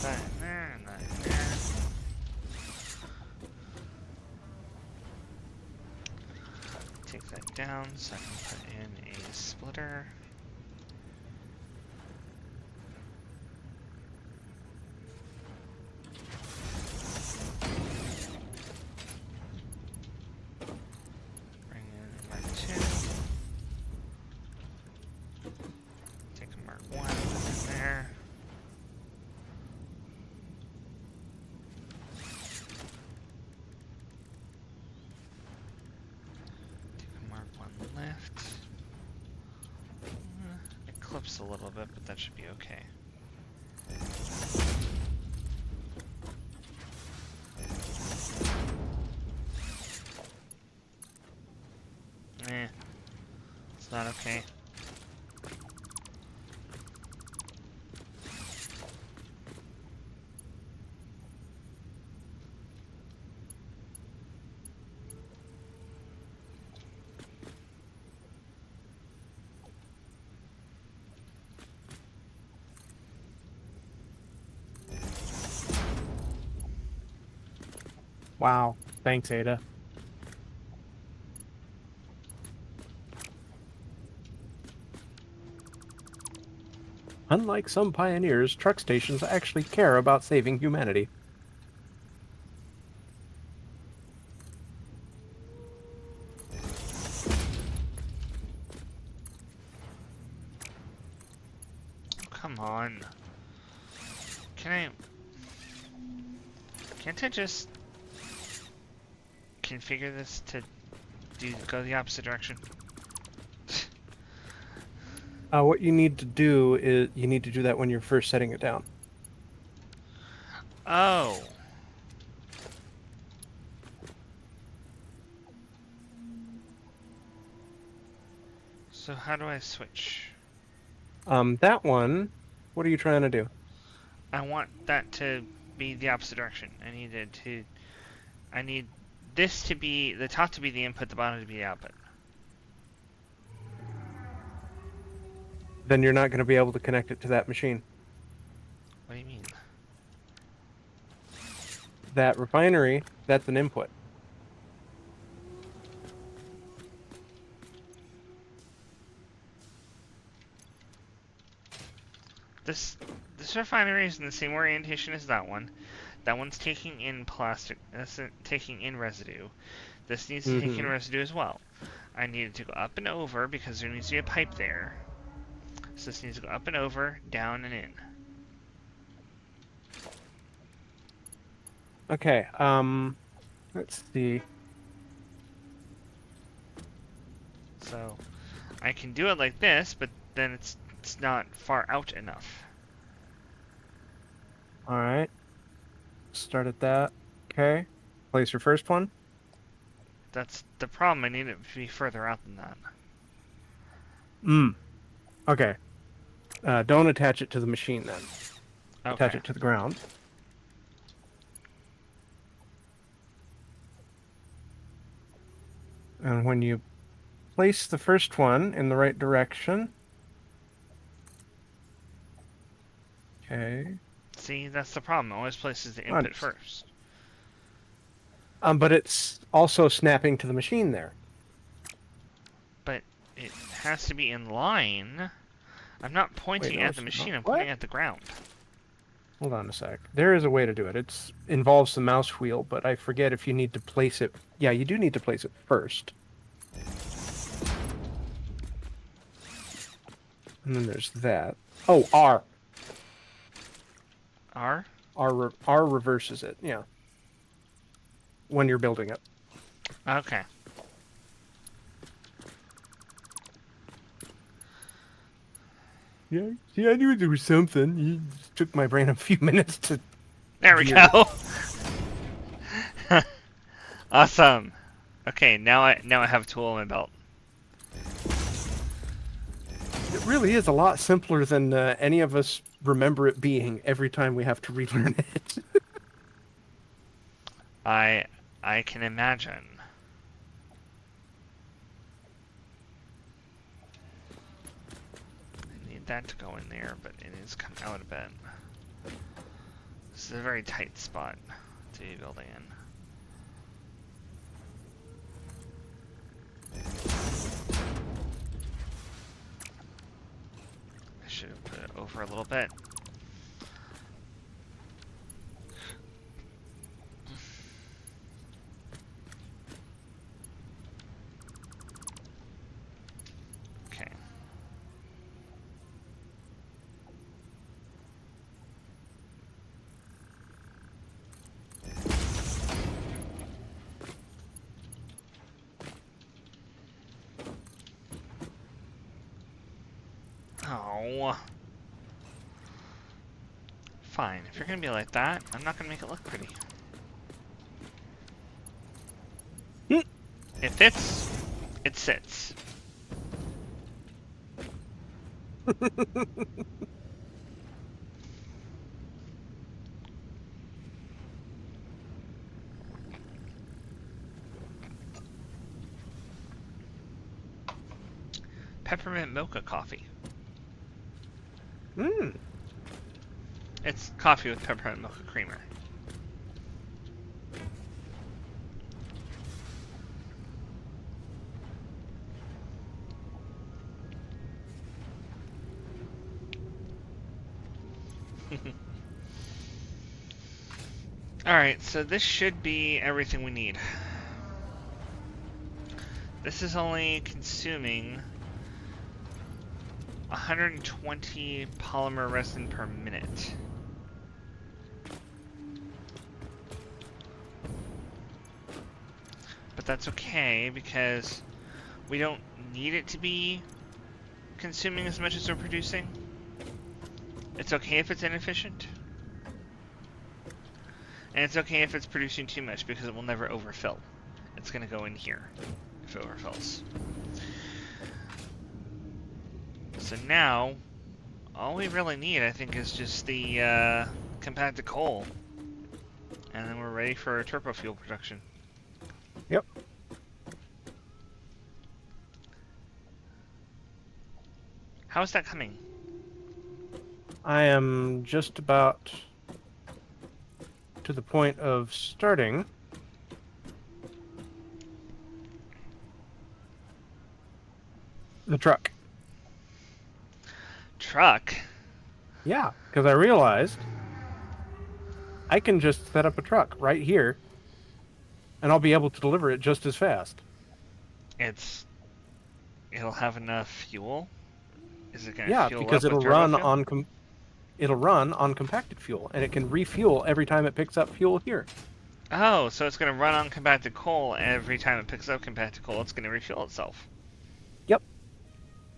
That in there and that in there. Take that down so I can put in a splitter. Bring in Mark 2. Take a Mark 1 in there. Take a Mark 1 left. It clips a little bit, but that should be okay. It's not okay. Wow. Thanks, Ada. Unlike some pioneers, truck stations actually care about saving humanity. Come on. Can't I just configure this to go the opposite direction? What you need to do is you need to do that when you're first setting it down. Oh. So how do I switch? That one, what are you trying to do? I want that to be the opposite direction. I need this to be, the top to be the input, the bottom to be the output. Then you're not going to be able to connect it to that machine. What do you mean? That refinery, that's an input. This refinery is in the same orientation as that one. That one's taking in plastic. That's taking in residue. This needs to take in residue as well. I need it to go up and over because there needs to be a pipe there. So this needs to go up and over, down and in. Okay, let's see. So I can do it like this, but then it's not far out enough. Alright. Start at that. Okay. Place your first one. That's the problem. I need it to be further out than that. Okay. Don't attach it to the machine then. Okay. Attach it to the ground. And when you place the first one in the right direction. Okay. See, that's the problem. It always places the input first. But it's also snapping to the machine there. But it has to be in line. I'm not pointing no, at the it's machine, not. I'm What? pointing at the ground. Hold on a sec. There is a way to do it. It involves the mouse wheel, but I forget if you need to place it. Yeah, you do need to place it first. And then there's that. Oh, R. R? R reverses it, yeah. When you're building it. Okay. Yeah, see, I knew there was something. It took my brain a few minutes to... There we veer. go! Awesome! Okay, now I have a tool in my belt. It really is a lot simpler than any of us remember it being every time we have to relearn it. I can imagine. I need that to go in there, but it is coming out a bit. This is a very tight spot to be building in. I should have put it over a little bit. Okay. Oh. Fine. If you're gonna be like that, I'm not gonna make it look pretty. It fits. It sits. Peppermint mocha coffee. Mmm. It's coffee with peppermint mocha creamer. Alright, so this should be everything we need. This is only consuming 120 polymer resin per minute. But that's okay because we don't need it to be consuming as much as we're producing. It's okay if it's inefficient. And it's okay if it's producing too much because it will never overfill. It's going to go in here if it overfills. So now, all we really need, I think, is just the compacted coal. And then we're ready for turbo fuel production. Yep. How's that coming? I am just about to the point of starting the truck. Truck? Yeah, because I realized I can just set up a truck right here and I'll be able to deliver it just as fast. It'll have enough fuel? Is it going to Yeah, fuel because up it'll with turbo run fuel? on it'll run on compacted fuel and it can refuel every time it picks up fuel here. Oh, so it's going to run on compacted coal every time it picks up compacted coal. It's going to refuel itself. Yep.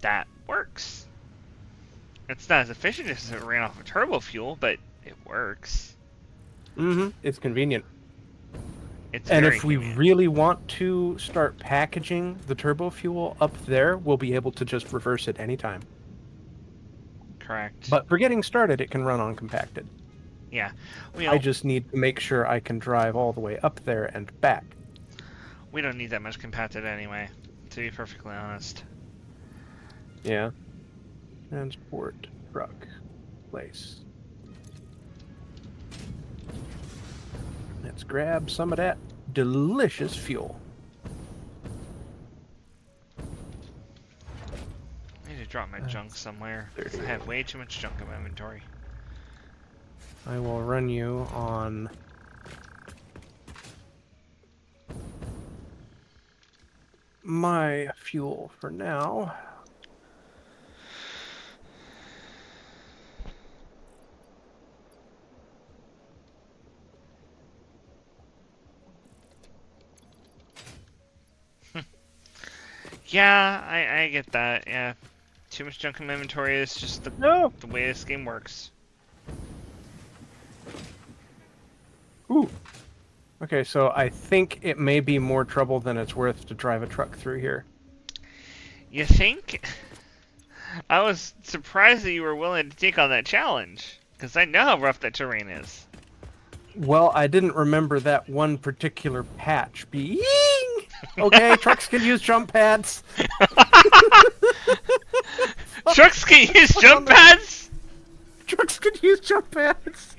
That works. It's not as efficient as if it ran off of turbo fuel, but it works. Mm-hmm. It's convenient. It's And very if we convenient. really want to start packaging the turbo fuel up there, we'll be able to just reverse it anytime. Correct. But for getting started, it can run on compacted. Yeah. I just need to make sure I can drive all the way up there and back. We don't need that much compacted anyway, to be perfectly honest. Yeah. Transport truck place. Let's grab some of that delicious fuel. I need to drop my junk somewhere. 'Cause I have way too much junk in my inventory. I will run you on my fuel for now. Yeah, I get that. Yeah, too much junk in my inventory is just No. the way this game works. Ooh. Okay, so I think it may be more trouble than it's worth to drive a truck through here. You think? I was surprised that you were willing to take on that challenge, because I know how rough that terrain is. Well, I didn't remember that one particular patch being. Okay, trucks can use jump pads. Trucks can use jump pads? Trucks can use jump pads.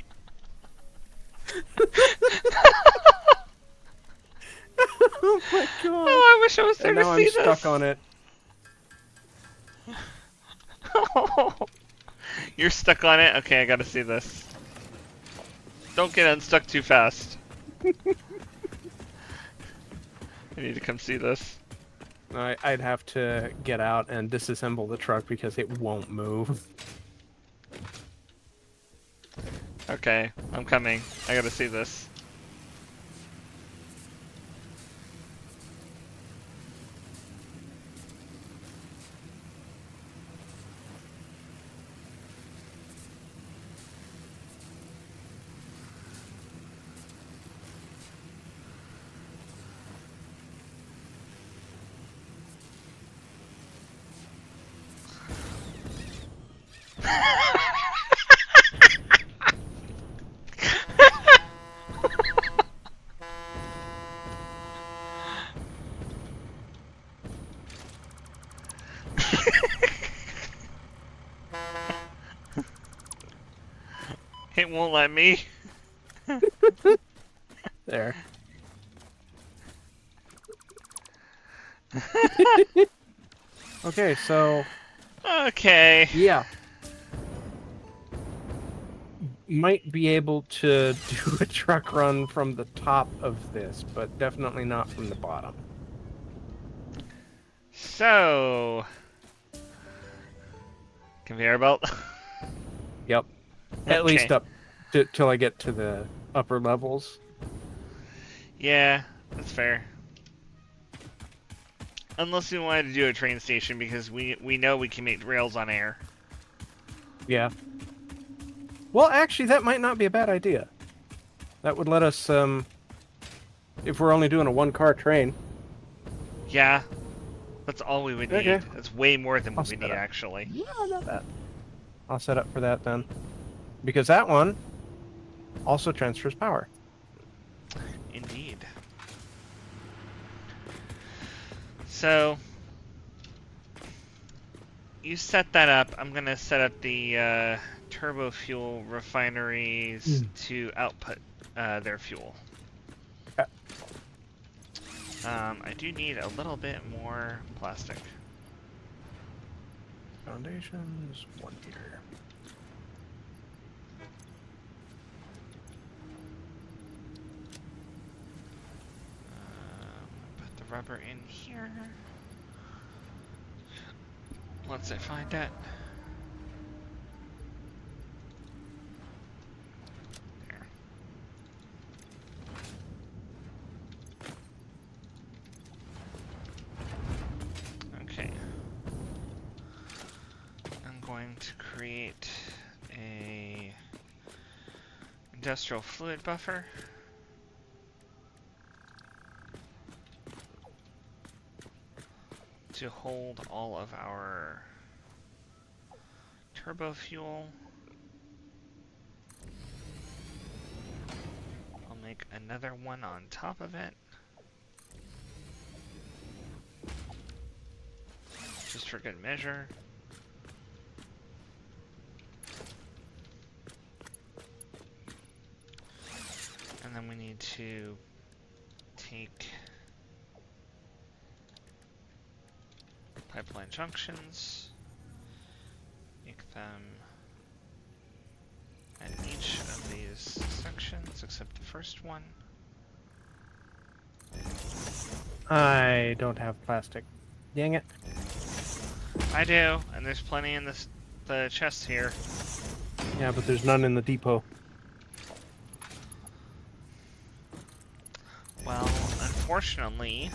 Oh my god. Oh, I wish I was there And to now see I'm this. stuck on it. You're stuck on it? Okay, I gotta see this. Don't get unstuck too fast. I need to come see this. I'd have to get out and disassemble the truck because it won't move. Okay, I'm coming. I gotta see this. It won't let me. There. Okay, so Okay. yeah. Might be able to do a truck run from the top of this, but definitely not from the bottom. So, conveyor belt. Yep. At Okay. least up till I get to the upper levels. Yeah, that's fair. Unless we wanted to do a train station, because we know we can make rails on air. Yeah. Well, actually, that might not be a bad idea. That would let us, if we're only doing a one-car train. Yeah, that's all we would need. Okay. That's way more than I'll we would set need, up. actually. Yeah, not bad. I'll set up for that then. Because that one also transfers power. Indeed. So, you set that up. I'm gonna set up the turbo fuel refineries to output their fuel. Okay. I do need a little bit more plastic. Foundations, 1 meter. Put the rubber in here. Once I find that. There. Okay. I'm going to create a industrial fluid buffer. To hold all of our turbo fuel. I'll make another one on top of it. Just for good measure. And then we need to take pipeline junctions, make them at each of these sections except the first one. I don't have plastic. Dang it. I do, and there's plenty in the chest here. Yeah, but there's none in the depot. Well, unfortunately,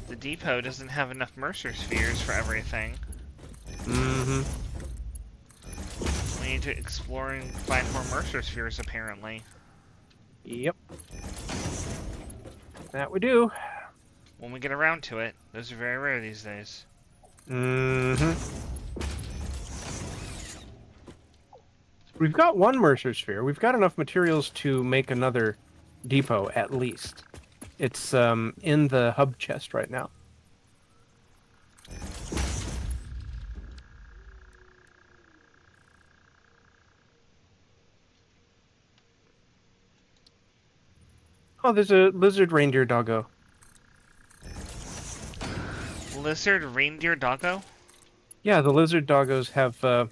the depot doesn't have enough Mercer spheres for everything. Mm-hmm. We need to explore and find more Mercer spheres, apparently. Yep. That we do. When we get around to it. Those are very rare these days. Mm-hmm. We've got one Mercer sphere. We've got enough materials to make another depot, at least. It's in the hub chest right now. Oh, there's a lizard reindeer doggo. Lizard reindeer doggo? Yeah, the lizard doggos have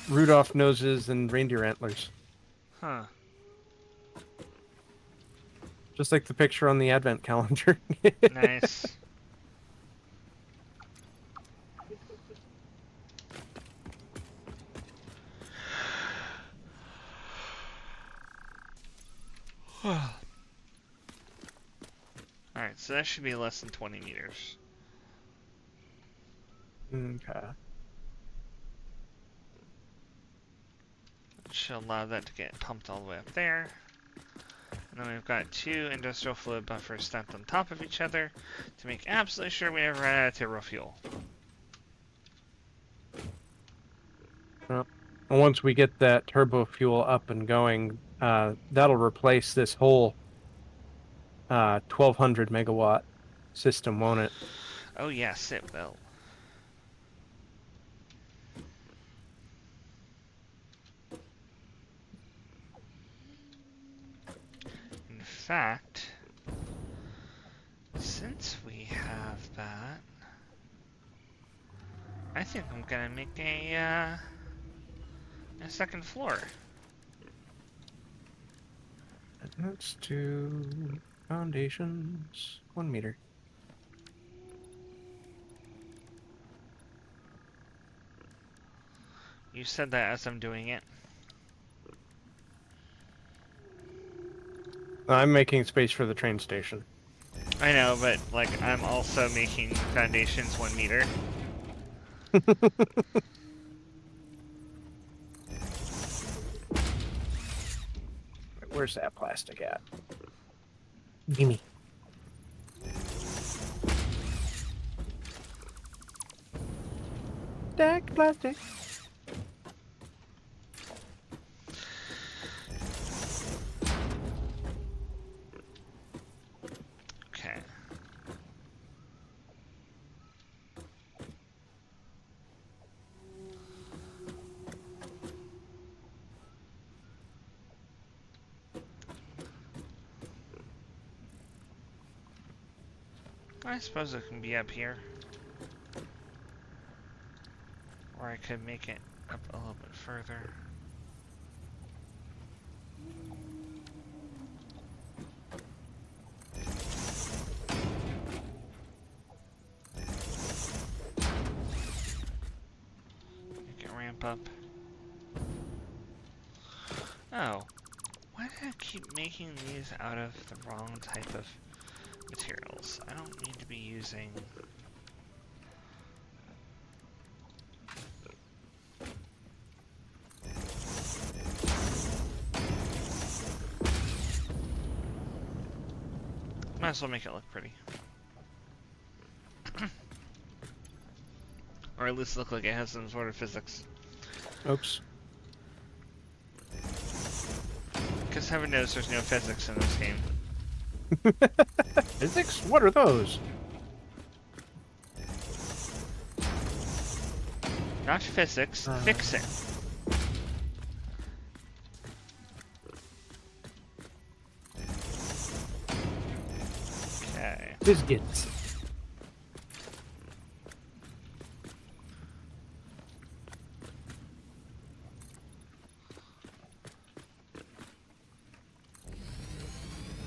Rudolph noses and reindeer antlers. Huh. Just like the picture on the advent calendar. Nice. Alright, so that should be less than 20 meters. Okay. Should allow that to get pumped all the way up there. And then we've got 2 industrial fluid buffers stacked on top of each other to make absolutely sure we never run out of turbo fuel. Well, once we get that turbo fuel up and going, that'll replace this whole 1200 megawatt system, won't it? Oh yes, it will. In fact, since we have that, I think I'm gonna make a second floor. Let's do foundations 1 meter. You said that as I'm doing it. I'm making space for the train station. I know, but like I'm also making foundations 1 meter. Where's that plastic at? Gimme. Stack plastic. Okay. I suppose it can be up here. Or I could make it up a little bit further. Make it ramp up. Oh. Why did I keep making these out of the wrong type of materials? I don't need to be using... Might as well make it look pretty. Or at least look like it has some sort of physics. Oops. Because heaven knows there's no physics in this game. Physics? What are those? Not physics, FicSit. Biscuits.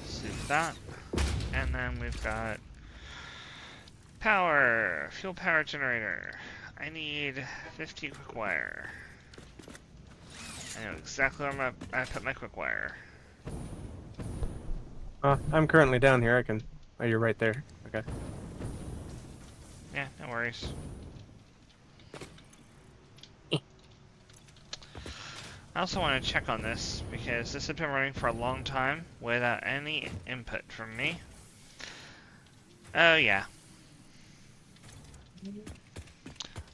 Suit that. And then we've got power, fuel power generator. I need 50 quick wire. I know exactly where I put my quick wire. I'm currently down here. I can. Oh, you're right there. Okay. Yeah, no worries. I also want to check on this because this has been running for a long time without any input from me. Oh yeah.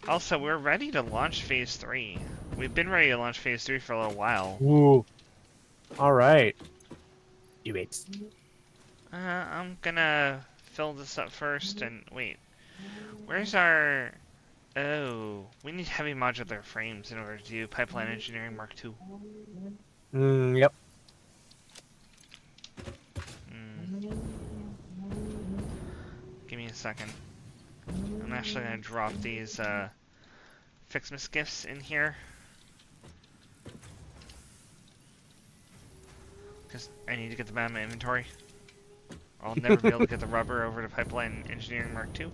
Also, we're ready to launch Phase 3. We've been ready to launch Phase 3 for a little while. Ooh. All right. You wait. I'm gonna fill this up first and wait. Where's our... Oh, we need heavy modular frames in order to do Pipeline Engineering Mark II. Yep. Give me a second. I'm actually gonna drop these Fixmas gifts in here. Because I need to get them out of my inventory. I'll never be able to get the rubber over to Pipeline Engineering Mark II.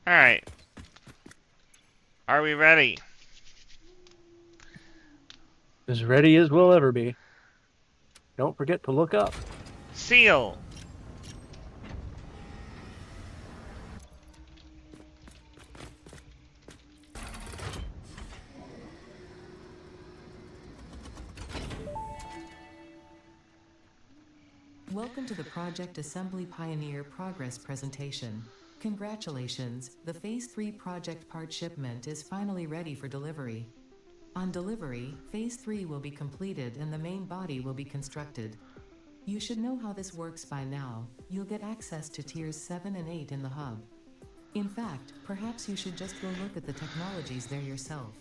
Alright. Are we ready? As ready as we'll ever be. Don't forget to look up. Seal! Welcome to the Project Assembly Pioneer Progress presentation. Congratulations, the Phase 3 project part shipment is finally ready for delivery. On delivery, Phase 3 will be completed and the main body will be constructed. You should know how this works by now. You'll get access to Tiers 7 and 8 in the hub. In fact, perhaps you should just go look at the technologies there yourself.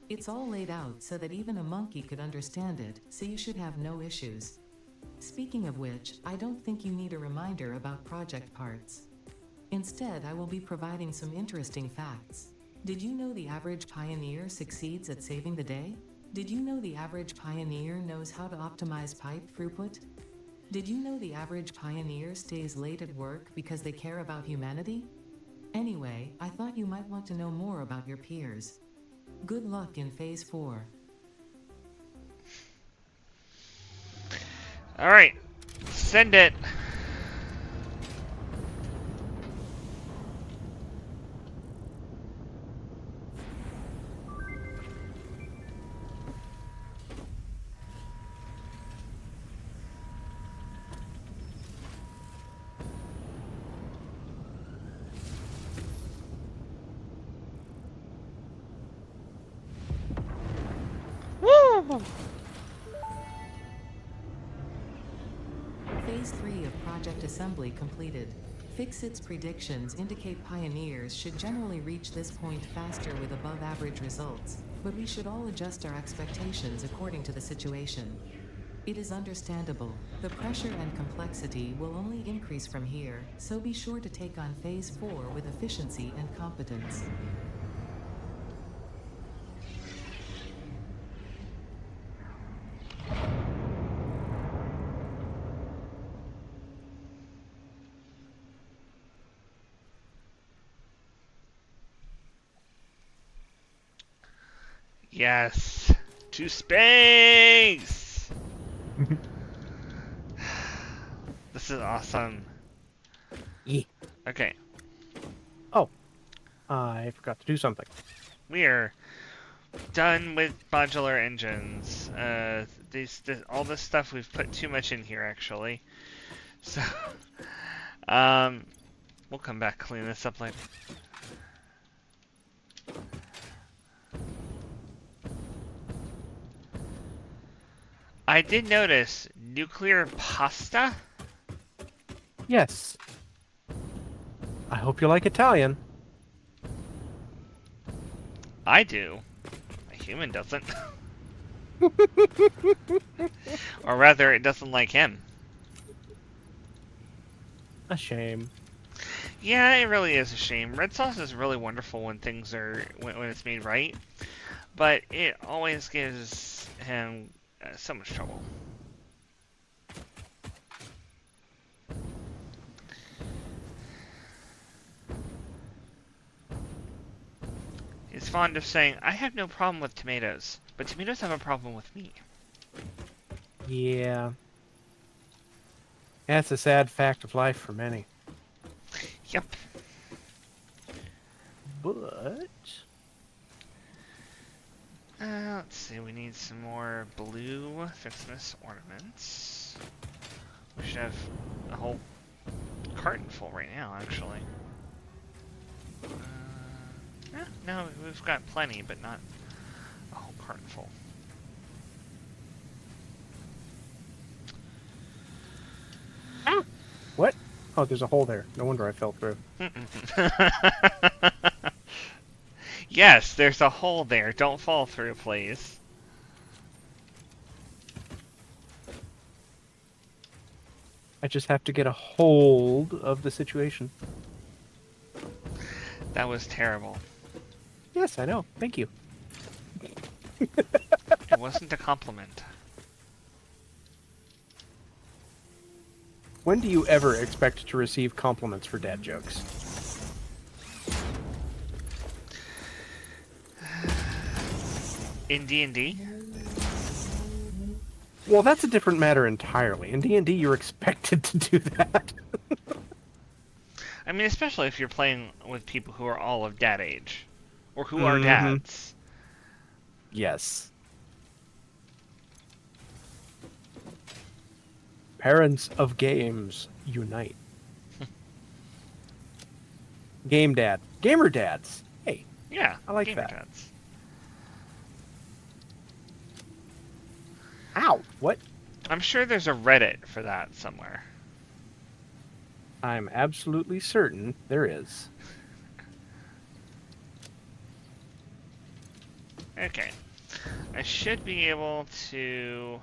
It's all laid out so that even a monkey could understand it, so you should have no issues. Speaking of which, I don't think you need a reminder about project parts. Instead, I will be providing some interesting facts. Did you know the average pioneer succeeds at saving the day? Did you know the average pioneer knows how to optimize pipe throughput? Did you know the average pioneer stays late at work because they care about humanity? Anyway, I thought you might want to know more about your peers. Good luck in Phase 4. Alright. Send it! Woo! Phase 3 of Project Assembly completed. FicSit's predictions indicate pioneers should generally reach this point faster with above-average results, but we should all adjust our expectations according to the situation. It is understandable. The pressure and complexity will only increase from here, so be sure to take on Phase 4 with efficiency and competence. Yes! To space! This is awesome. Yeah. Okay, Oh, I forgot to do something. we are done with modular engines. All this stuff we've put too much in here actually. So, we'll come back clean this up later. I did notice nuclear pasta. Yes. I hope you like Italian. I do. human doesn't. Or rather, it doesn't like him. A shame. Yeah, it really is a shame. Red sauce is really wonderful when things are when it's made right, but it always gives him so much trouble. He's fond of saying, "I have no problem with tomatoes, but tomatoes have a problem with me." Yeah. That's a sad fact of life for many. Yep. But Let's see, we need some more blue Fixmas ornaments. We should have a whole carton full right now, actually. No, we've got plenty, but not a whole carton full. what? Oh, there's a hole there. No wonder I fell through. Yes, there's a hole there. Don't fall through, please. I just have to get a hold of the situation. That was terrible. Yes, I know. Thank you. It wasn't a compliment. When do you ever expect to receive compliments for dad jokes? In D&D? Well, that's a different matter entirely. In D&D, you're expected to do that. I mean, especially if you're playing with people who are all of dad age. Or who are dads. Yes. Parents of games, unite. Game dad. Gamer dads. Hey, Yeah, I like gamer that. dads. Ow! What? I'm sure there's a Reddit for that somewhere. I'm absolutely certain there is. Okay. I should be able to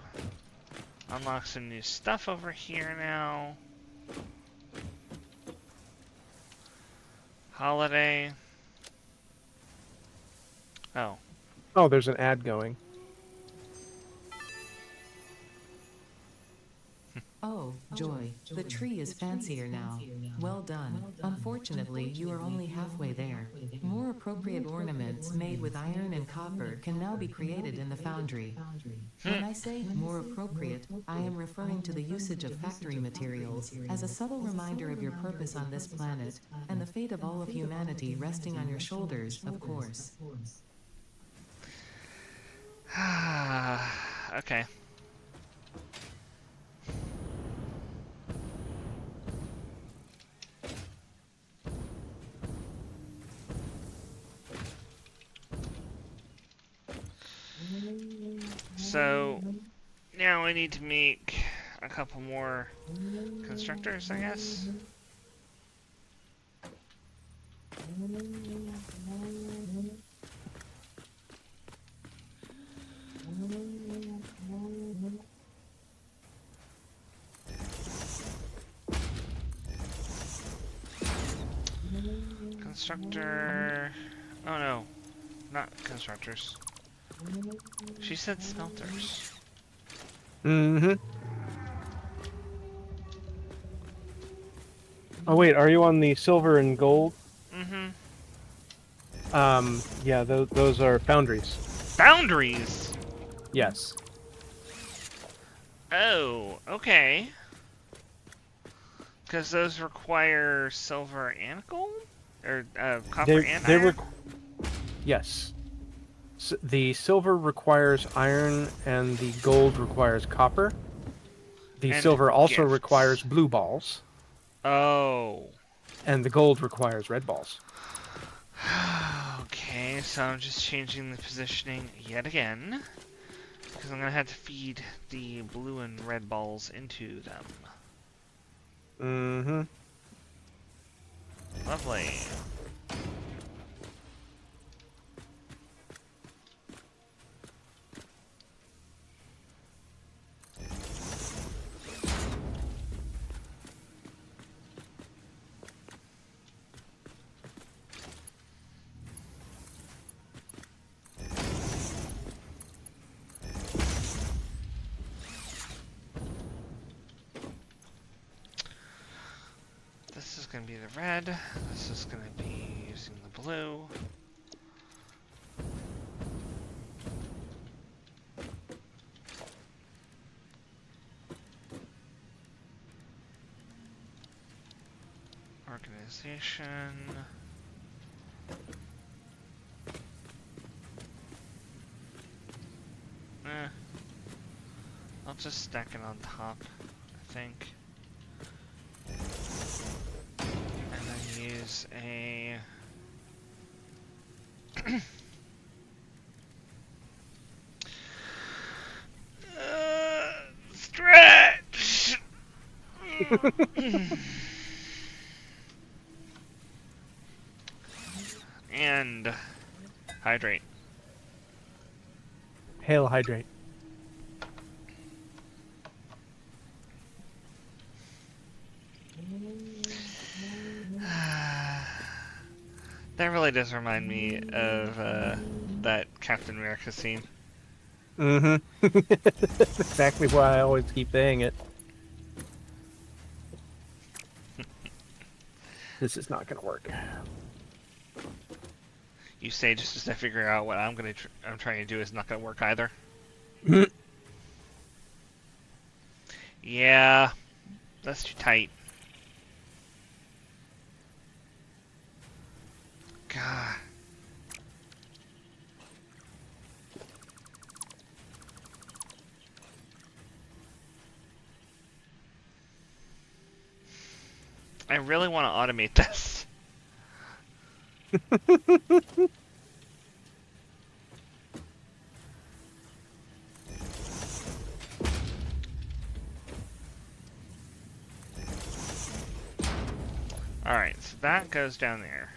unlock some new stuff over here now. Holiday. Oh. Oh, there's an ad going. Oh, joy, the tree is fancier now. Well done. Unfortunately, you are only halfway there. More appropriate ornaments made with iron and copper can now be created in the foundry. When I say more appropriate, I am referring to the usage of factory materials as a subtle reminder of your purpose on this planet, and the fate of all of humanity resting on your shoulders, of course. Okay. So, now I need to make a couple more constructors, I guess. Constructor... Oh no, not constructors. She said smelters. Mm-hmm. Oh, wait, are you on the silver and gold? Mm-hmm. Yeah, those are foundries. Boundaries! Yes. Oh, okay. Because those require silver and gold? Or copper and iron? Yes. The silver requires iron and the gold requires copper. The And silver also gifts. requires blue balls. Oh. And the gold requires red balls. Okay, so I'm just changing the positioning yet again. Because I'm going to have to feed the blue and red balls into them. Mm-hmm. Lovely. going to be the red. This is going to be using the blue. Organization. I'll just stack it on top, I think. And then use a... stretch! And hydrate. Hail hydrate. That really does remind me of that Captain America scene. Mm-hmm. That's exactly why I always keep saying it. This is not gonna work. You say just as I figure out what I'm trying to do is not gonna work either. Yeah, that's too tight. God. I really want to automate this. Alright, so that goes down there.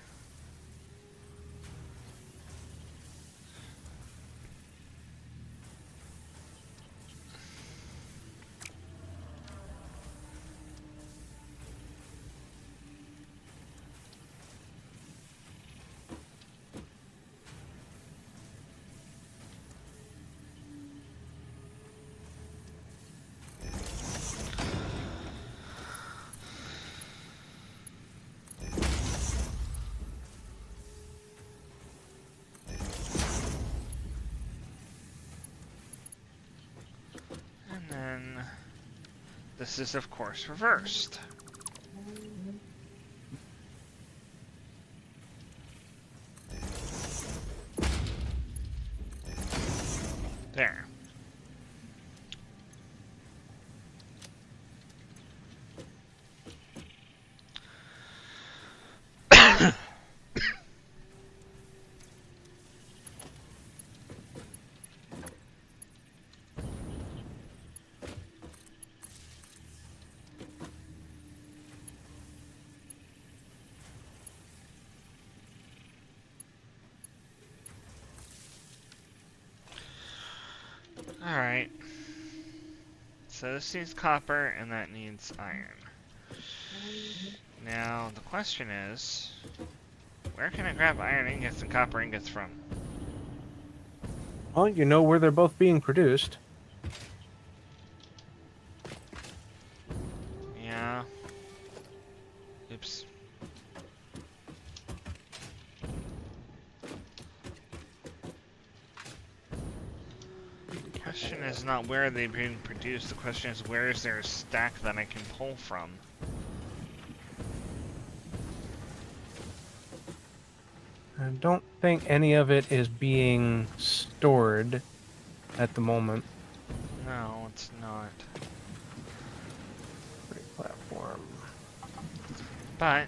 And then this is, of course, reversed. There. Alright. So this needs copper, and that needs iron. Now, the question is, where can I grab iron ingots and copper ingots from? Well, you know where they're both being produced. Yeah. Oops. The question is not where are they being produced, the question is where is there a stack that I can pull from? I don't think any of it is being stored at the moment. No, it's not. Great platform. But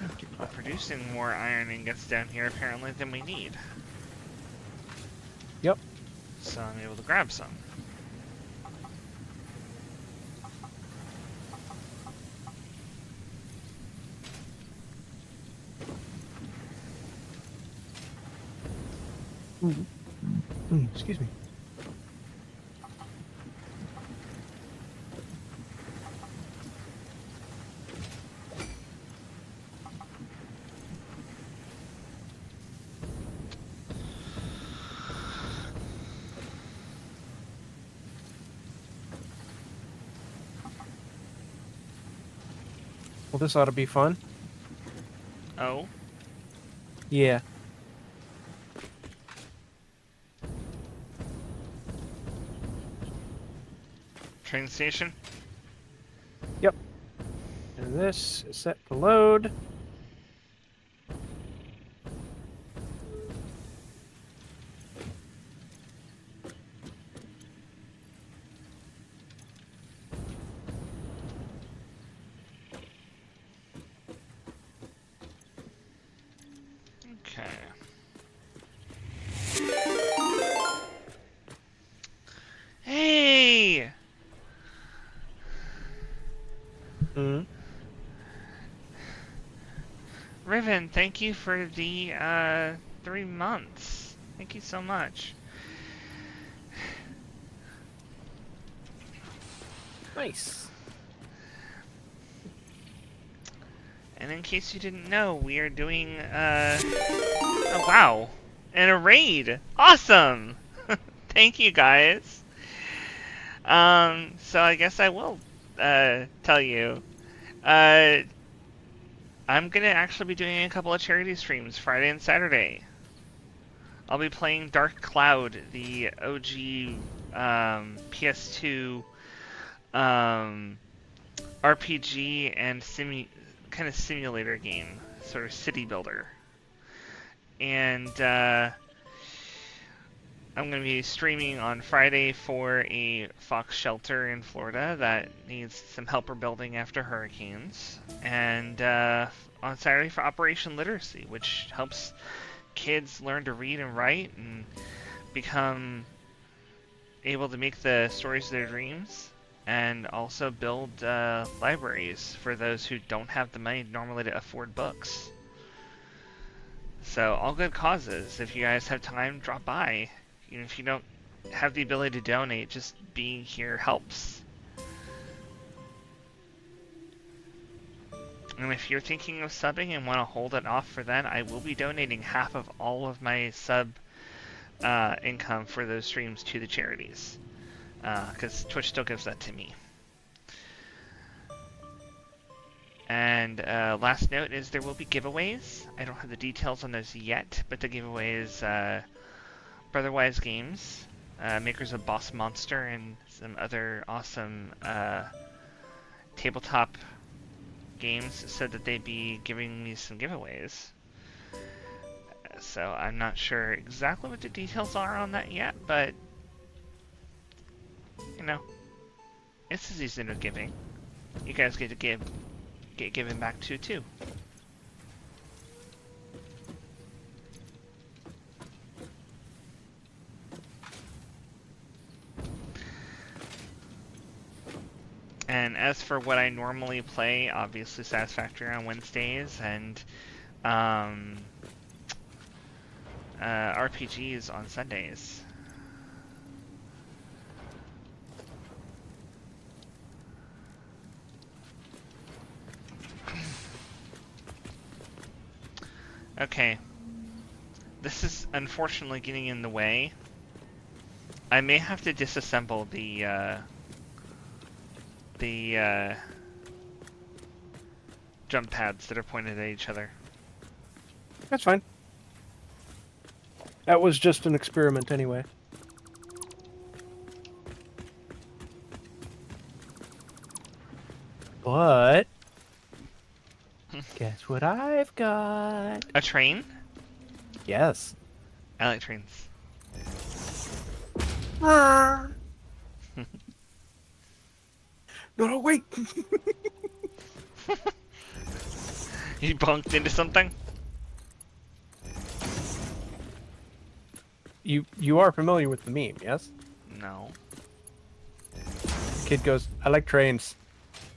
Empty we're platform. producing more iron ingots down here apparently than we need. Yep. So I'm able to grab some. Excuse me. Well, this ought to be fun. Oh, Yeah. train station. Yep. And this is set to load. Okay. Hey! Mm. Riven, thank you for the 3 months. Thank you so much. Nice. And in case you didn't know, we are doing oh wow, and a raid. Awesome. Thank you guys. So I guess I will tell you. I'm gonna actually be doing a couple of charity streams Friday and Saturday. I'll be playing Dark Cloud, the OG PS2 RPG and kind of simulator game, sort of city builder. And I'm going to be streaming on Friday for a fox shelter in Florida that needs some help rebuilding after hurricanes. And on Saturday for Operation Literacy, which helps kids learn to read and write and become able to make the stories of their dreams. And also build libraries for those who don't have the money normally to afford books. So all good causes. If you guys have time, drop by. Even if you don't have the ability to donate, just being here helps. And if you're thinking of subbing and want to hold it off for then, I will be donating half of all of my sub income for those streams to the charities. Because Twitch still gives that to me. And last note is there will be giveaways. I don't have the details on those yet, but the giveaways, Brotherwise Games, makers of Boss Monster and some other awesome tabletop games, said that they'd be giving me some giveaways. So I'm not sure exactly what the details are on that yet, but you know, it's the season of giving. You guys get to get given back to too. And as for what I normally play, obviously Satisfactory on Wednesdays and RPGs on Sundays. Okay. This is unfortunately getting in the way. I may have to disassemble the jump pads that are pointed at each other. That's fine. That was just an experiment anyway. But guess what I've got? A train? Yes. I like trains. No, wait. You bunked into something? You are familiar with the meme, yes? No. Kid goes, I like trains.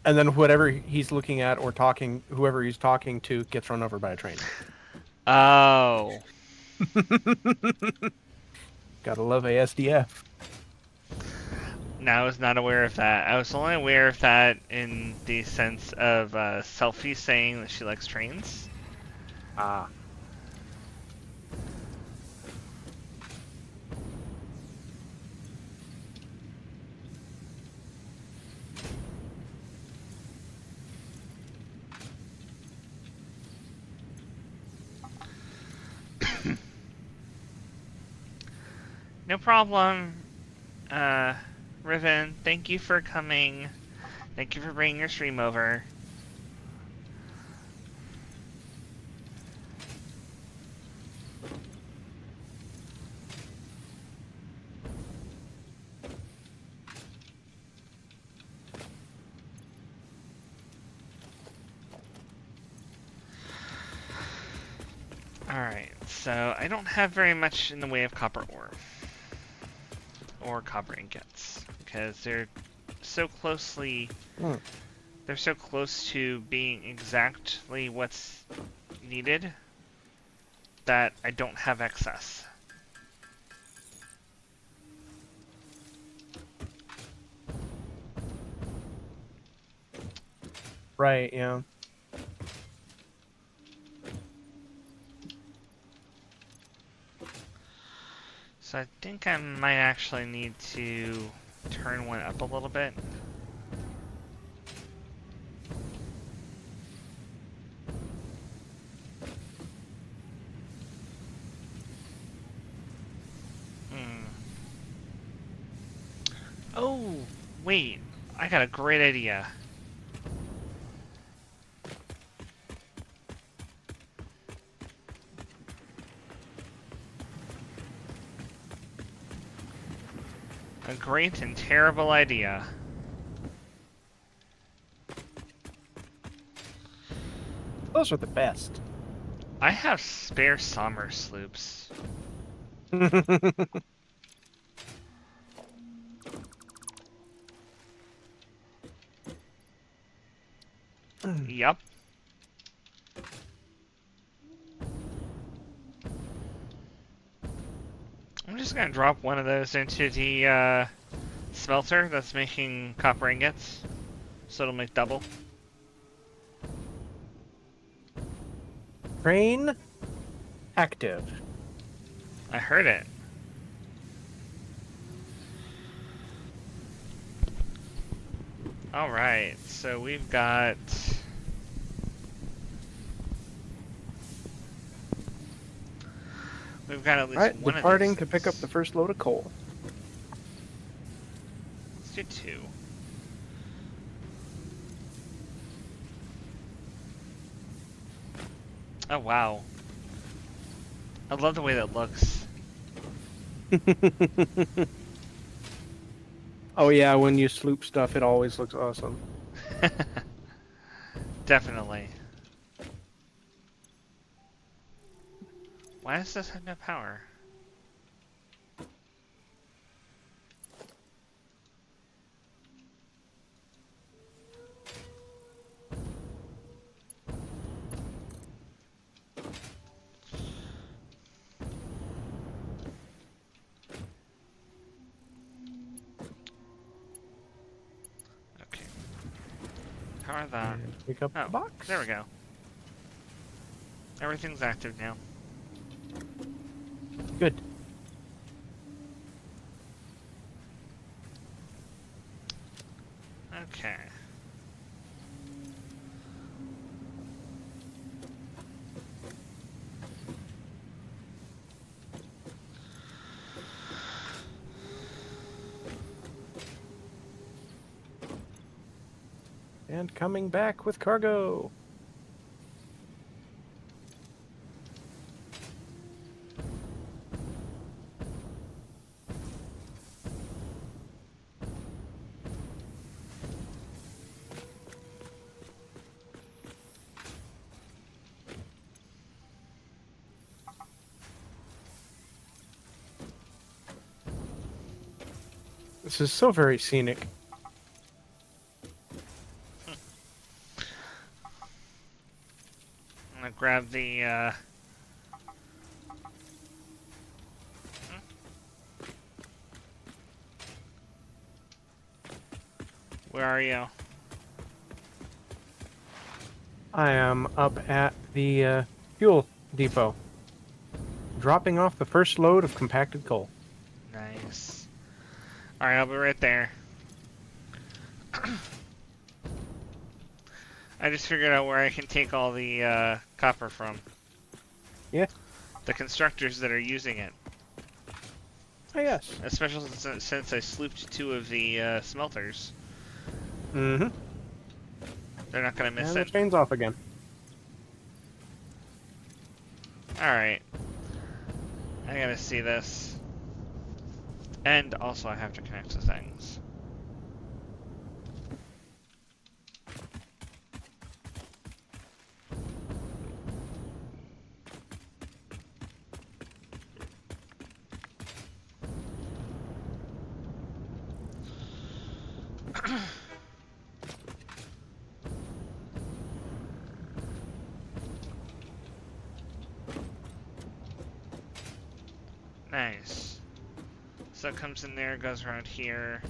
And then whatever he's looking at or talking, whoever he's talking to gets run over by a train. Oh. Gotta love ASDF. No, I was not aware of that. I was only aware of that in the sense of Selfie saying that she likes trains. Ah. No problem. Riven, thank you for coming. Thank you for bringing your stream over. Alright, so I don't have very much in the way of copper ore. Or copper ingots. Because they're so closely... They're so close to being exactly what's needed that I don't have excess. Right, yeah. So I think I might actually need to turn one up a little bit. Oh, wait. I got a great idea. A great and terrible idea. Those are the best. I have spare summer sloops. Yup. I'm just gonna drop one of those into the smelter that's making copper ingots, so it'll make double. Train active. I heard it. Alright, so we've got... We've got at least Alright, one departing of these to pick up the first load of coal. Let's do two. Oh wow. I love the way that looks. Oh yeah, when you sloop stuff, it always looks awesome. Definitely. Why does this have no power? Okay. Power that. And pick up the box. There we go. Everything's active now. Good. Okay. And coming back with cargo. This is so very scenic. I'm gonna grab the Where are you? I am up at the fuel depot, dropping off the first load of compacted coal. Nice. Alright, I'll be right there. I just figured out where I can take all the copper from. Yeah. The constructors that are using it. Oh, yes. Especially since I slooped 2 of the smelters. Mm-hmm. They're not gonna miss And the it. chain's off again. Alright. I gotta see this. And also I have to connect to things. Nice. So it comes in there, goes around here.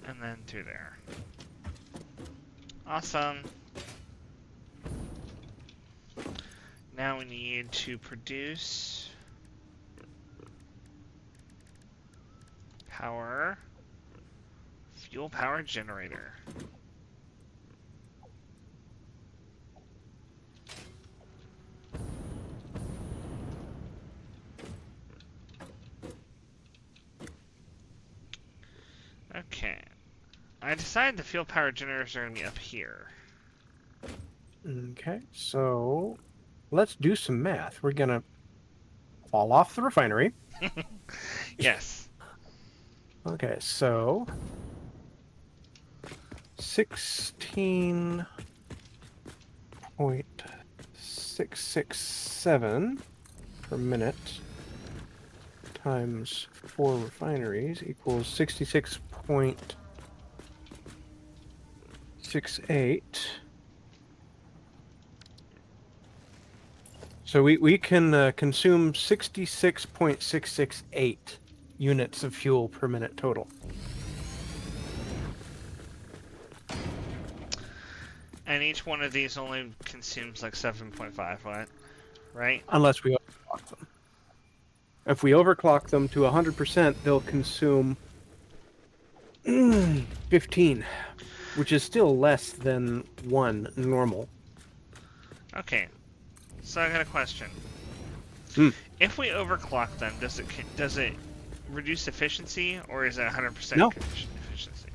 And then through there. Awesome. Now we need to produce power, fuel power generator. Okay. I decided the fuel power generators are going to be up here. Okay, so let's do some math. We're gonna fall off the refinery. Yes. Okay, so 16.667 per minute times 4 refineries equals 66.68. So we can consume 66.668 units of fuel per minute total. And each one of these only consumes like 7.5 watt, right? Unless we overclock them. If we overclock them to 100%, they'll consume 15, which is still less than 1 normal. Okay. So I got a question. Hmm. If we overclock them, does it reduce efficiency, or is it 100% No. efficiency?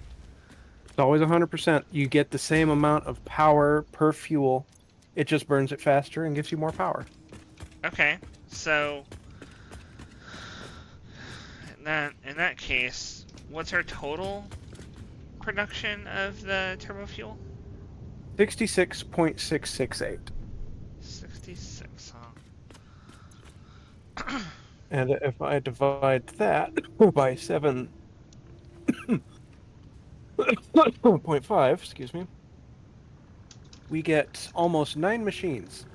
It's always 100%. You get the same amount of power per fuel. It just burns it faster and gives you more power. Okay. So in that case, what's our total production of the turbo fuel? 66.668. 66, huh? And if I divide that by 7.5, excuse me, we get almost 9 machines.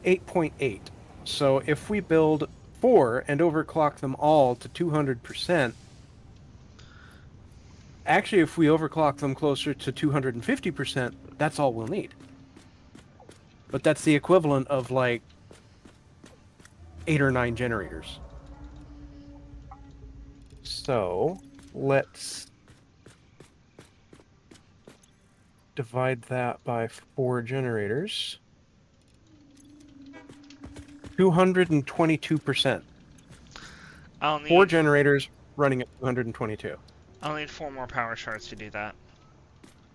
8.8. So if we build 4 and overclock them all to 200%, actually if we overclock them closer to 250%, that's all we'll need. But that's the equivalent of like 8 or 9 generators. So let's divide that by 4 generators. 222%. I'll need 4 generators running at 222. I'll need 4 more power shards to do that.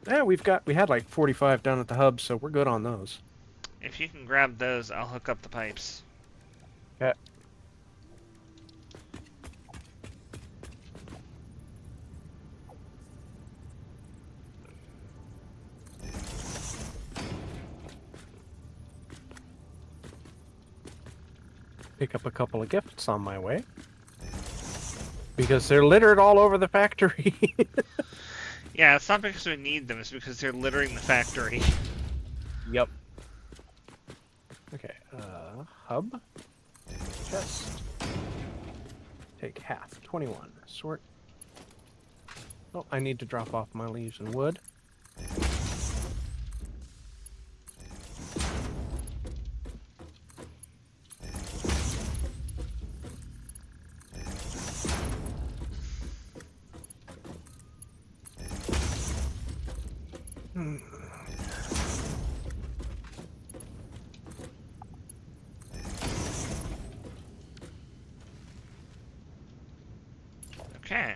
Yeah, we had like 45 down at the hub, so we're good on those. If you can grab those, I'll hook up the pipes. Okay. Pick up a couple of gifts on my way. Because they're littered all over the factory. Yeah, it's not because we need them, it's because they're littering the factory. Yep. Okay, hub. Chest. Take half. 21. Sort. Oh, I need to drop off my leaves and wood. Okay.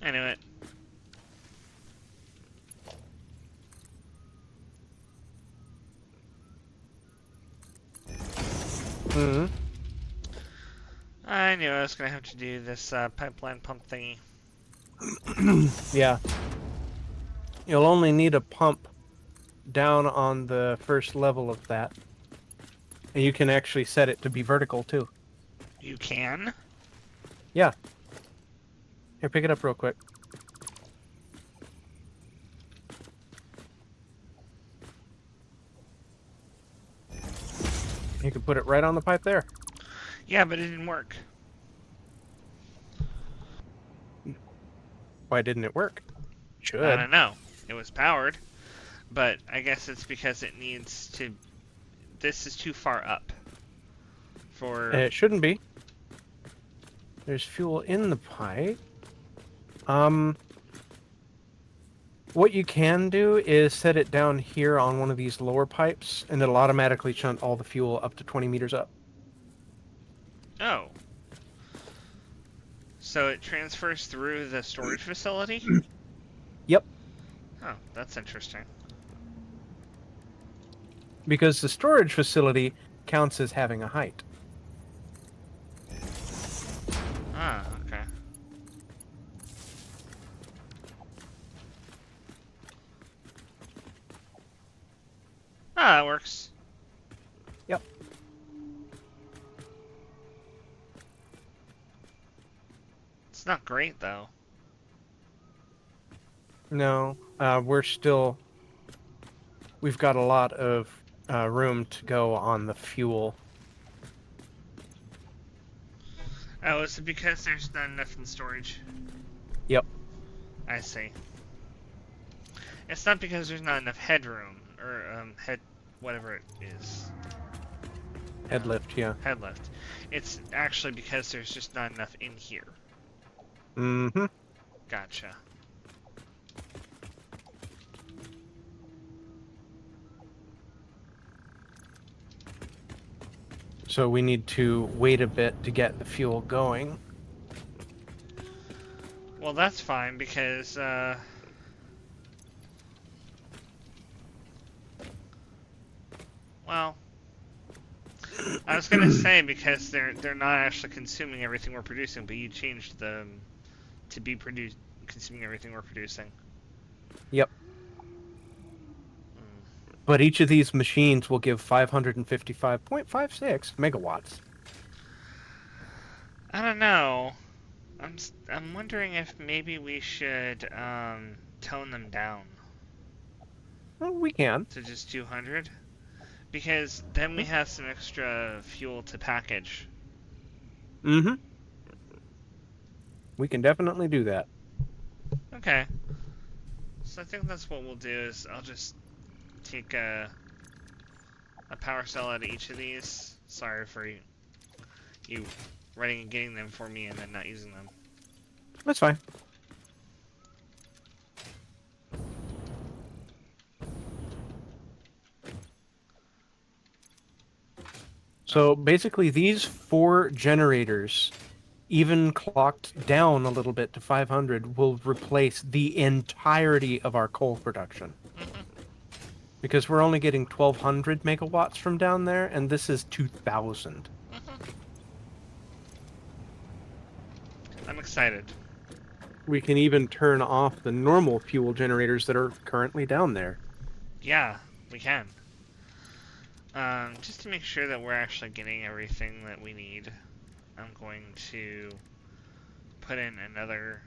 I knew it. Mm-hmm. I knew I was gonna have to do this pipeline pump thingy. Yeah. You'll only need a pump down on the first level of that. And you can actually set it to be vertical, too. You can? Yeah. Here, pick it up real quick. You can put it right on the pipe there. Yeah, but it didn't work. Why didn't it work? I Should. don't know. It was powered, but I guess it's because it needs to... This is too far up. For... It shouldn't be. There's fuel in the pipe. What you can do is set it down here on one of these lower pipes, and it'll automatically shunt all the fuel up to 20 meters up. Oh. So it transfers through the storage facility? Yep. Oh, that's interesting. Because the storage facility counts as having a height. Ah, okay. Ah, that works. Yep. It's not great, though. No, we've got a lot of room to go on the fuel. Oh, is it because there's not enough in storage? Yep. I see. It's not because there's not enough headroom, or, whatever it is. Head lift, yeah. Head lift. It's actually because there's just not enough in here. Mm-hmm. Gotcha. So we need to wait a bit to get the fuel going. Well, that's fine, because, well, I was gonna say because they're not actually consuming everything we're producing, but you changed them to be consuming everything we're producing. Yep. Mm. But each of these machines will give 555.56 megawatts. I don't know. I'm wondering if maybe we should tone them down Well, we can. to just 200, because then we have some extra fuel to package. Mm-hmm. We can definitely do that. Okay. So I think that's what we'll do. Is I'll just take a power cell out of each of these. Sorry for you running and getting them for me and then not using them. That's fine. So basically these 4 generators, even clocked down a little bit to 500, will replace the entirety of our coal production. Because we're only getting 1,200 megawatts from down there, and this is 2,000. I'm excited. We can even turn off the normal fuel generators that are currently down there. Yeah, we can. Just to make sure that we're actually getting everything that we need, I'm going to put in another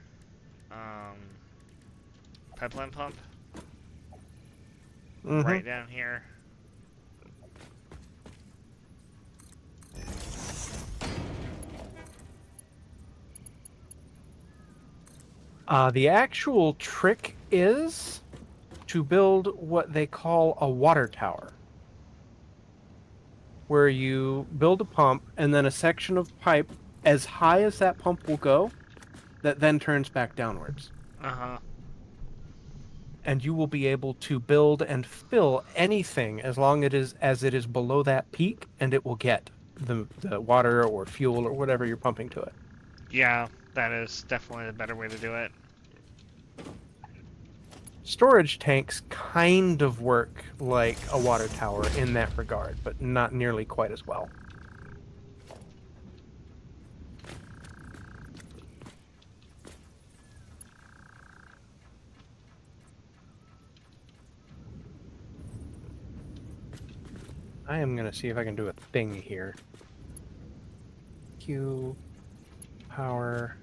pipeline pump right down here. The actual trick is to build what they call a water tower, where you build a pump and then a section of pipe as high as that pump will go that then turns back downwards. Uh-huh. And you will be able to build and fill anything as long as it is below that peak, and it will get the water or fuel or whatever you're pumping to it. Yeah, that is definitely the better way to do it. Storage tanks kind of work like a water tower in that regard, but not nearly quite as well. I am going to see if I can do a thing here. Q, power.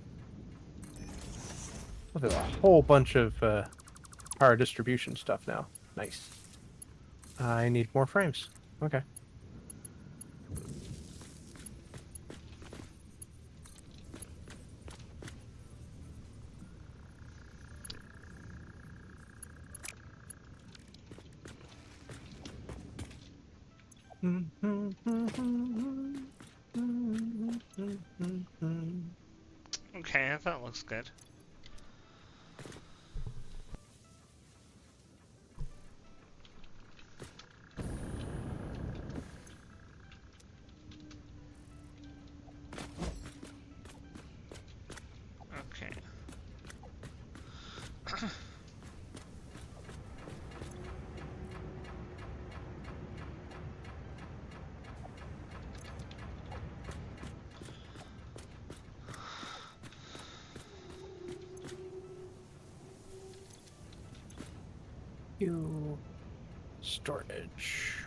Oh, there's a whole bunch of power distribution stuff now. Nice. I need more frames. Okay. Okay, that looks good. Okay. Q, storage.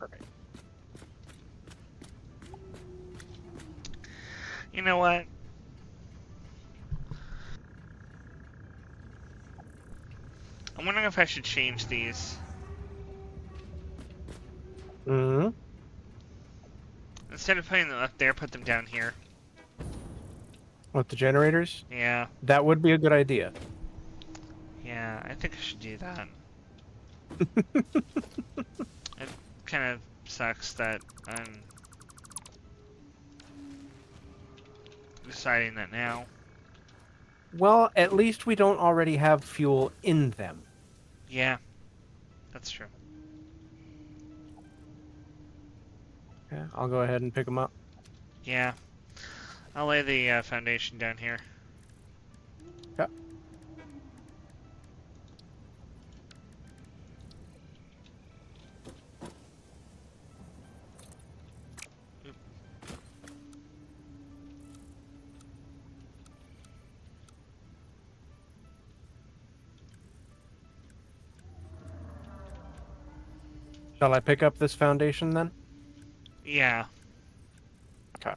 Perfect. You know what? I'm wondering if I should change these. Mm-hmm. Instead of putting them up there, put them down here. With the generators? Yeah. That would be a good idea. Yeah, I think I should do that. It kind of sucks that I'm deciding that now. Well, at least we don't already have fuel in them. Yeah, that's true. Okay, I'll go ahead and pick them up. Yeah. I'll lay the foundation down here. Okay. Shall I pick up this foundation then? Yeah. Okay.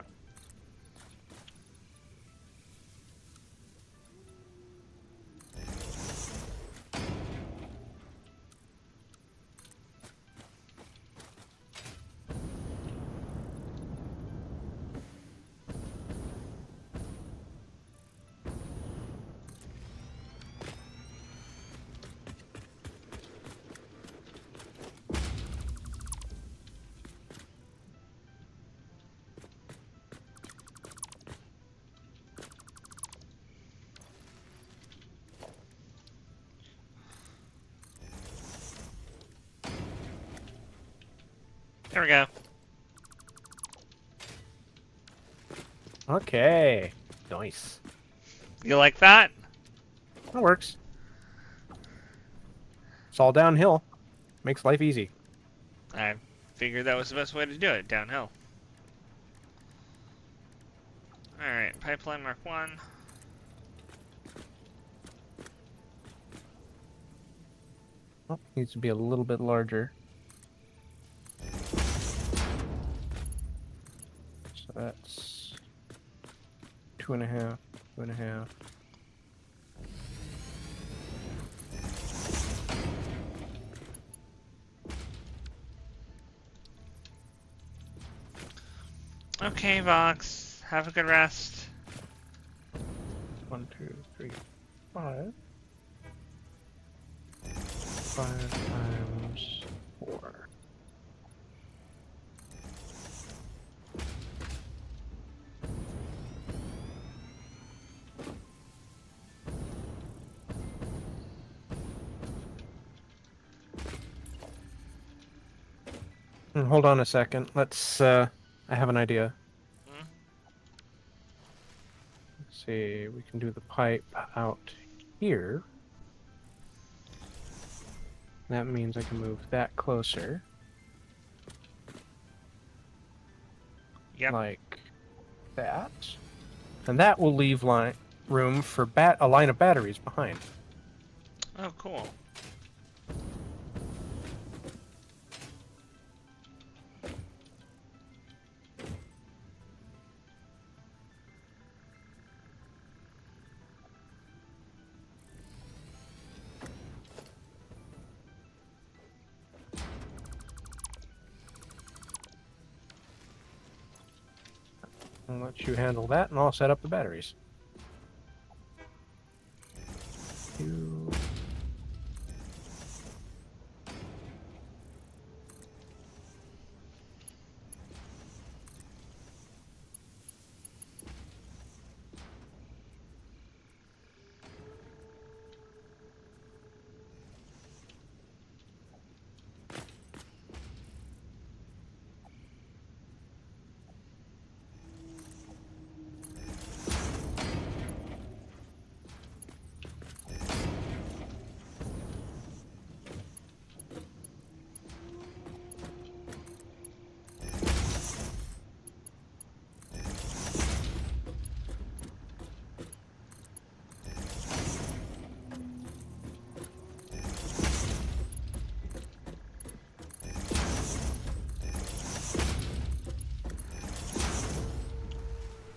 There we go. Okay. Nice. You like that? That works. It's all downhill. Makes life easy. I figured that was the best way to do it, downhill. Alright, pipeline mark 1. Oh, needs to be a little bit larger. So that's 2.5, 2.5. Okay, Vox. Have a good rest. 1, 2, 3, 5. 5 times 4. Hold on a second. Let's, I have an idea. Hmm? Let's see, we can do the pipe out here. That means I can move that closer. Yep. Like that. And that will leave room for a line of batteries behind. Oh, cool. I'll let you handle that, and I'll set up the batteries. You...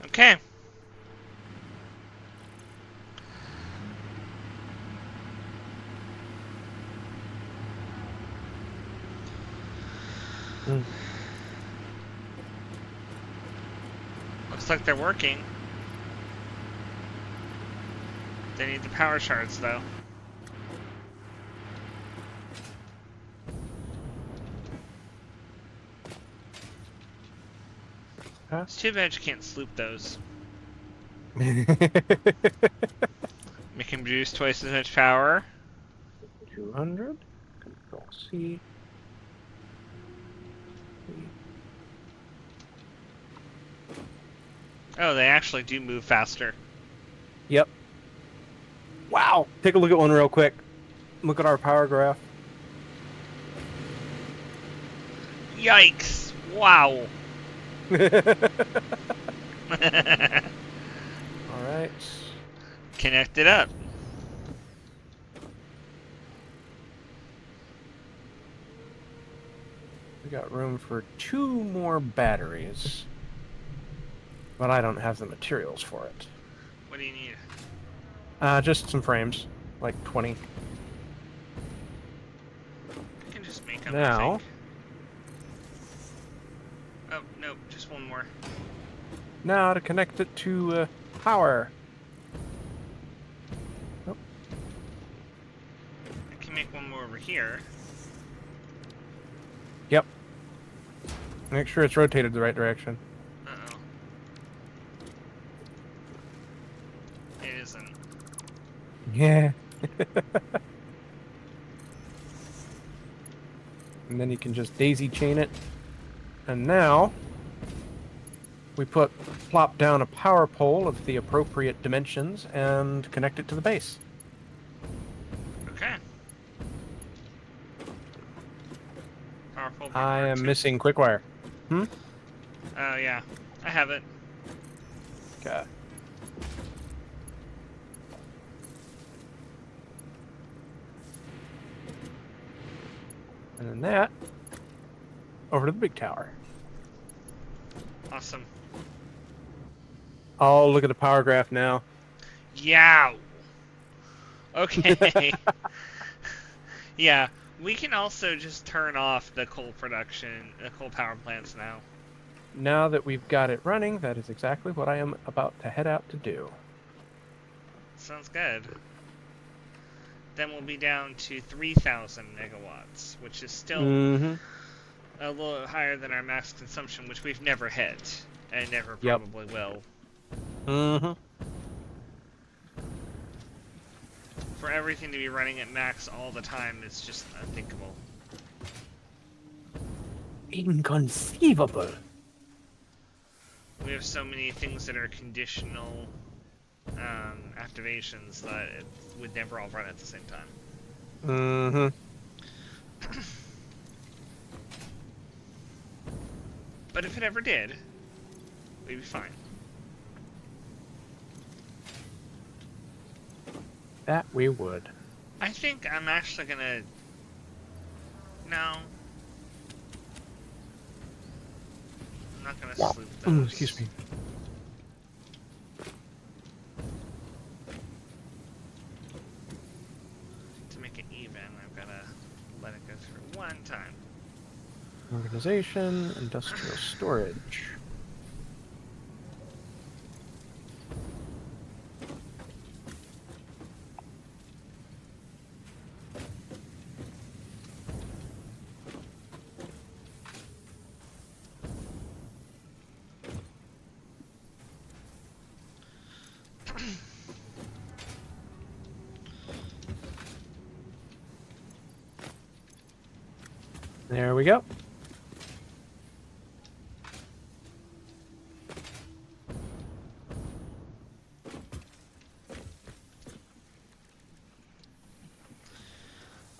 Okay. Mm. Looks like they're working. They need the power shards, though. Huh? It's too bad you can't sloop those. Make them produce twice as much power. 200. Control C. Oh, they actually do move faster. Yep. Wow! Take a look at one real quick. Look at our power graph. Yikes! Wow! Alright. Connect it up. We got room for 2 more batteries. But I don't have the materials for it. What do you need? Just some frames. Like 20. I can just make them, I Now... think. Oh, no, just one more. Now to connect it to power. Oh. I can make one more over here. Yep. Make sure it's rotated the right direction. Uh-oh. It isn't. Yeah. And then you can just daisy chain it. And now we plop down a power pole of the appropriate dimensions and connect it to the base. Okay. Powerful. I am two. missing quick wire. Oh, yeah. I have it. Okay. And then that over to the big tower. Awesome. Oh, look at the power graph now. Yow! Okay. Yeah, we can also just turn off the coal production, the coal power plants now. now that we've got it running, that is exactly what I am about to head out to do. Sounds good. Then we'll be down to 3,000 megawatts, which is still Mm-hmm. a little higher than our max consumption, which we've never hit, and never Yep. probably will. Mm-hmm. For everything to be running at max all the time, it's just unthinkable. Inconceivable. We have so many things that are conditional activations that it would never all run at the same time. Mm-hmm. But if it ever did, we'd be fine. That we would. I think I'm actually gonna... No. I'm not gonna sloop those. Excuse me. To make it even, I've gotta let it go through one time. Organization, industrial storage. There we go.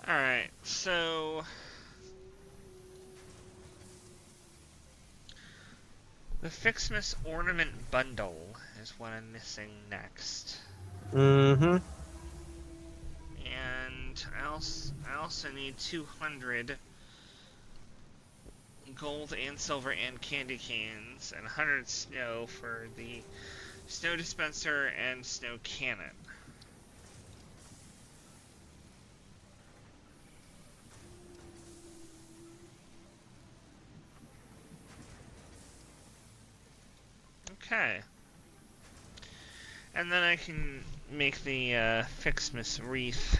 Alright, so... The FicSit Ornament Bundle is what I'm missing next. Mm-hmm. And I also need 200 gold and silver and candy canes, and 100 snow for the snow dispenser and snow cannon. Okay. And then I can make the FicSit wreath.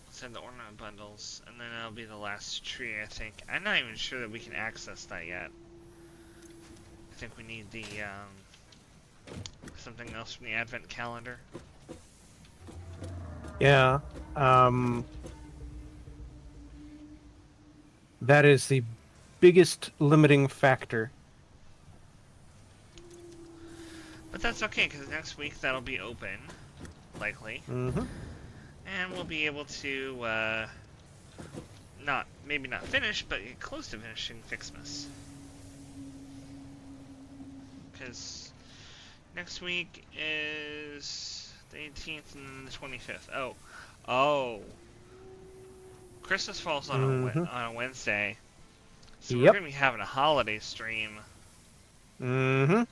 Send the ornament bundles, and then that'll be the last tree, I think. I'm not even sure that we can access that yet. I think we need the, something else from the advent calendar. Yeah. That is the biggest limiting factor. But that's okay, because next week that'll be open, likely. Mm-hmm. And we'll be able to, maybe not finish, but get close to finishing FicSit. Because next week is the 18th and the 25th. Oh. Christmas falls on a Wednesday. So we're Yep. going to be having a holiday stream. Mm-hmm.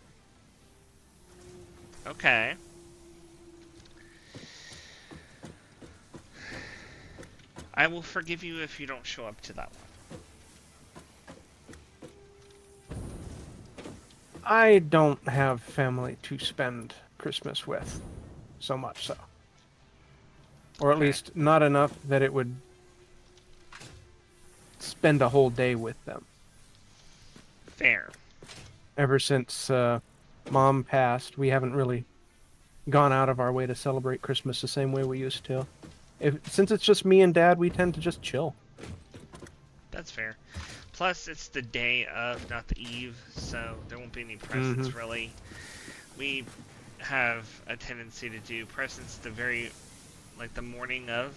Okay. I will forgive you if you don't show up to that one. I don't have family to spend Christmas with, so much so. Or at Okay. least not enough that it would spend a whole day with them. Fair. Ever since Mom passed, we haven't really gone out of our way to celebrate Christmas the same way we used to. Since it's just me and Dad, we tend to just chill. That's fair. Plus, it's the day of, not the eve, so there won't be any presents, really. We have a tendency to do presents the morning of,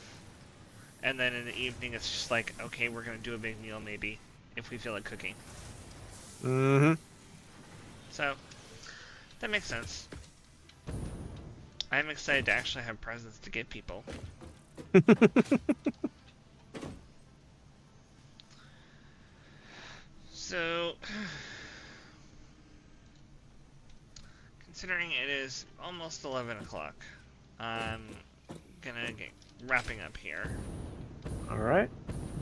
and then in the evening it's just like, okay, we're gonna do a big meal maybe, if we feel like cooking. Mm-hmm. So, that makes sense. I'm excited to actually have presents to give people. So, considering it is almost 11 o'clock, I'm gonna get wrapping up here. All right.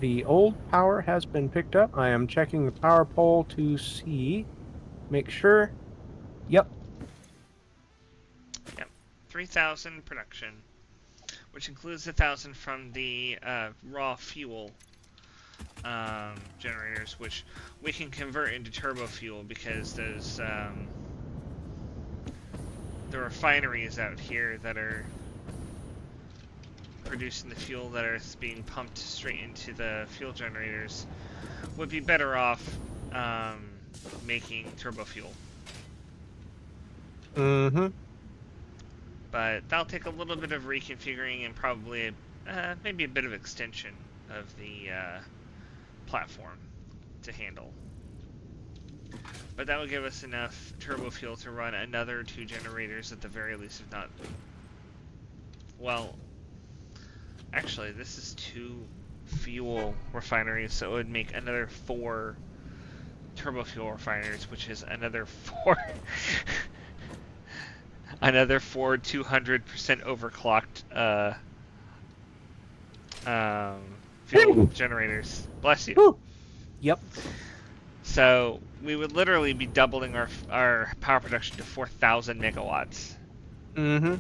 The old power has been picked up. I am checking the power pole to see, make sure. Yep. 3,000 production, which includes 1,000 from the raw fuel generators, which we can convert into turbo fuel because there's the refineries out here that are producing the fuel that is being pumped straight into the fuel generators would be better off making turbo fuel. Mm-hmm. But that'll take a little bit of reconfiguring and probably maybe a bit of extension of the platform to handle. But that will give us enough turbo fuel to run another 2 generators at the very least, if not... Well, actually, this is 2 fuel refineries, so it would make another 4 turbo fuel refineries, which is another 4... another 4 200% overclocked fuel generators. Bless you. Whew. Yep. So we would literally be doubling our power production to 4,000 megawatts. Mm-hmm.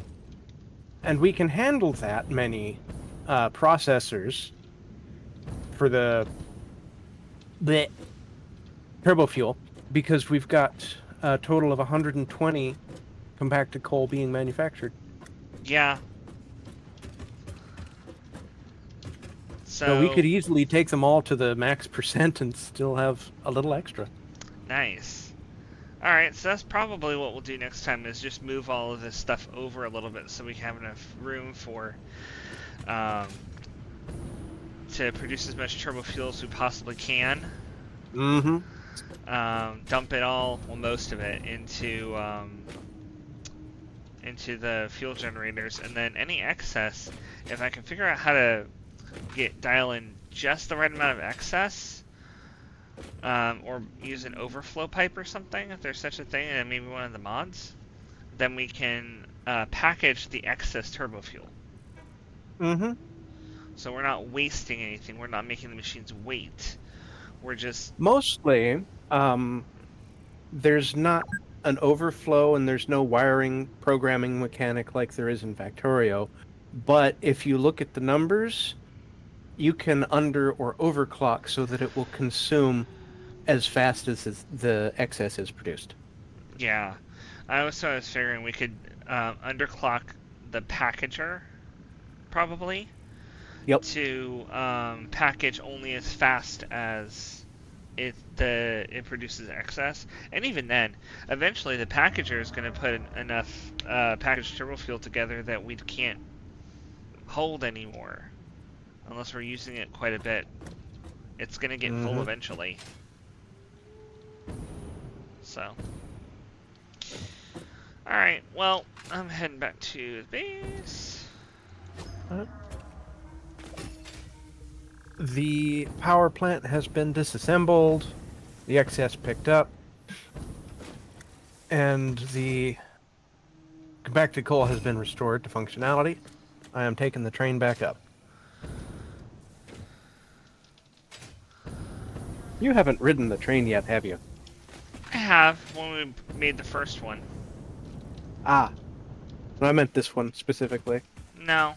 And we can handle that many processors for the turbo fuel because we've got a total of 120 compacted coal being manufactured. Yeah. So we could easily take them all to the max percent and still have a little extra. Nice. Alright, so that's probably what we'll do next time, is just move all of this stuff over a little bit so we have enough room for to produce as much turbo fuel as we possibly can. Mm-hmm. Dump it all, well, most of it, into the fuel generators, and then any excess, if I can figure out how to dial in just the right amount of excess, or use an overflow pipe or something, if there's such a thing, and maybe one of the mods, then we can package the excess turbo fuel. Mm-hmm. So we're not wasting anything. We're not making the machines wait. We're just... Mostly, there's not an overflow and there's no wiring programming mechanic like there is in Factorio. But if you look at the numbers, you can under or overclock so that it will consume as fast as the excess is produced. Yeah. I was figuring we could underclock the packager, probably, Yep. to package only as fast as it produces excess. And even then, eventually the packager is going to put enough packaged turbo fuel together that we can't hold anymore, unless we're using it quite a bit. It's going to get full eventually. So, alright, well, I'm heading back to the base. The power plant has been disassembled, the excess picked up, and the compacted coal has been restored to functionality. I am taking the train back up. You haven't ridden the train yet, have you? I have, when we made the first one. Ah. I meant this one specifically. No.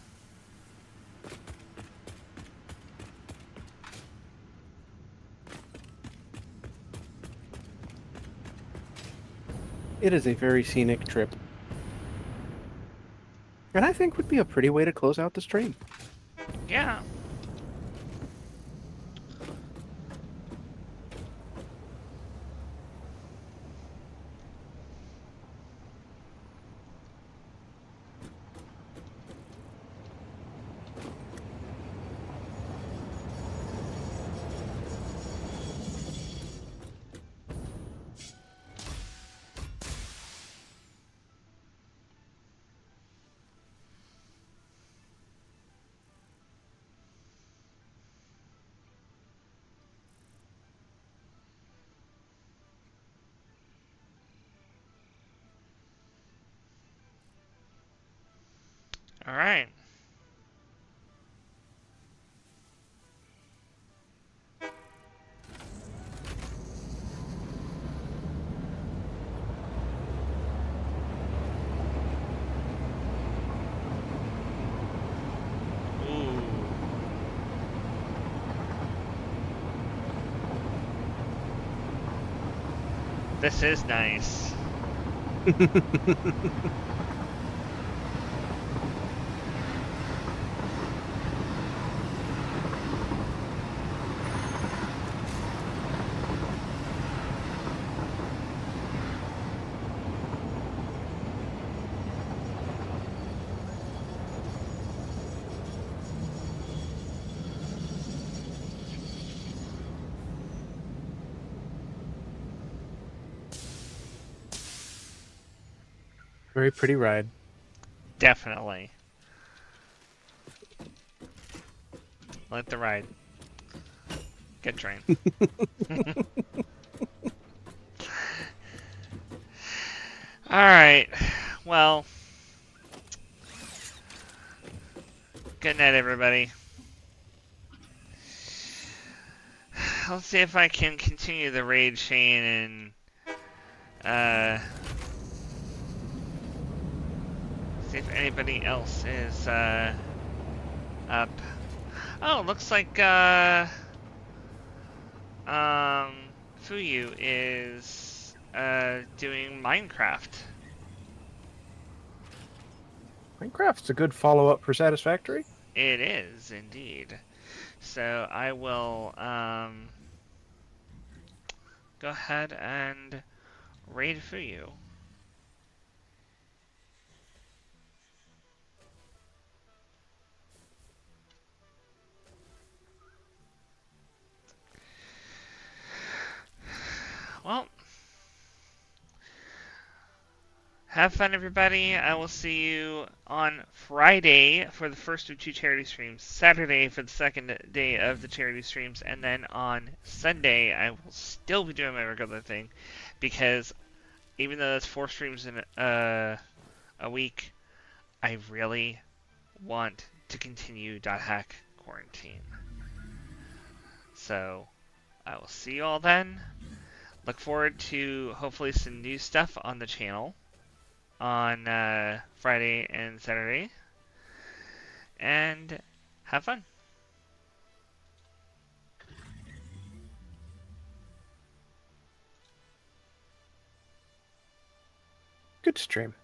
It is a very scenic trip. And I think would be a pretty way to close out this train. Yeah. Alright. This is nice. Very pretty ride. Definitely. Let the ride. Good train. Alright. Well. Good night, everybody. Let's see if I can continue the raid chain and see if anybody else is up. Oh, looks like Fuyu is doing Minecraft. Minecraft's a good follow-up for Satisfactory. It is indeed. So I will go ahead and raid Fuyu. Well, have fun, everybody. I will see you on Friday for the first of 2 charity streams, Saturday for the second day of the charity streams, and then on Sunday I will still be doing my regular thing, because even though that's 4 streams in a week, I really want to continue .hack quarantine. So I will see you all then. Look forward to hopefully some new stuff on the channel on Friday and Saturday. And have fun. Good stream.